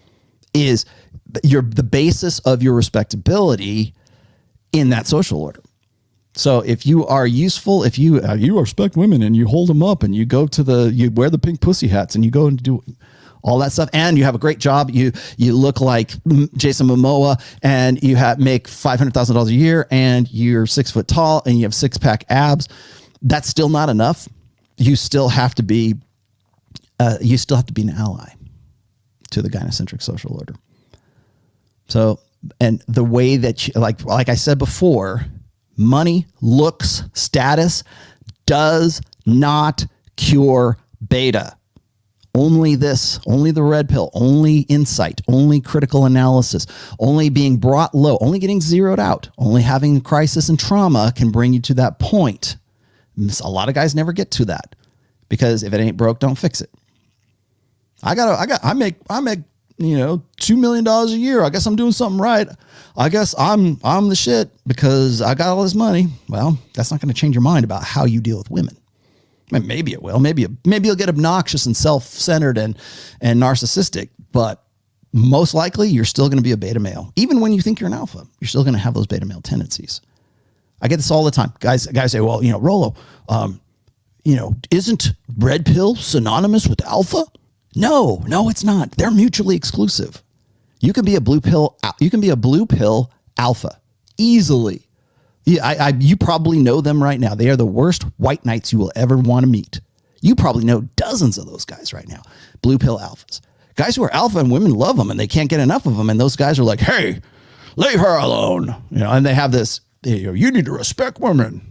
is the basis of your respectability in that social order. So if you are useful, if you respect women and you hold them up and you wear the pink pussy hats and you go and do all that stuff, and you have a great job, you look like Jason Momoa, and you make $500,000 a year, and you're 6 foot tall, and you have 6-pack abs, that's still not enough. You still have to be an ally to the gynocentric social order. So, and the way that like I said before, money, looks, status does not cure beta. Only the red pill, only insight, only critical analysis, only being brought low, only getting zeroed out, only having crisis and trauma can bring you to that point. A lot of guys never get to that because if it ain't broke, don't fix it. I make $2 million a year. I guess I'm doing something right. I guess I'm the shit because I got all this money. Well, that's not going to change your mind about how you deal with women. I mean, maybe it will. Maybe you'll get obnoxious and self-centered and narcissistic, but most likely you're still going to be a beta male. Even when you think you're an alpha, you're still going to have those beta male tendencies. I get this all the time. Guys say, well, Rollo, isn't red pill synonymous with alpha? No, it's not. They're mutually exclusive. You can be a blue pill alpha easily. Yeah, you probably know them right now. They are the worst white knights you will ever want to meet. You probably know dozens of those guys right now. Blue pill alphas. Guys who are alpha and women love them and they can't get enough of them. And those guys are like, hey, leave her alone. And they have this, you need to respect women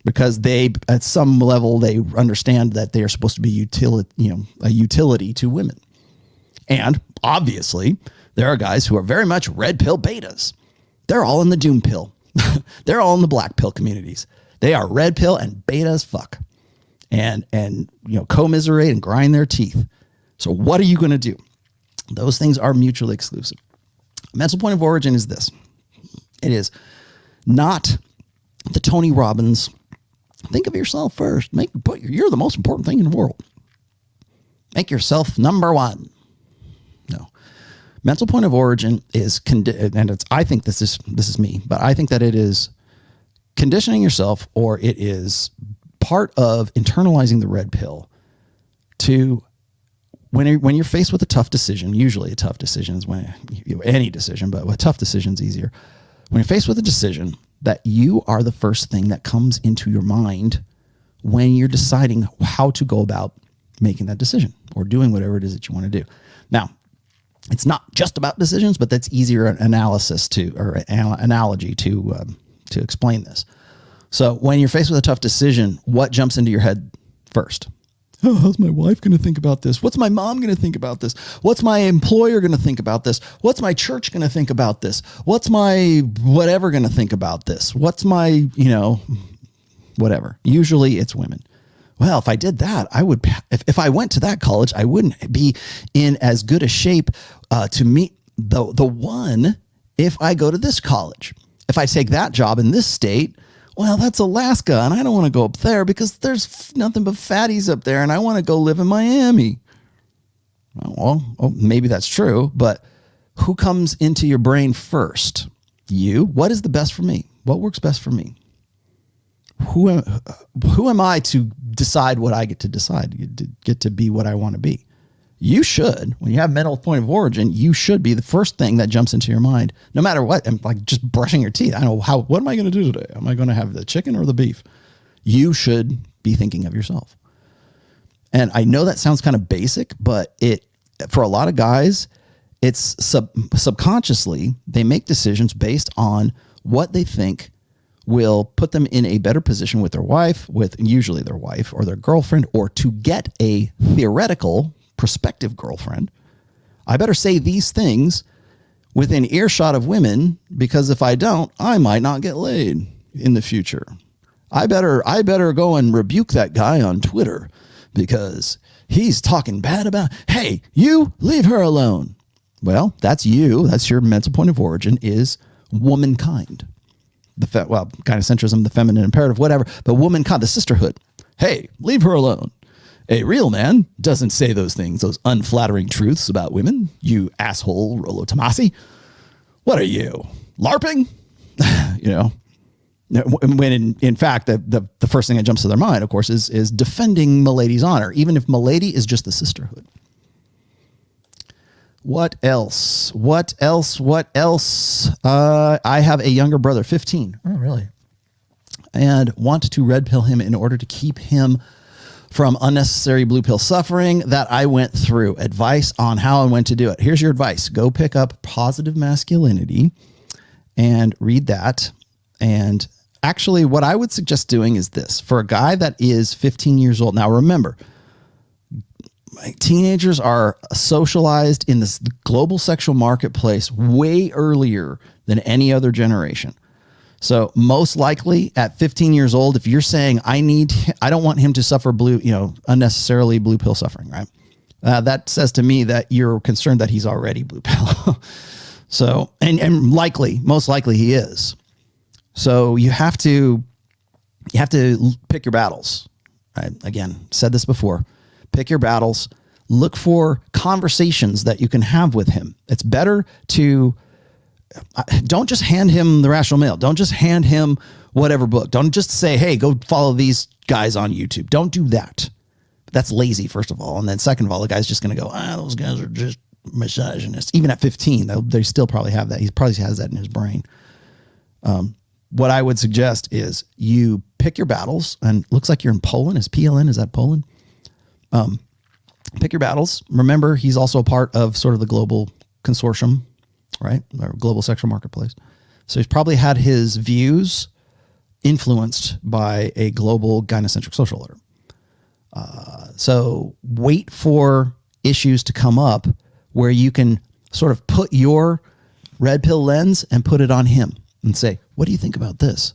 because they, at some level, they understand that they are supposed to be a utility to women. And obviously, there are guys who are very much red pill betas. They're all in the doom pill. They're all in the black pill communities. They are red pill and beta as fuck, and commiserate and grind their teeth. So what are you going to do? Those things are mutually exclusive. Mental point of origin is this. It is not the Tony Robbins. Think of yourself first. You're the most important thing in the world. Make yourself number one. No. Mental point of origin is, I think this is me, but I think that it is conditioning yourself, or it is part of internalizing the red pill to when you're faced with a tough decision. Usually a tough decision is any decision, but a tough decision is easier. When you're faced with a decision, that you are the first thing that comes into your mind when you're deciding how to go about making that decision or doing whatever it is that you want to do. Now, it's not just about decisions, but that's easier analysis analogy to explain this. So when you're faced with a tough decision, what jumps into your head first? Oh, how's my wife going to think about this? What's my mom going to think about this? What's my employer going to think about this? What's my church going to think about this? What's my whatever going to think about this? What's my, whatever. Usually it's women. Well, if I did that, I would, if I went to that college, I wouldn't be in as good a shape to meet the one if I go to this college. If I take that job in this state, well, that's Alaska, and I don't want to go up there because there's nothing but fatties up there, and I want to go live in Miami. Well, maybe that's true, but who comes into your brain first? You. What is the best for me? What works best for me? Who am I to decide what I get to decide. You get to be what I want to be. You should, when you have mental point of origin, you should be the first thing that jumps into your mind, no matter what. And like just brushing your teeth. I don't know what am I going to do today? Am I going to have the chicken or the beef? You should be thinking of yourself. And I know that sounds kind of basic, but for a lot of guys, it's subconsciously, they make decisions based on what they think will put them in a better position with their wife, with usually their wife or their girlfriend, or to get a theoretical prospective girlfriend. I better say these things within earshot of women, because if I don't, I might not get laid in the future. I better go and rebuke that guy on Twitter because he's talking bad about, hey, you leave her alone. Well, that's you. That's your mental point of origin is womankind. Gynocentrism, the feminine imperative, whatever, but womankind, the sisterhood. Hey, leave her alone. A real man doesn't say those things, those unflattering truths about women. You asshole, ROLLO TOMASSI. What are you, LARPing? When in fact, the first thing that jumps to their mind, of course, is defending Milady's honor, even if Milady is just the sisterhood. What else? I have a younger brother, 15. Oh, really? And want to red pill him in order to keep him from unnecessary blue pill suffering that I went through. Advice on how and when to do it. Here's your advice. Go pick up Positive Masculinity and read that. And actually, what I would suggest doing is this. For a guy that is 15 years old. Now, remember, teenagers are socialized in this global sexual marketplace way earlier than any other generation. So most likely at 15 years old, if you're saying I don't want him to suffer unnecessarily blue pill suffering, right? That says to me that you're concerned that he's already blue pill. So, and most likely he is. So you have to pick your battles, right? Again, said this before. Pick your battles. Look for conversations that you can have with him. It's better to don't just hand him the Rational Male. Don't just hand him whatever book. Don't just say, hey, go follow these guys on YouTube. Don't do that. That's lazy, first of all. And then second of all, the guy's just going to go, those guys are just misogynists. Even at 15, they still probably have that. He probably has that in his brain. What I would suggest is you pick your battles, and looks like you're in Poland. Is PLN? Is that Poland? Pick your battles. Remember, he's also a part of sort of the global consortium, right? Or global sexual marketplace. So he's probably had his views influenced by a global gynocentric social order. So wait for issues to come up where you can sort of put your red pill lens and put it on him and say, what do you think about this?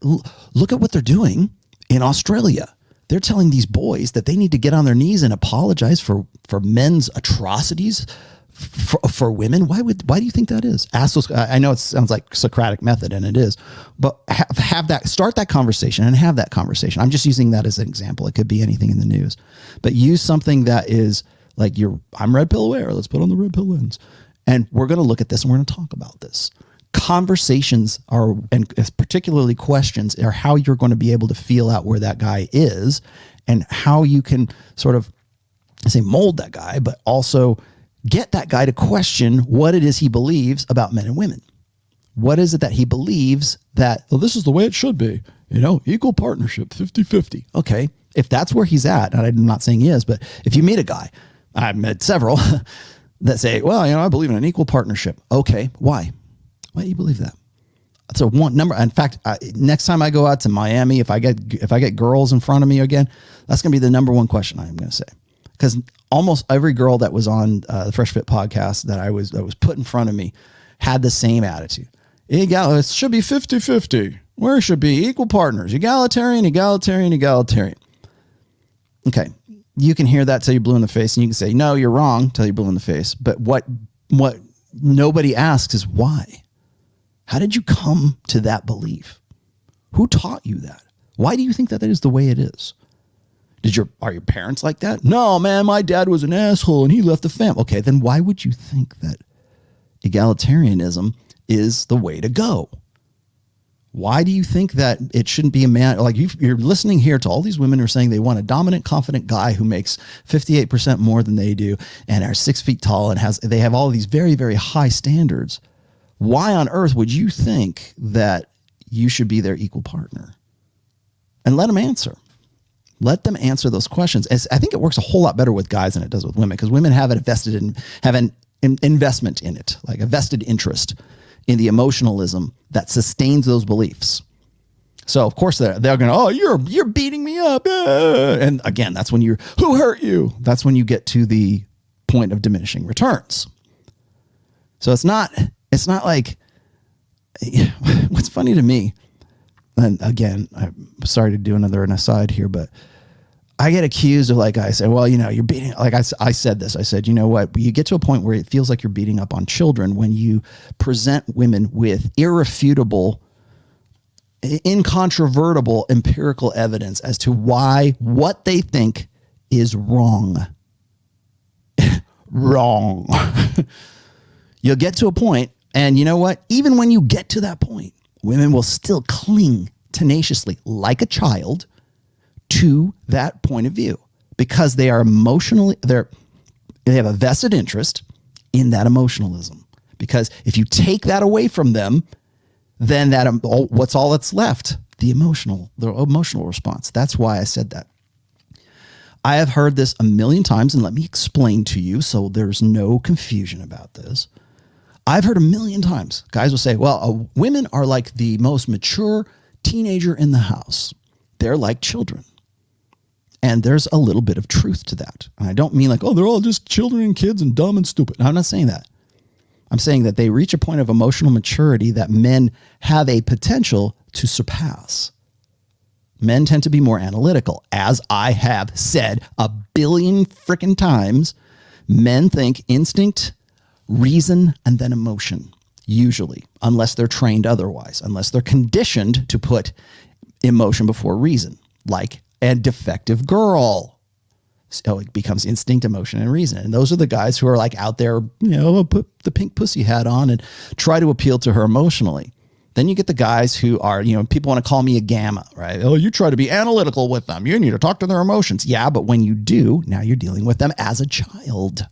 Look at what they're doing in Australia. They're telling these boys that they need to get on their knees and apologize for men's atrocities for women. Why do you think that is? Ask those. I know it sounds like Socratic method, and it is, but start that conversation and have that conversation. I'm just using that as an example. It could be anything in the news, but use something that is like I'm red pill aware. Let's put on the red pill lens, and we're going to look at this and we're going to talk about this. Conversations are, and particularly questions, are how you're going to be able to feel out where that guy is and how you can sort of mold that guy, but also get that guy to question what it is he believes about men and women. What is it that he believes that, well, this is the way it should be, equal partnership, 50-50. Okay. If that's where he's at, and I'm not saying he is, but if you meet a guy, I've met several that say, well, I believe in an equal partnership. Okay. Why? Why do you believe that? So one number. In fact, next time I go out to Miami, if I get girls in front of me again, that's going to be the number one question I'm going to say, because almost every girl that was on the Fresh Fit podcast that was put in front of me had the same attitude. It should be 50-50. Where it should be equal partners, egalitarian. Okay, you can hear that till you're blue in the face, and you can say no, you're wrong till you're blue in the face. But what nobody asks is why. How did you come to that belief? Who taught you that? Why do you think that is the way it is? Are your parents like that? No, man, my dad was an asshole and he left the family. Okay, then why would you think that egalitarianism is the way to go? Why do you think that it shouldn't be a man? Like you're listening here to all these women who are saying they want a dominant, confident guy who makes 58% more than they do and are 6 feet tall and they have all these very, very high standards. Why on earth would you think that you should be their equal partner? And let them answer. Let them answer those questions. I think it works a whole lot better with guys than it does with women, because women have an investment in it, like a vested interest in the emotionalism that sustains those beliefs. So of course they're going, oh, you're beating me up. And again, that's when who hurt you? That's when you get to the point of diminishing returns. So it's not like, what's funny to me, and again, I'm sorry to do another aside here, but I get accused of, like I say, well, you're beating, like I said this, I said, you know what, you get to a point where it feels like you're beating up on children when you present women with irrefutable, incontrovertible empirical evidence as to why what they think is wrong. Wrong. You'll get to a point, and you know what, even when you get to that point, women will still cling tenaciously like a child to that point of view, because they are emotionally, they have a vested interest in that emotionalism. Because if you take that away from them, then what's all that's left? The emotional response. That's why I said that. I have heard this a million times, and let me explain to you so there's no confusion about this. I've heard a million times guys will say, well, women are like the most mature teenager in the house. They're like children. And there's a little bit of truth to that. And I don't mean like, oh, they're all just children and kids and dumb and stupid. No, I'm not saying that. I'm saying that they reach a point of emotional maturity that men have a potential to surpass. Men tend to be more analytical. As I have said a billion freaking times, men think instinct, reason, and then emotion, usually, unless they're trained otherwise, unless they're conditioned to put emotion before reason, like a defective girl. So it becomes instinct, emotion, and reason. And those are the guys who are like out there, put the pink pussy hat on and try to appeal to her emotionally. Then you get the guys who are, people want to call me a gamma, right? Oh, you try to be analytical with them. You need to talk to their emotions. Yeah, but when you do, now you're dealing with them as a child,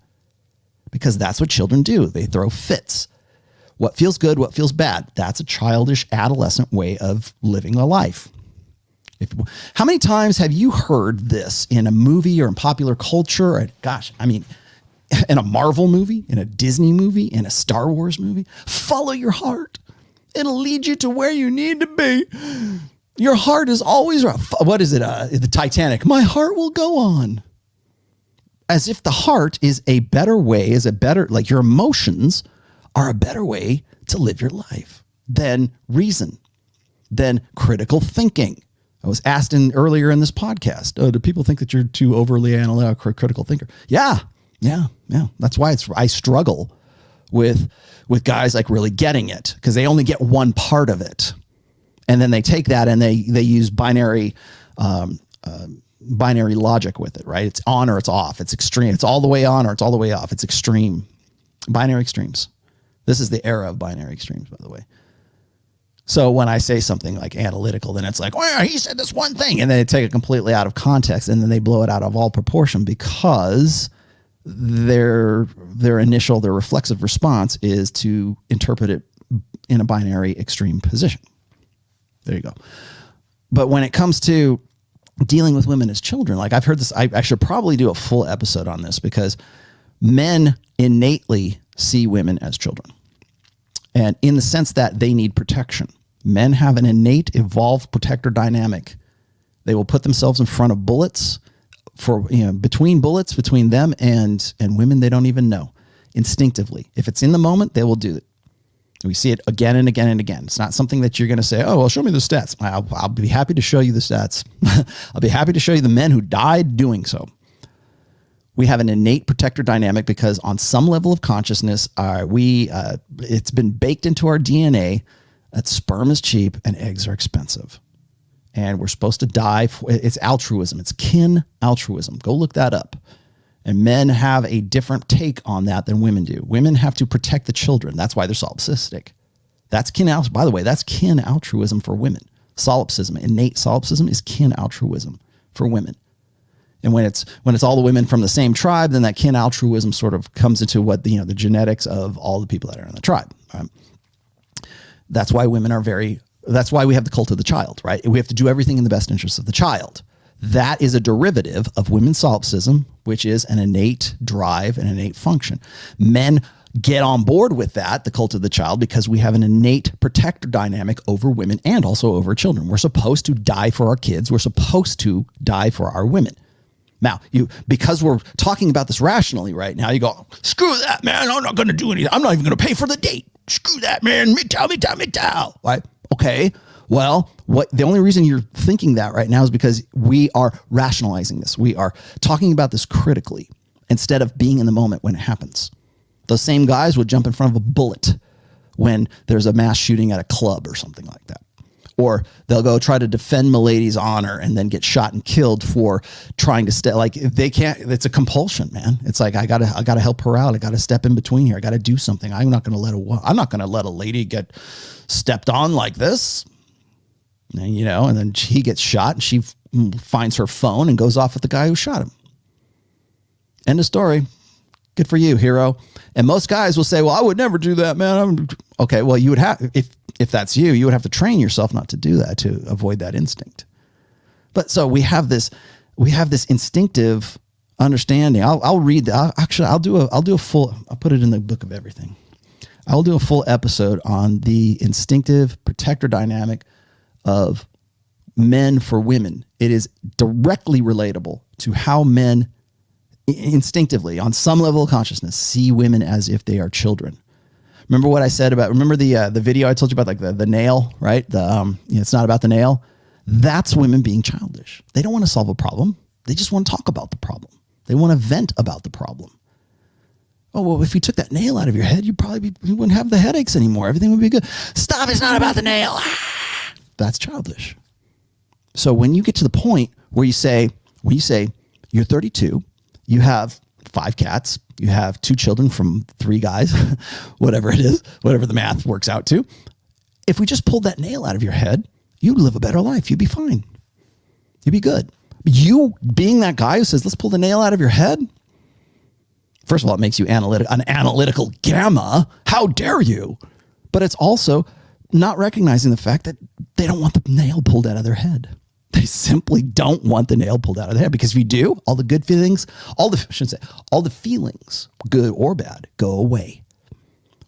because that's what children do. They throw fits. What feels good, what feels bad. That's a childish, adolescent way of living a life. How many times have you heard this in a movie or in popular culture? In a Marvel movie, in a Disney movie, in a Star Wars movie? Follow your heart. It'll lead you to where you need to be. Your heart is always right. What is it? The Titanic. My heart will go on. As if the heart is a better way, like your emotions are a better way to live your life than reason, than critical thinking. I was asked earlier in this podcast, do people think that you're too overly analytical, critical thinker? Yeah. That's why I struggle with guys like really getting it, because they only get one part of it. And then they take that and they use binary logic with it, right? It's on or it's off. It's extreme. It's all the way on or it's all the way off. It's extreme. Binary extremes. This is the era of binary extremes, by the way. So when I say something like analytical, then it's like, well, he said this one thing, and then they take it completely out of context, and then they blow it out of all proportion, because their reflexive response is to interpret it in a binary extreme position. There you go. But when it comes to dealing with women as children, like I've heard this, I should probably do a full episode on this, because men innately see women as children. And in the sense that they need protection. Men have an innate, evolved protector dynamic. They will put themselves in front of bullets, between bullets, between them and women they don't even know, instinctively. If it's in the moment, they will do it. We see it again and again and again. It's not something that you're going to say, oh, well, show me the stats. I'll be happy to show you the stats. I'll be happy to show you the men who died doing so. We have an innate protector dynamic because on some level of consciousness, it's been baked into our DNA that sperm is cheap and eggs are expensive. And we're supposed to die. It's altruism. It's kin altruism. Go look that up. And men have a different take on that than women do. Women have to protect the children. That's why they're solipsistic. That's kin altruism. By the way, that's kin altruism for women. Solipsism, innate solipsism is kin altruism for women. And when it's all the women from the same tribe, then that kin altruism sort of comes into what the genetics of all the people that are in the tribe. Right? That's why women are that's why we have the cult of the child, right? We have to do everything in the best interest of the child. That is a derivative of women's solipsism, which is an innate drive, an innate function. Men get on board with that, the cult of the child, because we have an innate protector dynamic over women and also over children. We're supposed to die for our kids. We're supposed to die for our women. Now, because we're talking about this rationally right now, you go, screw that, man. I'm not going to do anything. I'm not even going to pay for the date. Screw that, man. Me tell. Right? Okay. Well, the only reason you're thinking that right now is because we are rationalizing this. We are talking about this critically instead of being in the moment when it happens. Those same guys would jump in front of a bullet when there's a mass shooting at a club or something like that. Or they'll go try to defend milady's honor and then get shot and killed for trying to like they can't. It's a compulsion, man. It's like I gotta help her out. I gotta step in between here. I gotta do something. I'm not gonna let a lady get stepped on like this. And then he gets shot and she finds her phone and goes off with the guy who shot him. End of story. Good for you, hero. And most guys will say, well, I would never do that, man. Okay, well, you would have, if that's you would have to train yourself not to do that, to avoid that instinct. But so we have this instinctive understanding. I'll read that. I'll put it in the book of everything. I'll do a full episode on the instinctive protector dynamic of men for women. It is directly relatable to how men instinctively, on some level of consciousness, see women as if they are children. Remember what I said remember the video I told you about, like the nail, right? It's not about the nail. That's women being childish. They don't want to solve a problem. They just want to talk about the problem. They want to vent about the problem. Oh, well, if you took that nail out of your head, you wouldn't have the headaches anymore. Everything would be good. Stop, it's not about the nail. That's childish. So when you get to the point where you say you're 32, you have 5 cats, you have 2 children from 3 guys, whatever it is, whatever the math works out to. If we just pulled that nail out of your head, you'd live a better life. You'd be fine. You'd be good. You being that guy who says, let's pull the nail out of your head. First of all, it makes you an analytical gamma. How dare you? But it's also not recognizing the fact that they don't want the nail pulled out of their head. They simply don't want the nail pulled out of their head, because if you do, all the good feelings, all the feelings, good or bad, go away.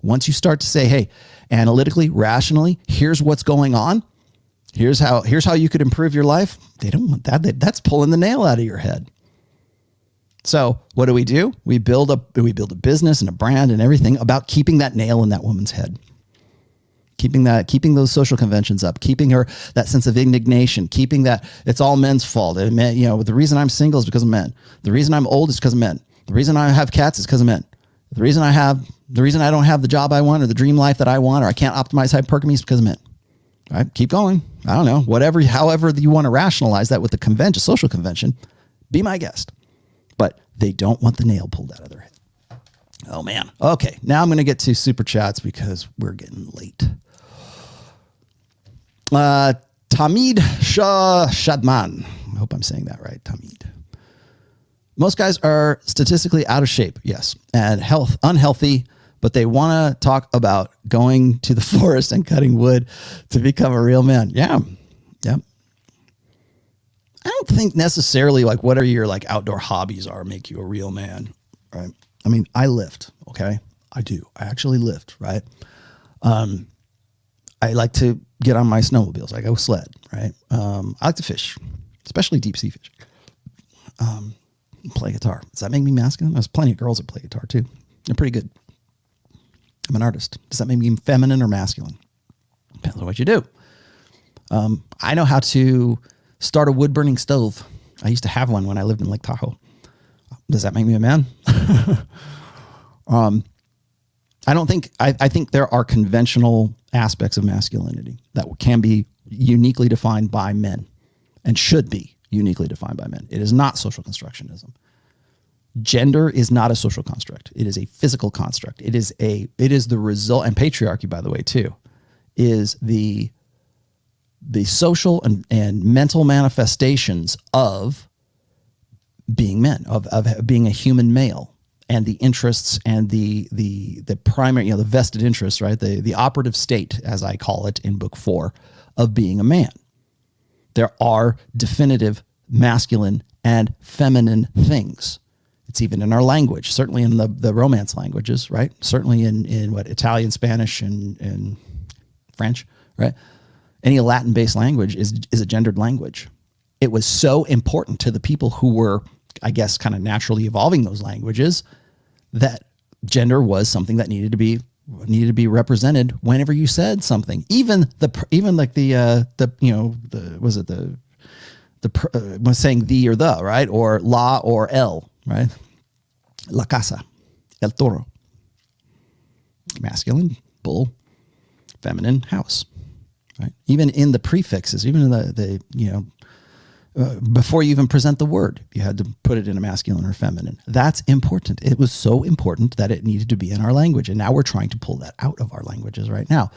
Once you start to say, hey, analytically, rationally, here's what's going on. Here's how you could improve your life. They don't want that. That's pulling the nail out of your head. So what do? We build a business and a brand and everything about keeping that nail in that woman's head. Keeping those social conventions up, keeping her that sense of indignation, keeping that it's all men's fault. And men, the reason I'm single is because of men. The reason I'm old is because of men. The reason I have cats is because of men. The reason I don't have the job I want or the dream life that I want, or I can't optimize hypergamy, is because of men. All right, keep going. I don't know, however you want to rationalize that with the convention, social convention, be my guest. But they don't want the nail pulled out of their head. Oh man. Okay, now I'm going to get to super chats because we're getting late. Tamid Shah Shadman. I hope I'm saying that right. Tamid. Most guys are statistically out of shape. Yes. And unhealthy, but they want to talk about going to the forest and cutting wood to become a real man. Yeah. Yeah. I don't think necessarily like whatever your like outdoor hobbies are make you a real man. Right. I mean, I lift. Okay. I do. I actually lift. Right. I like to get on my snowmobiles. I go sled, right? I like to fish, especially deep sea fish. Play guitar. Does that make me masculine? There's plenty of girls that play guitar too. They're pretty good. I'm an artist. Does that make me feminine or masculine? Depends on what you do. I know how to start a wood burning stove. I used to have one when I lived in Lake Tahoe. Does that make me a man? I think there are conventional aspects of masculinity that can be uniquely defined by men and should be uniquely defined by men. It is not social constructionism. Gender is not a social construct. It is a physical construct. It is the result, and patriarchy, by the way, too. is the social and mental manifestations of being men, of being a human male, and the interests and the primary, the vested interests, right? The operative state, as I call it in book 4, of being a man. There are definitive masculine and feminine things. It's even in our language, certainly in the Romance languages, right? Certainly in what, Italian, Spanish, and French, right? Any Latin-based language is a gendered language. It was so important to the people who were, I guess, kind of naturally evolving those languages, that gender was something that needed to be represented whenever you said something. Even was saying the or the, right? Or la or el, right? La casa, el toro. Masculine, bull. Feminine, house. Right? Even in the prefixes, even in the before you even present the word, you had to put it in a masculine or feminine. That's important. It was so important that it needed to be in our language. And now we're trying to pull that out of our languages right now,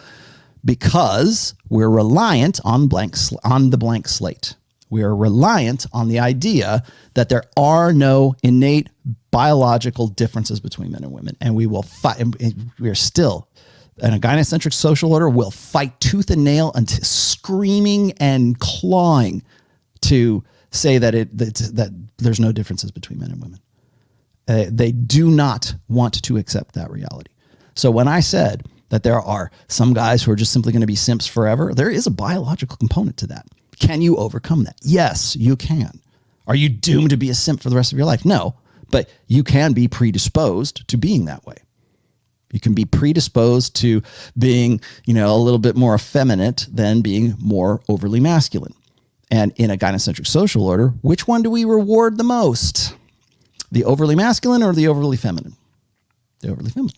because we're reliant on the blank slate. We are reliant on the idea that there are no innate biological differences between men and women. And we will fight. We are still, in a gynocentric social order, will fight tooth and nail until screaming and clawing to say that there's no differences between men and women. They do not want to accept that reality. So when I said that there are some guys who are just simply going to be simps forever, there is a biological component to that. Can you overcome that? Yes, you can. Are you doomed to be a simp for the rest of your life? No, but you can be predisposed to being that way. You can be predisposed to being, a little bit more effeminate than being more overly masculine. And in a gynocentric social order, which one do we reward the most? The overly masculine or the overly feminine? The overly feminine.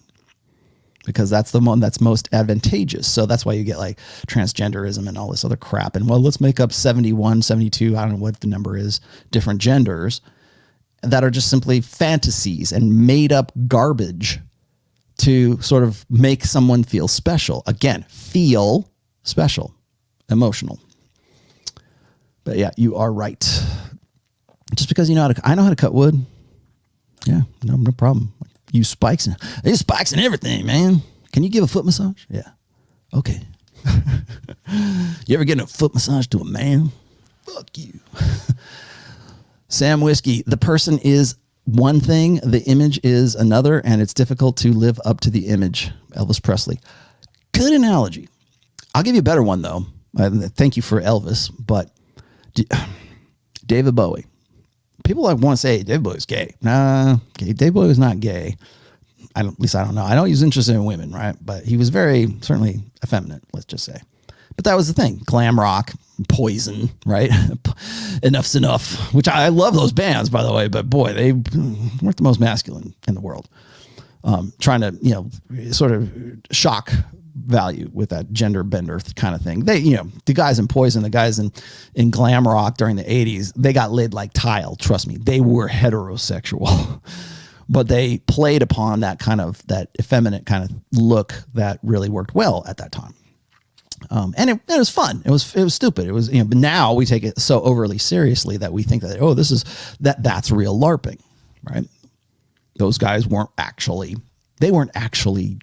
Because that's the one that's most advantageous. So that's why you get like transgenderism and all this other crap. And well, let's make up 71, 72, I don't know what the number is, different genders that are just simply fantasies and made up garbage to sort of make someone feel special. Again, feel special, emotional. But yeah, you are right. Just because I know how to cut wood. Yeah, no problem. Use spikes. There's spikes and everything, man. Can you give a foot massage? Yeah. Okay. You ever get a foot massage to a man? Fuck you. Sam Whiskey, the person is one thing, the image is another, and it's difficult to live up to the image. Elvis Presley. Good analogy. I'll give you a better one, though. Thank you for Elvis, but David Bowie. People want to say David Bowie's gay. Nah, David Bowie was not gay. At least I don't know. I know he was interested in women, right? But he was certainly effeminate, let's just say. But that was the thing. Glam rock, Poison, right? Enough's Enough, which I love those bands, by the way. But boy, they weren't the most masculine in the world. Trying to, sort of shock value with that gender bender kind of thing. They, the guys in Poison, the guys in glam rock during the 80s, they got laid like tile. Trust me, they were heterosexual, but they played upon that effeminate kind of look that really worked well at that time. And it was fun. It was stupid. It was, but now we take it so overly seriously that we think that, that's real LARPing, right? Those guys weren't actually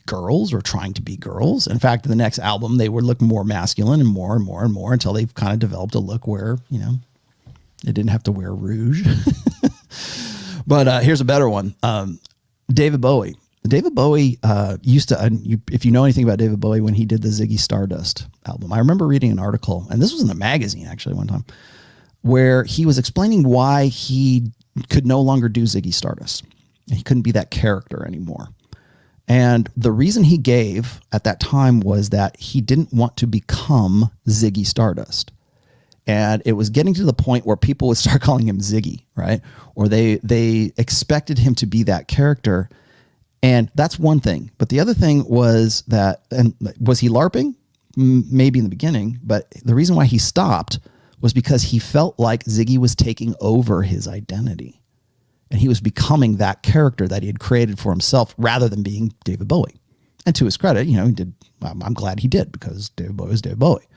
girls or trying to be girls. In fact, the next album, they would look more masculine and more and more and more until they've kind of developed a look where, they didn't have to wear rouge. But here's a better one. David Bowie. David Bowie used to, if you know anything about David Bowie, when he did the Ziggy Stardust album, I remember reading an article, and this was in the magazine actually one time, where he was explaining why he could no longer do Ziggy Stardust. He couldn't be that character anymore. And the reason he gave at that time was that he didn't want to become Ziggy Stardust. And it was getting to the point where people would start calling him Ziggy, right? Or they expected him to be that character. And that's one thing. But the other thing was that, and was he LARPing? Maybe in the beginning, but the reason why he stopped was because he felt like Ziggy was taking over his identity. And he was becoming that character that he had created for himself rather than being David Bowie. And to his credit, he did. I'm glad he did, because David Bowie is David Bowie.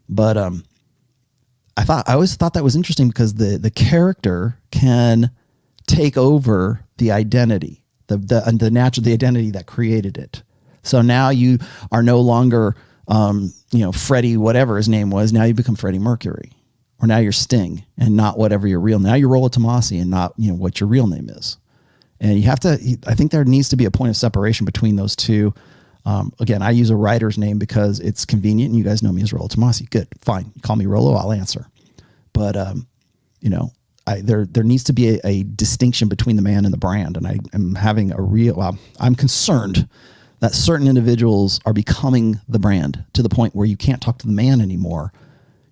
But I always thought that was interesting, because the character can take over the identity, the identity that created it. So now you are no longer, Freddie, whatever his name was. Now you become Freddie Mercury, or now you're Sting, and not whatever your real. Now you're Rollo Tomassi, and not what your real name is. And you have to. I think there needs to be a point of separation between those two. Again, I use a writer's name because it's convenient, and you guys know me as Rollo Tomassi. Good, fine. You call me Rollo, I'll answer. But there needs to be a distinction between the man and the brand, and I am having I'm concerned that certain individuals are becoming the brand, to the point where you can't talk to the man anymore.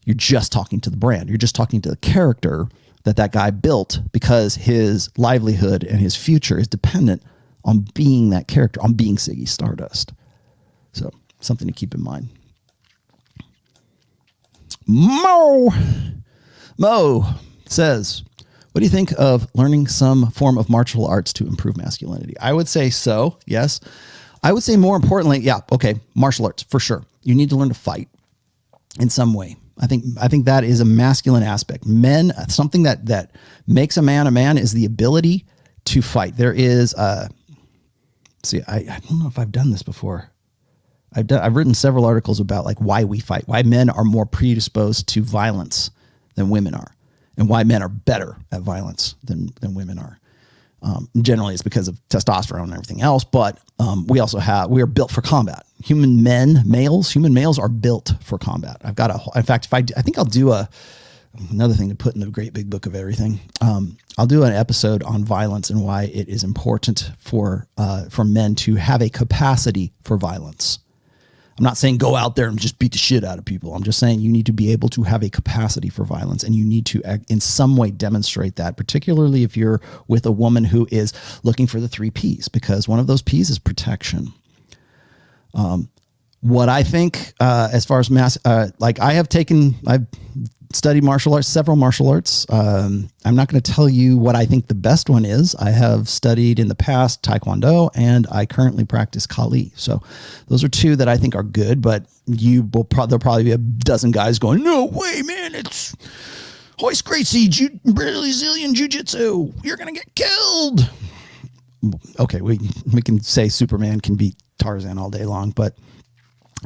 You're just talking to the brand. You're just talking to the character that guy built, because his livelihood and his future is dependent on being that character, on being Ziggy Stardust. So something to keep in mind. Mo says, what do you think of learning some form of martial arts to improve masculinity? I would say so, yes. I would say more importantly, yeah, okay, martial arts, for sure. You need to learn to fight in some way. I think that is a masculine aspect. Men, something that makes a man is the ability to fight. There is, I don't know if I've done this before. I've written several articles about like why we fight, why men are more predisposed to violence than women are, and why men are better at violence than women are. Generally, it's because of testosterone and everything else, but we are built for combat. Human males are built for combat. In fact, I think I'll do another thing to put in the great big book of everything. I'll do an episode on violence and why it is important for men to have a capacity for violence. I'm not saying go out there and just beat the shit out of people. I'm just saying you need to be able to have a capacity for violence, and you need to in some way demonstrate that, particularly if you're with a woman who is looking for the 3 Ps, because one of those Ps is protection. What I think, as far as I've studied martial arts, several martial arts. I'm not going to tell you what I think the best one is. I have studied in the past Taekwondo, and I currently practice Kali. So those are 2 that I think are good, but there'll probably be a dozen guys going, no way, man, it's Hoist Gracie, Brazilian Jiu-Jitsu. You're going to get killed. Okay, we can say Superman can beat Tarzan all day long, but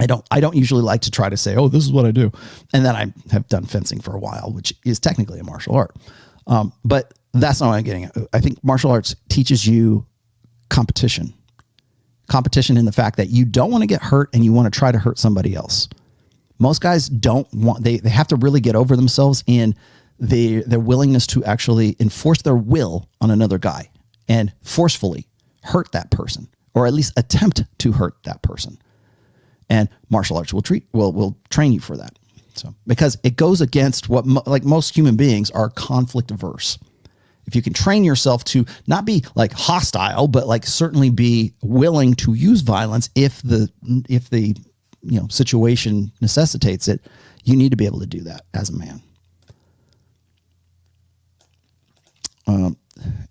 I don't usually like to try to say, oh, this is what I do. And then I have done fencing for a while, which is technically a martial art. But that's not what I'm getting at. I think martial arts teaches you competition in the fact that you don't want to get hurt and you want to try to hurt somebody else. Most guys they have to really get over themselves in their willingness to actually enforce their will on another guy and forcefully hurt that person, or at least attempt to hurt that person. And martial arts will train you for that. So, because it goes against what most human beings are conflict averse. If you can train yourself to not be like hostile, but like certainly be willing to use violence if the situation necessitates it, you need to be able to do that as a man.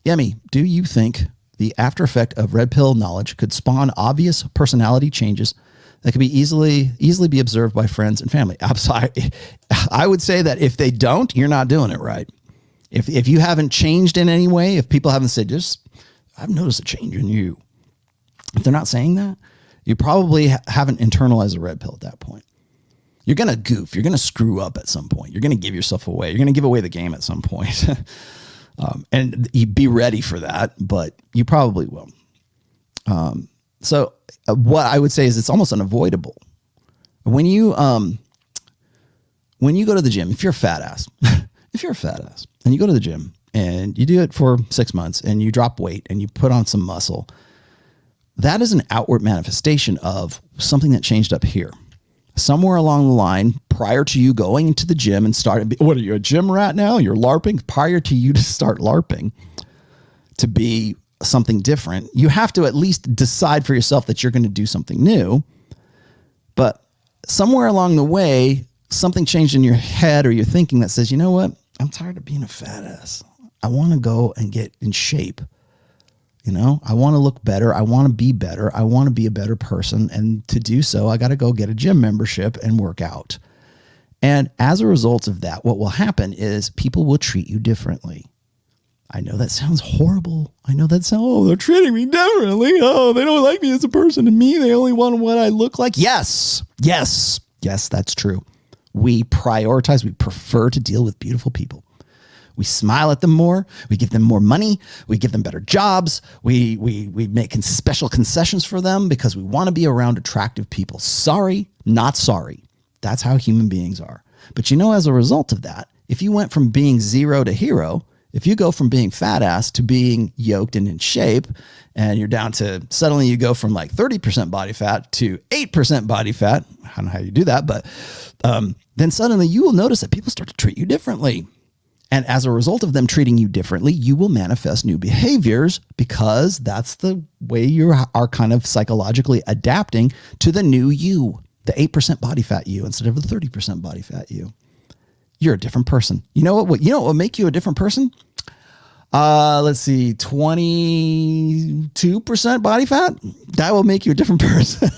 Yemi, do you think the after effect of red pill knowledge could spawn obvious personality changes that could be easily be observed by friends and family? I would say that if they don't, you're not doing it right. If you haven't changed in any way, if people haven't said, I've noticed a change in you. If they're not saying that, you probably haven't internalized the red pill at that point. You're going to goof. You're going to screw up at some point. You're going to give yourself away. You're going to give away the game at some point. And you be ready for that, but you probably will. So what I would say is it's almost unavoidable. When you go to the gym, if you're a fat ass and you go to the gym and you do it for 6 months and you drop weight and you put on some muscle, that is an outward manifestation of something that changed up here. Somewhere along the line, prior to you going into the gym and starting, what are you, a gym rat now? You're LARPing? Prior to you to start LARPing, to be something different, you have to at least decide for yourself that you're going to do something new. But somewhere along the way, something changed in your head or your thinking that says, you know what? I'm tired of being a fat ass. I want to go and get in shape. You know, I want to look better. I want to be better. I want to be a better person. And to do so, I got to go get a gym membership and work out. And as a result of that, what will happen is people will treat you differently. I know that sounds horrible. I know that sounds, oh, they're treating me differently. Oh, they don't like me as a person. To me, they only want what I look like. Yes, that's true. We prioritize, we prefer to deal with beautiful people. We smile at them more. We give them more money. We give them better jobs. We make special concessions for them because we want to be around attractive people. Sorry, not sorry. That's how human beings are. But you know, as a result of that, if you went from being zero to hero, if you go from being fat ass to being yoked and in shape, and you're down to suddenly you go from like 30% body fat to 8% body fat, I don't know how you do that, but then suddenly you will notice that people start to treat you differently. And as a result of them treating you differently, you will manifest new behaviors because that's the way you are kind of psychologically adapting to the new you, the 8% body fat you instead of the 30% body fat you. You're a different person. You know what will make you a different person? Let's see, 22% body fat. That will make you a different person.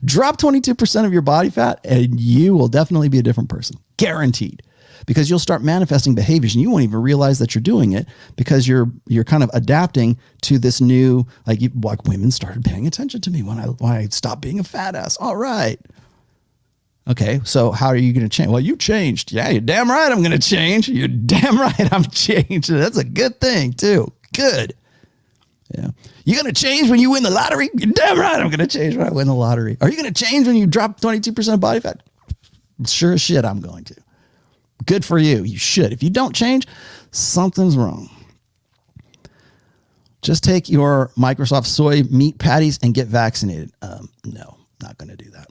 Drop 22% of your body fat and you will definitely be a different person. Guaranteed. Because you'll start manifesting behaviors and you won't even realize that you're doing it because you're kind of adapting to this new, like women started paying attention to me when I stopped being a fat ass. All right. Okay, so how are you going to change? Well, you changed. Yeah, you're damn right I'm going to change. You're damn right I'm changing. That's a good thing, too. Good. Yeah. You going to change when you win the lottery? You're damn right I'm going to change when I win the lottery. Are you going to change when you drop 22% of body fat? Sure as shit I'm going to. Good for you. You should. If you don't change, something's wrong. Just take your Microsoft soy meat patties and get vaccinated. No, not going to do that.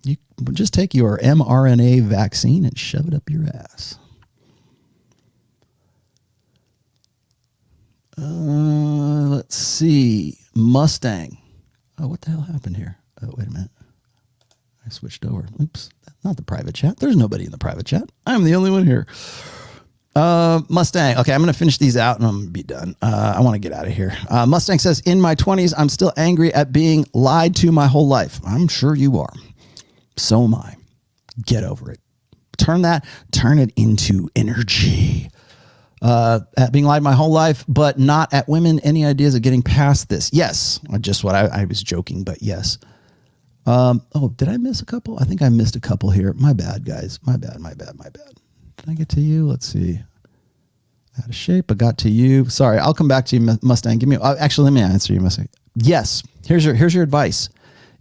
You just take your mRNA vaccine and shove it up your ass. Let's see. Mustang. Oh, what the hell happened here? Oh, wait a minute. I switched over. Oops. Not the private chat. There's nobody in the private chat. I'm the only one here. Mustang. Okay, I'm going to finish these out and I'm going to be done. I want to get out of here. Mustang says, in my 20s, I'm still angry at being lied to my whole life. I'm sure you are. So am I. Get over it. Turn it into energy. At being lied my whole life, but not at women. Any ideas of getting past this? Yes. Just what I was joking, but yes. Oh, did I miss a couple? I think I missed a couple here. My bad, guys. My bad. Did I get to you? Let's see. Out of shape. I got to you. Sorry. I'll come back to you, Mustang. Give me, actually, let me answer you, Mustang. Yes. Here's your advice.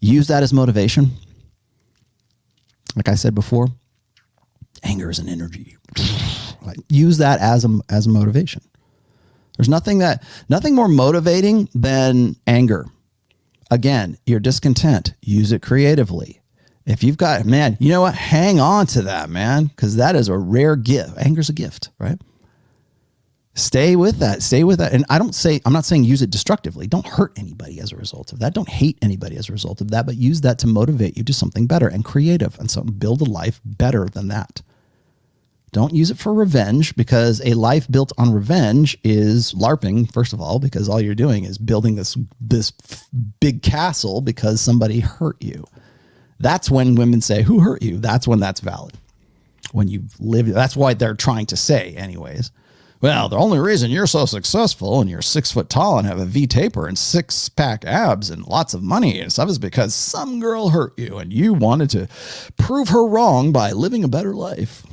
Use that as motivation. Like I said before, anger is an energy. Like, use that as a motivation. There's nothing more motivating than anger. Again, you're discontent. Use it creatively. If you've got, man, you know what? Hang on to that, man, because that is a rare gift. Anger's a gift, right? Stay with that. And I'm not saying use it destructively. Don't hurt anybody as a result of that. Don't hate anybody as a result of that, but use that to motivate you to something better and creative and something, build a life better than that. Don't use it for revenge, because a life built on revenge is LARPing, first of all, because all you're doing is building this big castle because somebody hurt you. That's when women say, who hurt you? That's when that's valid. When you live, that's why they're trying to say anyways. Well, the only reason you're so successful and you're 6 foot tall and have a V taper and 6-pack abs and lots of money and stuff is because some girl hurt you and you wanted to prove her wrong by living a better life.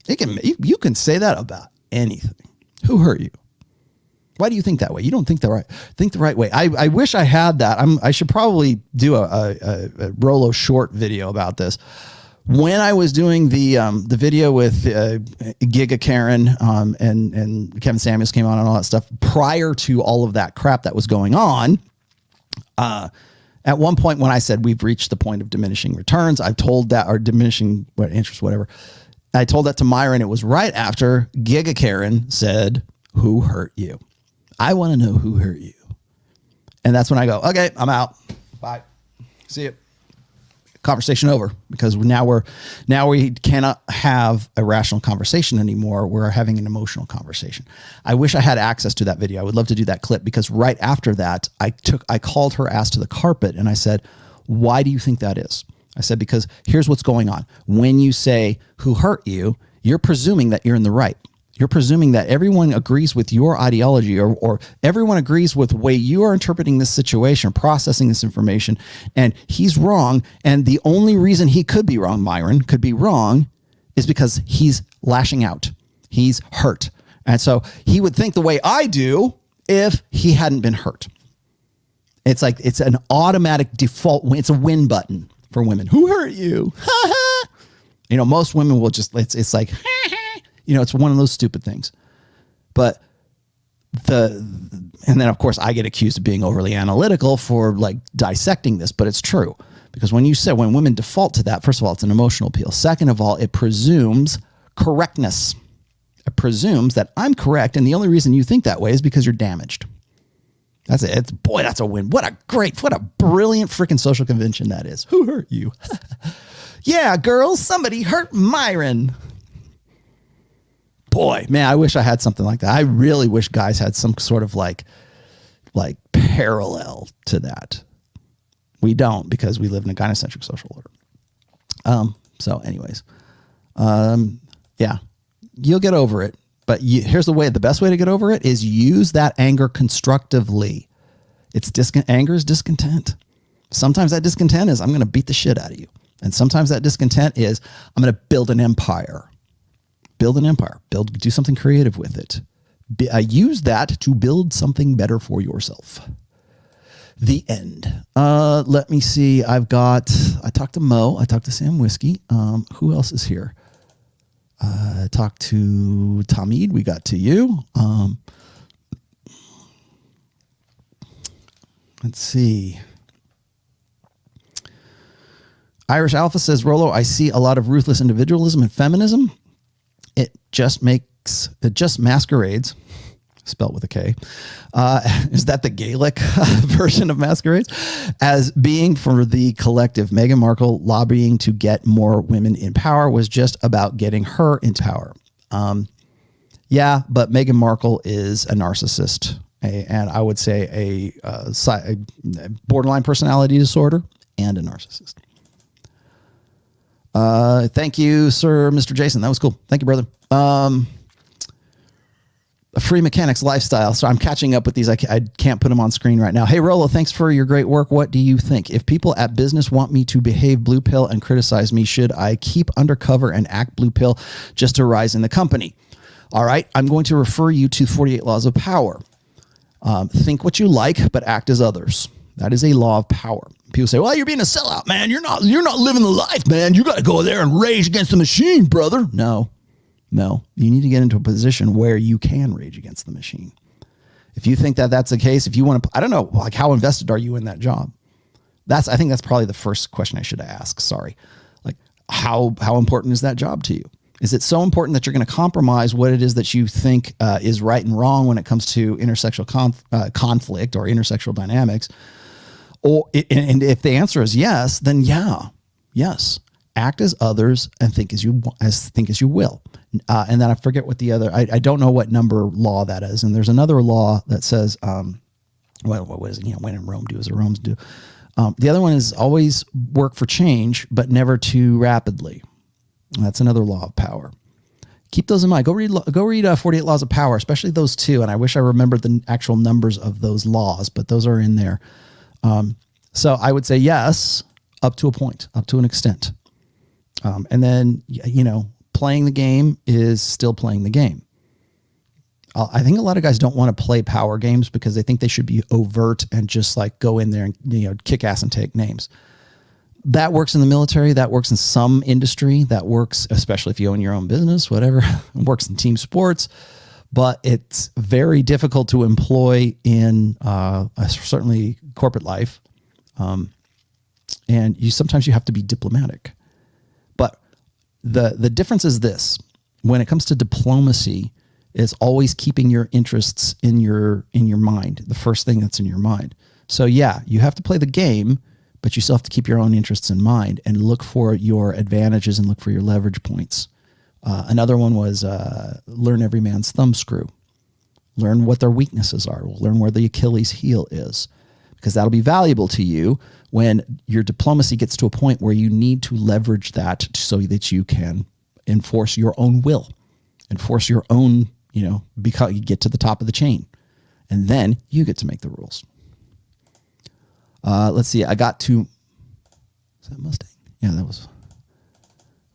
You can say that about anything. Who hurt you? Why do you think that way? You don't think the right way. I wish I had that. I should probably do a Rollo short video about this. When I was doing the video with Giga Karen and Kevin Samuels came on and all that stuff, prior to all of that crap that was going on, at one point when I said we've reached the point of diminishing returns, I've told that, or diminishing interest, whatever. I told that to Myron. It was right after Giga Karen said, who hurt you? I want to know who hurt you. And that's when I go, okay, I'm out. Bye. See you. conversation over, because now we cannot have a rational conversation anymore. We're having an emotional conversation. I wish I had access to that video. I would love to do that clip, because right after that, I called her ass to the carpet and I said, why do you think that is? I said, because here's what's going on. When you say who hurt you, you're presuming that you're in the right. You're presuming that everyone agrees with your ideology, or everyone agrees with the way you are interpreting this situation, processing this information, and he's wrong. And the only reason he could be wrong, Myron, could be wrong, is because he's lashing out. He's hurt. And so he would think the way I do if he hadn't been hurt. It's like, it's an automatic default. It's a win button for women. Who hurt you? You know, most women will just, it's like, you know, it's one of those stupid things. But and then of course I get accused of being overly analytical for like dissecting this, but it's true. Because when women default to that, first of all, it's an emotional appeal. Second of all, it presumes correctness. It presumes that I'm correct, and the only reason you think that way is because you're damaged. That's it. Boy, that's a win. What a brilliant freaking social convention that is. Who hurt you? Yeah, girls, somebody hurt Myron. Boy, man, I wish I had something like that. I really wish guys had some sort of like parallel to that. We don't, because we live in a gynocentric social order. So anyways, yeah, you'll get over it. But here's the best way to get over it is use that anger constructively. Anger is discontent. Sometimes that discontent is, I'm going to beat the shit out of you. And sometimes that discontent is, I'm going to build an empire. Do something creative with it. Use that to build something better for yourself. The end. Let me see. I talked to Mo. I talked to Sam Whiskey. Who else is here? Talked to Tomid. We got to you. Let's see. Irish Alpha says, Rollo, I see a lot of ruthless individualism and feminism. It just masquerades, spelt with a K. Is that the Gaelic version of masquerades? As being for the collective. Meghan Markle lobbying to get more women in power was just about getting her into power. Yeah, but Meghan Markle is a narcissist, and I would say a borderline personality disorder and a narcissist. Thank you, sir, Mr. Jason. That was cool. Thank you, brother. A free mechanics lifestyle. So I'm catching up with these. I can't put them on screen right now. Hey, Rollo, thanks for your great work. What do you think? If people at business want me to behave blue pill and criticize me, should I keep undercover and act blue pill just to rise in the company? All right. I'm going to refer you to 48 Laws of Power. Think what you like, but act as others. That is a law of power. People say, well, you're being a sellout, man. You're not living the life, man. You got to go there and rage against the machine, brother. No, you need to get into a position where you can rage against the machine. If you think that that's the case, if you want to, I don't know, like how invested are you in that job? I think that's probably the first question I should ask. Sorry. Like how important is that job to you? Is it so important that you're going to compromise what it is that you think is right and wrong when it comes to intersexual conflict or intersexual dynamics? And if the answer is yes, then yes, act as others and think as you will. And then I forget what the other, I don't know what number law that is. And there's another law that says, what was it? When in Rome, do as the Romans do. The other one is always work for change, but never too rapidly. That's another law of power. Keep those in mind. Go read 48 Laws of Power, especially those two. And I wish I remembered the actual numbers of those laws, but those are in there. So I would say yes, up to a point, up to an extent. And then, playing the game is still playing the game. I think a lot of guys don't want to play power games because they think they should be overt and just like go in there and, kick ass and take names. That works in the military. That works in some industry. That works, especially if you own your own business, whatever. It works in team sports. But it's very difficult to employ in certainly corporate life. And sometimes you have to be diplomatic. But the difference is this. When it comes to diplomacy, it's always keeping your interests in your mind, the first thing that's in your mind. So yeah, you have to play the game, but you still have to keep your own interests in mind and look for your advantages and look for your leverage points. Another one was learn every man's thumbscrew. Learn what their weaknesses are. Learn where the Achilles heel is, because that'll be valuable to you when your diplomacy gets to a point where you need to leverage that so that you can enforce your own will, enforce your own, because you get to the top of the chain, and then you get to make the rules. Let's see. I got to, is that Mustang? Yeah, that was,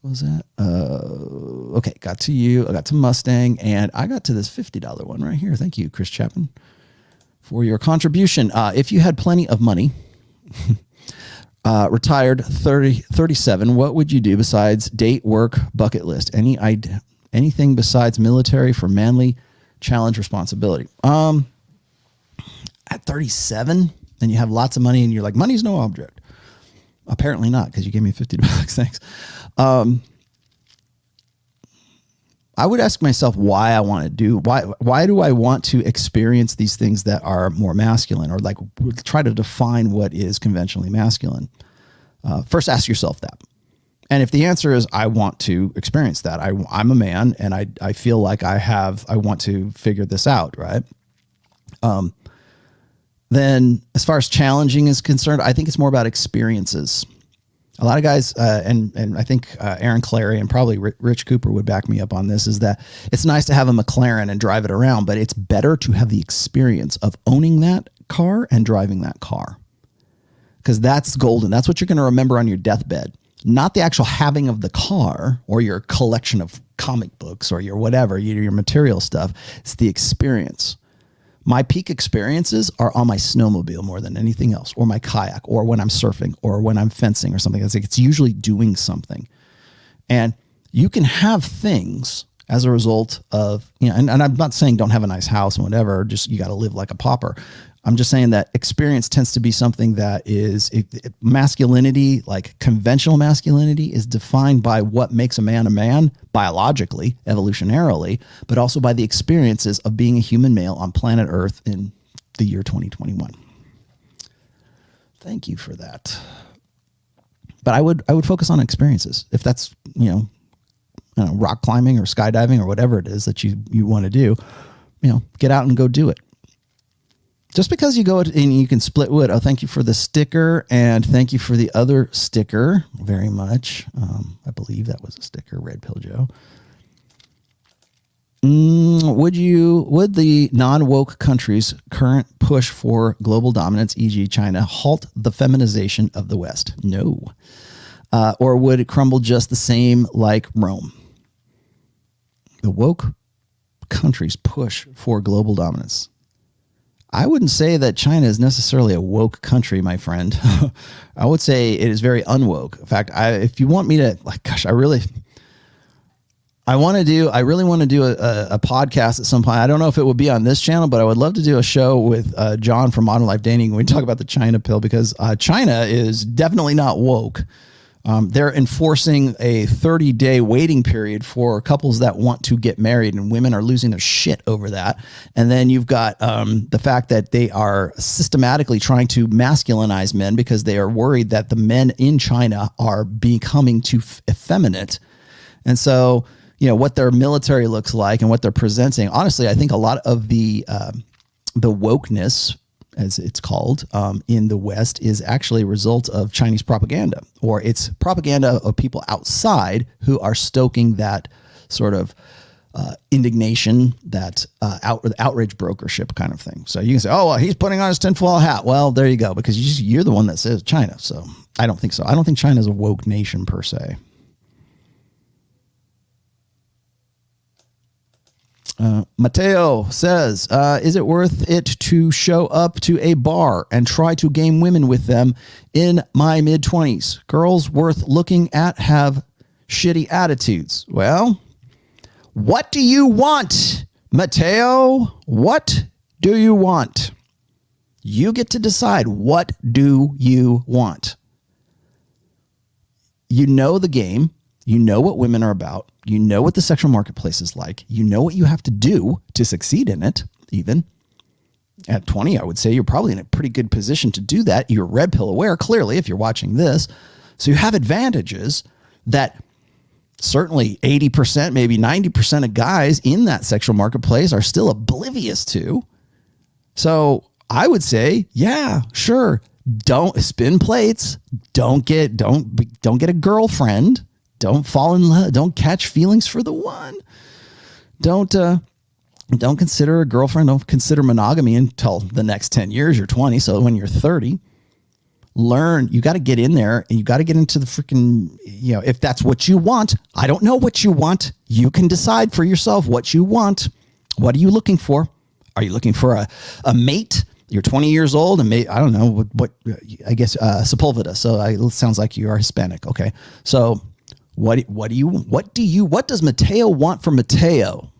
what was that? Okay. Got to you. I got to Mustang, and I got to this $50 one right here. Thank you, Chris Chapman, for your contribution. If you had plenty of money, retired 37, what would you do besides date, work, bucket list? Anything besides military for manly challenge responsibility? At 37, and you have lots of money and you're like, money's no object. Apparently not, because you gave me $50. Thanks. I would ask myself why I want to do, why do I want to experience these things that are more masculine, or like try to define what is conventionally masculine? First, ask yourself that. And if the answer is, I want to experience that, I'm a man and I feel like I want to figure this out. Right. Then as far as challenging is concerned, I think it's more about experiences. A lot of guys, and I think Aaron Clary and probably Rich Cooper would back me up on this, is that it's nice to have a McLaren and drive it around, but it's better to have the experience of owning that car and driving that car, because that's golden. That's what you're going to remember on your deathbed, not the actual having of the car or your collection of comic books or your whatever, your material stuff. It's the experience. My peak experiences are on my snowmobile more than anything else, or my kayak, or when I'm surfing, or when I'm fencing or something. It's usually doing something. And you can have things as a result of, and I'm not saying don't have a nice house and whatever, just you got to live like a pauper. I'm just saying that experience tends to be something that is masculinity, like conventional masculinity, is defined by what makes a man biologically, evolutionarily, but also by the experiences of being a human male on planet Earth in the year 2021. Thank you for that. But I would focus on experiences. If that's, rock climbing or skydiving or whatever it is that you want to do, get out and go do it. Just because you go and you can split wood. Oh, thank you for the sticker, and thank you for the other sticker very much. I believe that was a sticker, Red Pill Joe. Would the non-woke countries' current push for global dominance, e.g. China, halt the feminization of the West? No. Or would it crumble just the same like Rome? The woke countries' push for global dominance. I wouldn't say that China is necessarily a woke country, my friend. I would say it is very unwoke. In fact, if you want me to, I really want to do a podcast at some point. I don't know if it would be on this channel, but I would love to do a show with John from Modern Life Dating when we talk about the China pill, because China is definitely not woke. They're enforcing a 30-day waiting period for couples that want to get married, and women are losing their shit over that. And then you've got the fact that they are systematically trying to masculinize men because they are worried that the men in China are becoming too effeminate. And so, what their military looks like and what they're presenting. Honestly, I think a lot of the wokeness, as it's called, in the West, is actually a result of Chinese propaganda, or it's propaganda of people outside who are stoking that sort of indignation, that outrage brokership kind of thing. So you can say, oh, well, he's putting on his tinfoil hat. Well, there you go, because you're the one that says China. So I don't think so. I don't think China is a woke nation per se. Mateo says, is it worth it to show up to a bar and try to game women with them in my mid-20s? Girls worth looking at have shitty attitudes. Well, what do you want, Mateo? What do you want? You get to decide. What do you want? You know the game. You know what women are about. You know what the sexual marketplace is like. You know what you have to do to succeed in it, even. At 20, I would say you're probably in a pretty good position to do that. You're red pill aware, clearly, if you're watching this. So you have advantages that certainly 80%, maybe 90% of guys in that sexual marketplace are still oblivious to. So I would say, yeah, sure. Don't spin plates. Don't get a girlfriend. Don't fall in love. Don't catch feelings for the one. Don't consider a girlfriend. Don't consider monogamy until the next 10 years. You're 20. So when you're 30, learn. You got to get in there and you got to get into the freaking, if that's what you want. I don't know what you want. You can decide for yourself what you want. What are you looking for? Are you looking for a mate? You're 20 years old and I don't know what I guess, Sepulveda. So it sounds like you are Hispanic. Okay. So what does Mateo want from Mateo?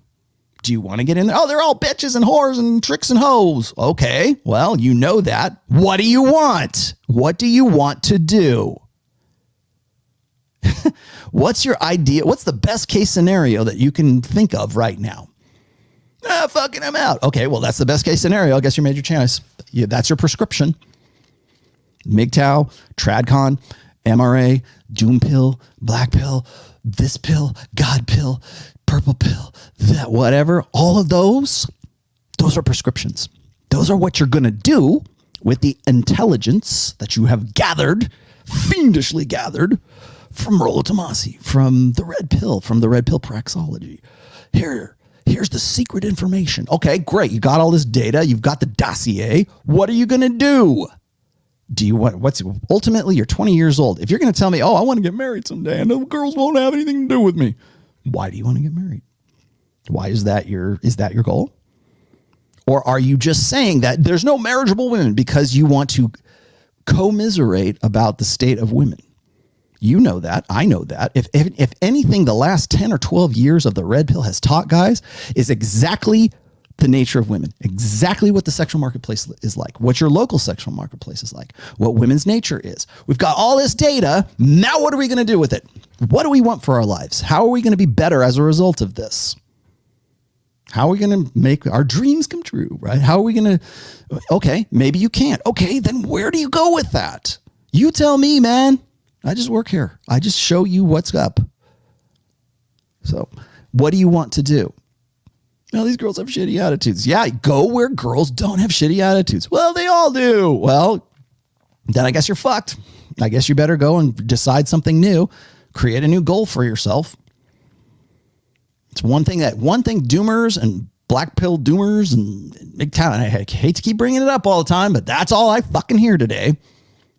Do you want to get in there? Oh, they're all bitches and whores and tricks and hoes. Okay. Well, you know that. What do you want? What do you want to do? What's your idea? What's the best case scenario that you can think of right now? Fucking I'm out. Okay, well, that's the best case scenario. I guess you made your choice. Yeah, that's your prescription. MGTOW, TradCon, MRA, Doom pill, black pill, this pill, God pill, purple pill, that whatever. All of those are prescriptions. Those are what you're going to do with the intelligence that you have gathered, fiendishly gathered, from Rollo Tomassi, from the Red Pill, from the Red Pill praxology. Here's the secret information. Okay, great. You got all this data. You've got the dossier. What are you going to do? Ultimately, you're 20 years old. If you're going to tell me, oh, I want to get married someday and the girls won't have anything to do with me. Why do you want to get married? Why is that your goal? Or are you just saying that there's no marriageable women because you want to commiserate about the state of women? You know that. I know that. If anything, the last 10 or 12 years of the Red Pill has taught guys is exactly the nature of women, exactly what the sexual marketplace is like, what your local sexual marketplace is like, what women's nature is. We've got all this data. Now what are we going to do with it? What do we want for our lives? How are we going to be better as a result of this? How are we going to make our dreams come true, right? How are we going to, okay, maybe you can't. Okay, then where do you go with that? You tell me, man. I just work here. I just show you what's up. So what do you want to do? Well, these girls have shitty attitudes. Yeah, go where girls don't have shitty attitudes. Well, they all do. Well, then I guess you're fucked. I guess you better go and decide something new. Create a new goal for yourself. It's one thing doomers and black pill doomers and MGTOW, and I hate to keep bringing it up all the time, but that's all I fucking hear today.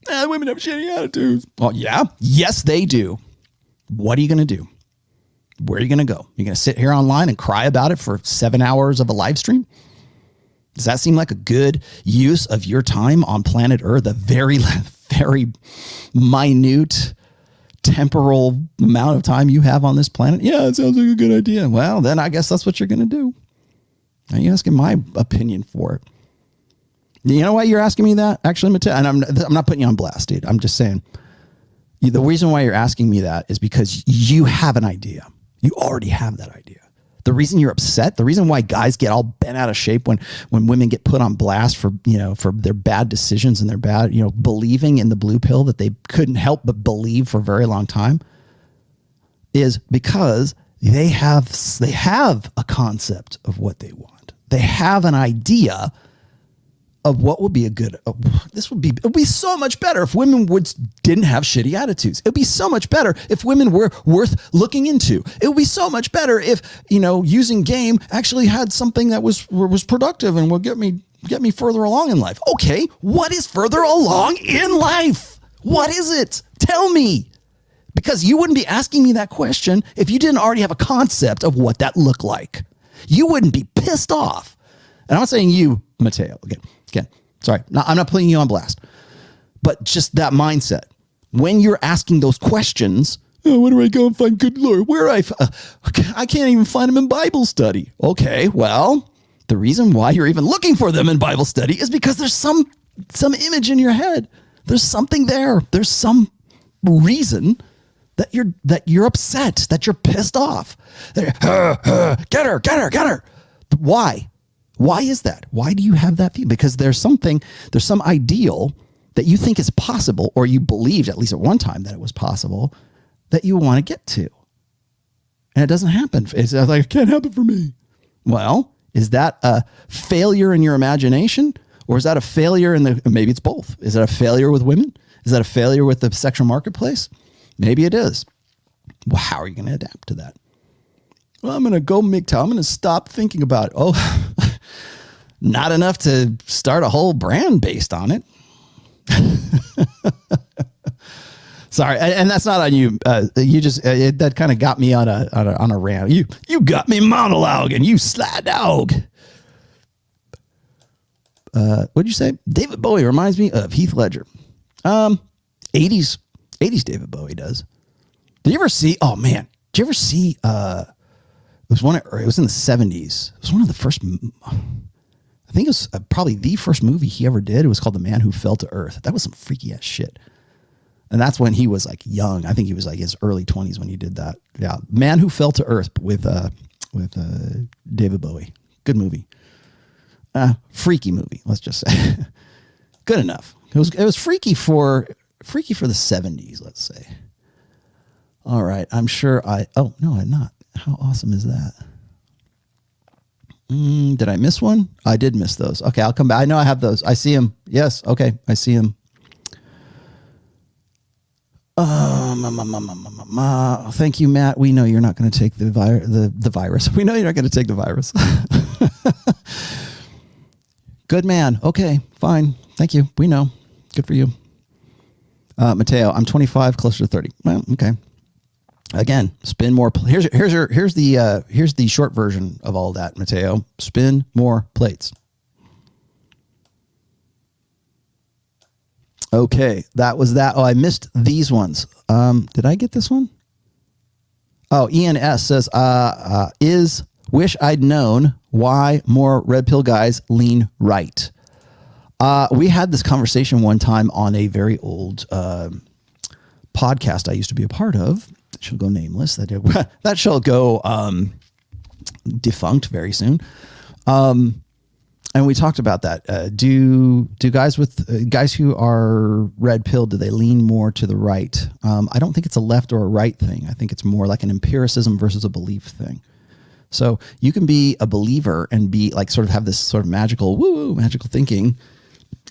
Women have shitty attitudes. Well, yeah. Yes, they do. What are you going to do? Where are you going to go? You're going to sit here online and cry about it for 7 hours of a live stream? Does that seem like a good use of your time on planet Earth? A very, very minute temporal amount of time you have on this planet? Yeah, it sounds like a good idea. Well, then I guess that's what you're going to do. Are you asking my opinion for it? You know why you're asking me that? Actually, Mateo, and I'm not putting you on blast, dude. I'm just saying the reason why you're asking me that is because you have an idea. You already have that idea. The reason you're upset, the reason why guys get all bent out of shape when women get put on blast for their bad decisions and their bad, believing in the blue pill that they couldn't help but believe for a very long time is because they have a concept of what they want. They have an idea of what would be a good, it would be so much better if women didn't have shitty attitudes. It would be so much better if women were worth looking into. It would be so much better if, using game actually had something that was productive and would get me further along in life. Okay. What is further along in life? What is it? Tell me, because you wouldn't be asking me that question if you didn't already have a concept of what that looked like. You wouldn't be pissed off. And I'm not saying you, Mateo, again, sorry, I'm not putting you on blast, but just that mindset. When you're asking those questions, where do I go and find good lore? I can't even find them in Bible study. Okay, well, the reason why you're even looking for them in Bible study is because there's some image in your head. There's something there. There's some reason that you're upset, that you're pissed off. Get her. Why? Why is that? Why do you have that feeling? Because there's some ideal that you think is possible, or you believed at least at one time that it was possible, that you want to get to. And it doesn't happen. It's like, it can't happen for me. Well, is that a failure in your imagination? Or is that a failure maybe it's both. Is that a failure with women? Is that a failure with the sexual marketplace? Maybe it is. Well, how are you going to adapt to that? Well, I'm going to go MGTOW. I'm going to stop thinking about it. Oh, not enough to start a whole brand based on it. Sorry, and that's not on you. You just that kind of got me on a rant. You got me monologuing. You sly dog. What'd you say? David Bowie reminds me of Heath Ledger. 80s David Bowie does. Did you ever see? Oh man, did you ever see? It was in the 70s. It was one of the first. I think it was probably the first movie he ever did. It was called The Man Who Fell to Earth. That was some freaky ass shit. And that's when he was like young. I think he was like his early 20s when he did that. Yeah, Man Who Fell to Earth with David Bowie. Good movie. Freaky movie. Let's just say. Good enough. It was freaky for the 70s. Let's say. All right. I'm sure oh no, I'm not. How awesome is that? Did I miss one? I did miss those. Okay, I'll come back. I know I have those. I see them. Yes. Okay, I see them. Thank you, Matt. We know you're not going to take the virus. We know you're not going to take the virus. Good man. Okay, fine. Thank you. We know. Good for you. Mateo, I'm 25, closer to 30. Well, okay. Again, spin more. Here's the short version of all that, Mateo. Spin more plates. Okay, that was that. Oh, I missed these ones. Did I get this one? Oh, Ian S says, wish I'd known why more red pill guys lean right. We had this conversation one time on a very old podcast I used to be a part of. That shall go nameless. That shall go defunct very soon. And we talked about that. Do guys who are red pill, do they lean more to the right? I don't think it's a left or a right thing. I think it's more like an empiricism versus a belief thing. So you can be a believer and be like sort of have this sort of magical thinking,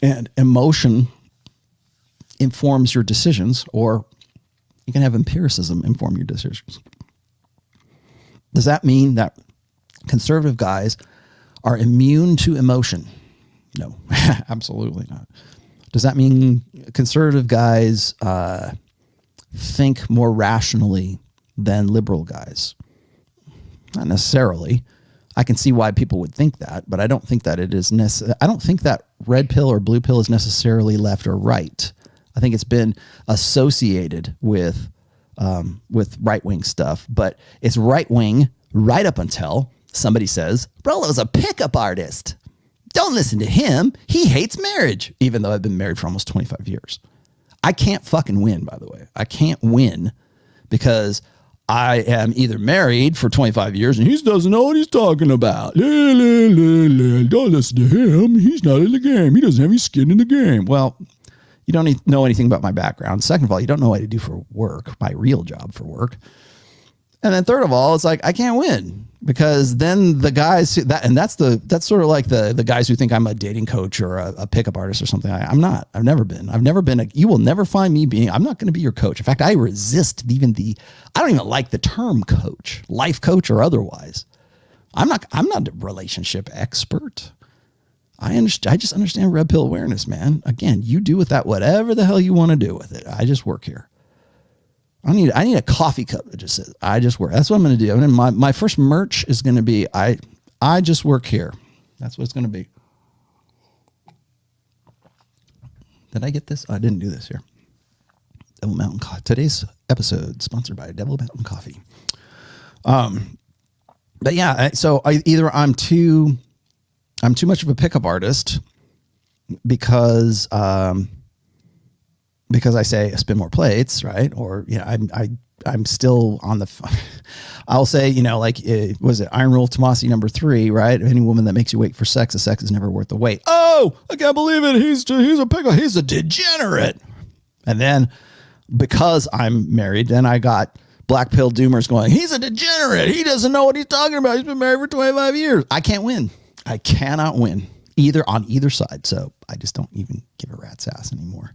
and emotion informs your decisions, or you can have empiricism inform your decisions. Does that mean that conservative guys are immune to emotion? No, absolutely not. Does that mean conservative guys think more rationally than liberal guys? Not necessarily. I can see why people would think that, but I don't think that it is I don't think that red pill or blue pill is necessarily left or right. I think it's been associated with right-wing stuff, but it's right-wing right up until somebody says, Rollo's a pickup artist. Don't listen to him. He hates marriage, even though I've been married for almost 25 years. I can't fucking win, by the way. I can't win because I am either married for 25 years and he doesn't know what he's talking about. Don't listen to him. He's not in the game. He doesn't have any skin in the game. Well, you don't know anything about my background. Second of all, you don't know what I do for work, my real job for work. And then third of all, it's like, I can't win because then the guys that's sort of like the guys who think I'm a dating coach or a pickup artist or something. I'm not. I've never been. You will never find me being. I'm not going to be your coach. In fact, I resist I don't even like the term coach, life coach or otherwise. I'm not a relationship expert. I just understand red pill awareness, man. Again, you do with that whatever the hell you want to do with it. I just work here. I need a coffee cup that just says, I just work. That's what I'm going to do. And my first merch is going to be, I just work here. That's what it's going to be. Did I get this? Oh, I didn't do this here. Devil Mountain Coffee. Today's episode sponsored by Devil Mountain Coffee. But yeah, so either I'm too much of a pickup artist because I say spin more plates, right? Or, I I'm still on the, I'll say, like, was it Iron Rule Tomasi number 3, right? Any woman that makes you wait for sex, the sex is never worth the wait. Oh, I can't believe it. He's a pickle. He's a degenerate. And then because I'm married, then I got black pill doomers going, he's a degenerate. He doesn't know what he's talking about. He's been married for 25 years. I can't win. I cannot win on either side. So I just don't even give a rat's ass anymore.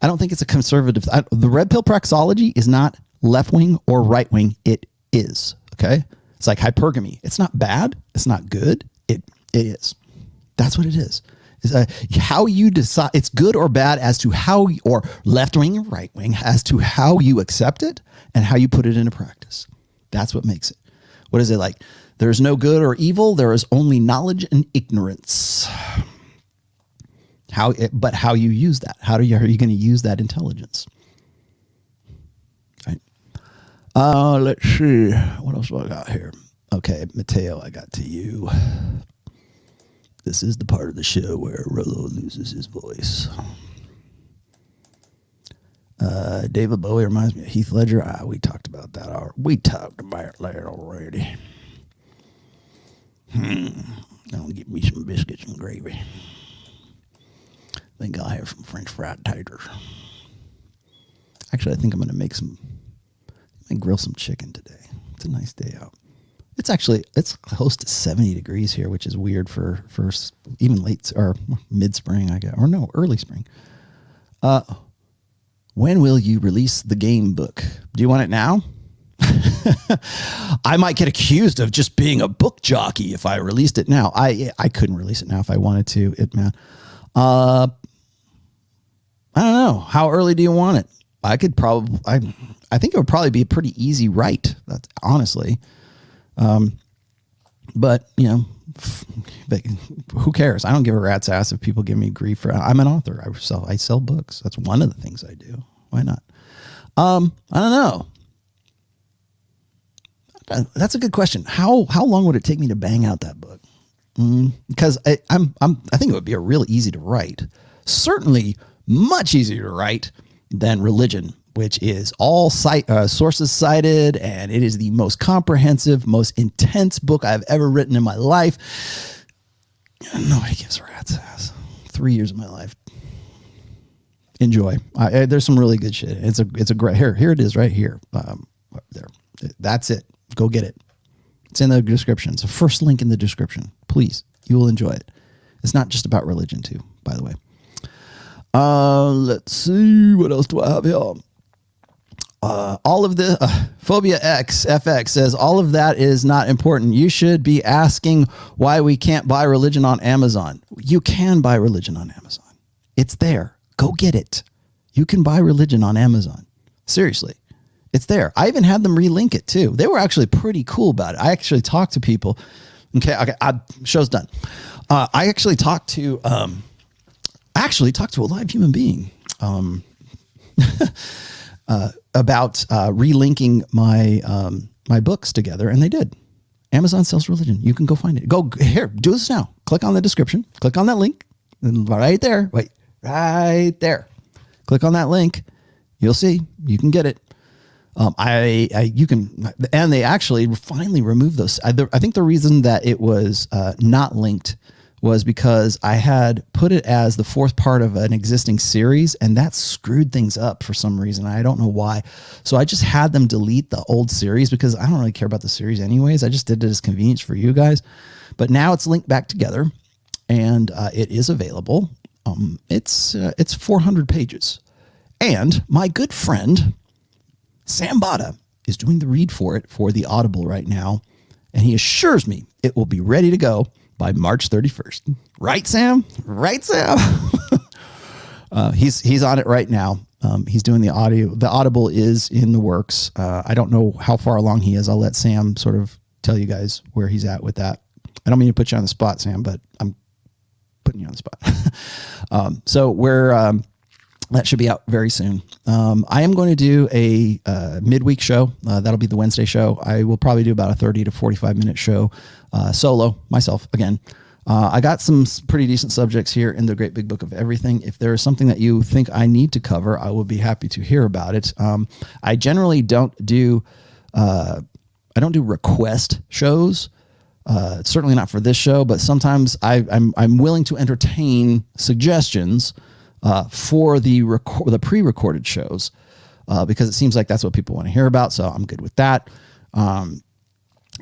I don't think it's a conservative. The red pill praxeology is not left wing or right wing. It is. Okay. It's like hypergamy. It's not bad. It's not good. It is. That's what it is. How you decide it's good or bad as to how, or left wing or right wing, as to how you accept it and how you put it into practice. That's what makes it. What is it like? There's no good or evil. There is only knowledge and ignorance. But how you use that? Are you going to use that intelligence? Right. Let's see. What else do I got here? Okay, Mateo, I got to you. This is the part of the show where Rollo loses his voice. David Bowie reminds me of Heath Ledger. We talked about that. We talked about that already. I'll get me some biscuits and gravy. I think I'll have some French fried taters. Actually, I think I'm going to grill some chicken today. It's a nice day out. It's close to 70 degrees here, which is weird for even late or mid-spring, I guess. Or no, early spring. When will you release the game book? Do you want it now? I might get accused of just being a book jockey if I released it now. I couldn't release it now if I wanted to. I don't know. How early do you want it? I think it would probably be a pretty easy write. That's honestly. But who cares? I don't give a rat's ass if people give me grief for. I'm an author. I sell books. That's one of the things I do. Why not? I don't know. That's a good question. How long would it take me to bang out that book? Because I think it would be a real easy to write. Certainly much easier to write than religion, which is all sources cited, and it is the most comprehensive, most intense book I've ever written in my life. Nobody gives a rat's ass. 3 years of my life. Enjoy. There's some really good shit. It's a great. Here it is right here. There. That's it. Go get it. It's in the description. It's the first link in the description. Please, you will enjoy it. It's not just about religion too, by the way. Let's see. What else do I have here? All of the Phobia X FX says all of that is not important. You should be asking why we can't buy religion on Amazon. You can buy religion on Amazon. It's there. Go get it. You can buy religion on Amazon. Seriously. It's there. I even had them relink it too. They were actually pretty cool about it. I actually talked to people. Okay. Show's done. I actually talked to a live human being about relinking my books together, and they did. Amazon sells religion. You can go find it. Go here. Do this now. Click on the description. Click on that link. And right there. Wait. Right there. Click on that link. You'll see. You can get it. You can, and they actually finally removed those. I think the reason that it was not linked was because I had put it as the fourth part of an existing series, and that screwed things up for some reason. I don't know why. So I just had them delete the old series because I don't really care about the series anyways. I just did it as convenience for you guys. But now it's linked back together, and it is available. It's 400 pages. And my good friend Sam Bada is doing the read for it for the Audible right now, and he assures me it will be ready to go by March 31st. Right, Sam? Right, Sam? He's on it right now. He's doing the audio. The Audible is in the works. I don't know how far along he is. I'll let Sam sort of tell you guys where he's at with that. I don't mean to put you on the spot, Sam, but I'm putting you on the spot. So that should be out very soon. I am going to do a midweek show. That'll be the Wednesday show. I will probably do about a 30 to 45 minute show, solo, myself again, I got some pretty decent subjects here in the Great Big Book of Everything. If there is something that you think I need to cover, I will be happy to hear about it. I generally don't do request shows. Certainly not for this show, but sometimes I'm willing to entertain suggestions for the pre-recorded shows because it seems like that's what people want to hear about. So I'm good with that.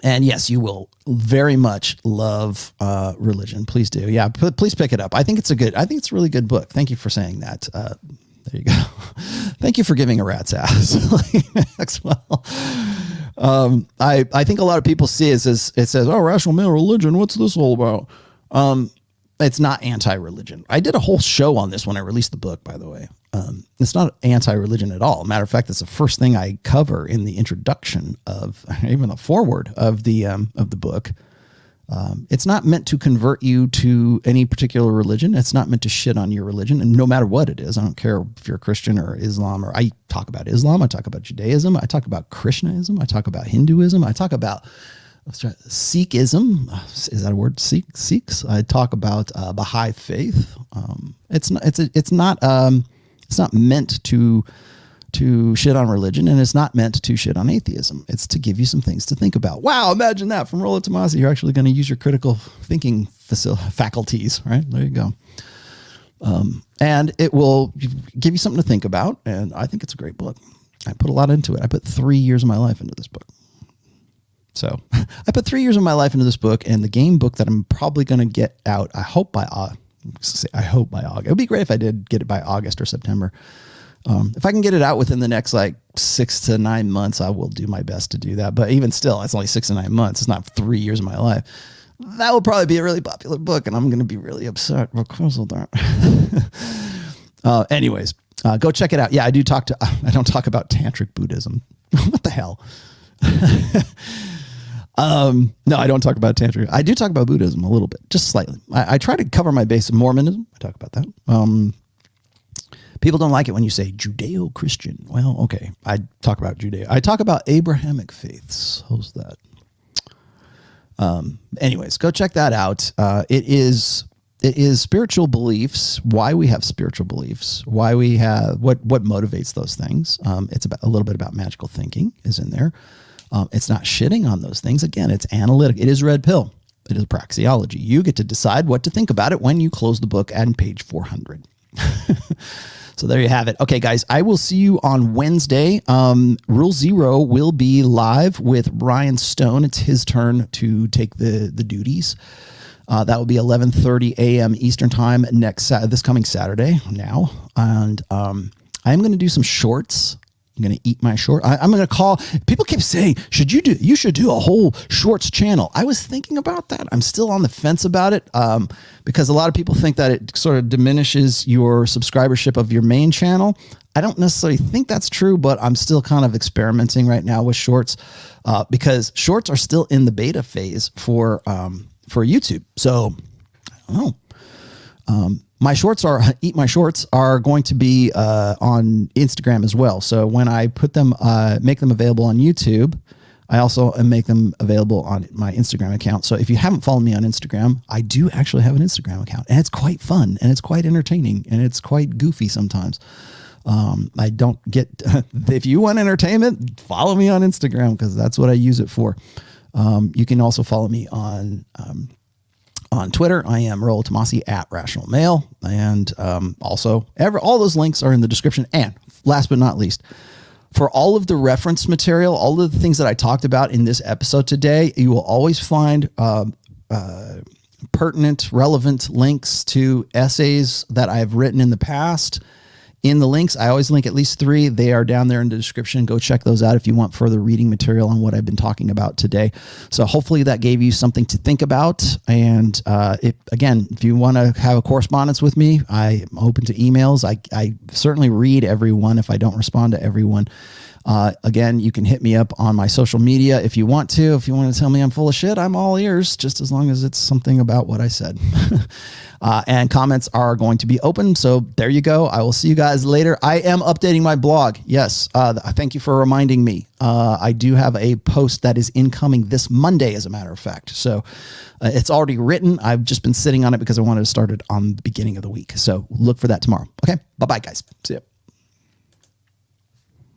And yes, you will very much love religion. Please do. Yeah, please pick it up. I think it's a really good book. Thank you for saying that. There you go. Thank you for giving a rat's ass. Maxwell. I think a lot of people see it says, oh, rational male religion. What's this all about? It's not anti-religion. I did a whole show on this when I released the book, by the way. It's not anti-religion at all. Matter of fact, it's the first thing I cover in the introduction of, even the foreword of the book. It's not meant to convert you to any particular religion. It's not meant to shit on your religion, and no matter what it is. I don't care if you're a Christian or Islam, or I talk about Islam, I talk about Judaism, I talk about Krishnaism, I talk about Hinduism, I talk about Sikhism. Is that a word? Sikhs. I talk about Baha'i faith. It's not meant to shit on religion, and it's not meant to shit on atheism. It's to give you some things to think about. Wow, imagine that from Rollo Tomassi. You're actually going to use your critical thinking faculties, right? There you go. And it will give you something to think about, and I think it's a great book. I put a lot into it. I put 3 years of my life into this book. So I put 3 years of my life into this book, and the game book that I'm probably going to get out, I hope by August. It would be great if I did get it by August or September. If I can get it out within the next 6 to 9 months, I will do my best to do that. But even still, it's only 6 to 9 months. It's not 3 years of my life. That will probably be a really popular book, and I'm going to be really upset because of that. Anyways, go check it out. Yeah, I don't talk about tantric Buddhism. What the hell? No, I don't talk about tantric. I do talk about Buddhism a little bit, just slightly. I try to cover my base of Mormonism. I talk about that. People don't like it when you say Judeo-Christian. Well, okay. I talk about Judeo. I talk about Abrahamic faiths. How's that? Anyways, go check that out. It is spiritual beliefs, why we have spiritual beliefs, why we have, what motivates those things. It's about a little bit about magical thinking is in there. It's not shitting on those things. Again, it's analytic. It is red pill. It is praxeology. You get to decide what to think about it when you close the book at page 400. So there you have it. Okay, guys, I will see you on Wednesday. Rule Zero will be live with Ryan Stone. It's his turn to take the duties. That will be 11:30 a.m. Eastern time this coming Saturday now. And I'm going to do some shorts. I'm going to eat my short. I'm going to call. People keep saying, you should do a whole shorts channel. I was thinking about that. I'm still on the fence about it because a lot of people think that it sort of diminishes your subscribership of your main channel. I don't necessarily think that's true, but I'm still kind of experimenting right now with shorts because shorts are still in the beta phase for YouTube. So I don't know. My shorts are going to be on Instagram as well. So when I put them, make them available on YouTube, I also make them available on my Instagram account. So if you haven't followed me on Instagram, I do actually have an Instagram account, and it's quite fun, and it's quite entertaining, and it's quite goofy sometimes. I don't get, if you want entertainment, follow me on Instagram because that's what I use it for. You can also follow me on Twitter. I am Rollo Tomassi at rationalmale. And also all those links are in the description. And last but not least, for all of the reference material, all of the things that I talked about in this episode today, you will always find pertinent, relevant links to essays that I've written in the past. In the links, I always link at least 3. They are down there in the description. Go check those out if you want further reading material on what I've been talking about today. So hopefully that gave you something to think about. And if you want to have a correspondence with me, I'm open to emails. I certainly read everyone if I don't respond to everyone. Again, you can hit me up on my social media if you want to. If you want to tell me I'm full of shit, I'm all ears, just as long as it's something about what I said. And comments are going to be open. So there you go. I will see you guys later. I am updating my blog. Yes. Thank you for reminding me. I do have a post that is incoming this Monday, as a matter of fact. So it's already written. I've just been sitting on it because I wanted to start it on the beginning of the week. So look for that tomorrow. Okay. Bye-bye, guys. See ya.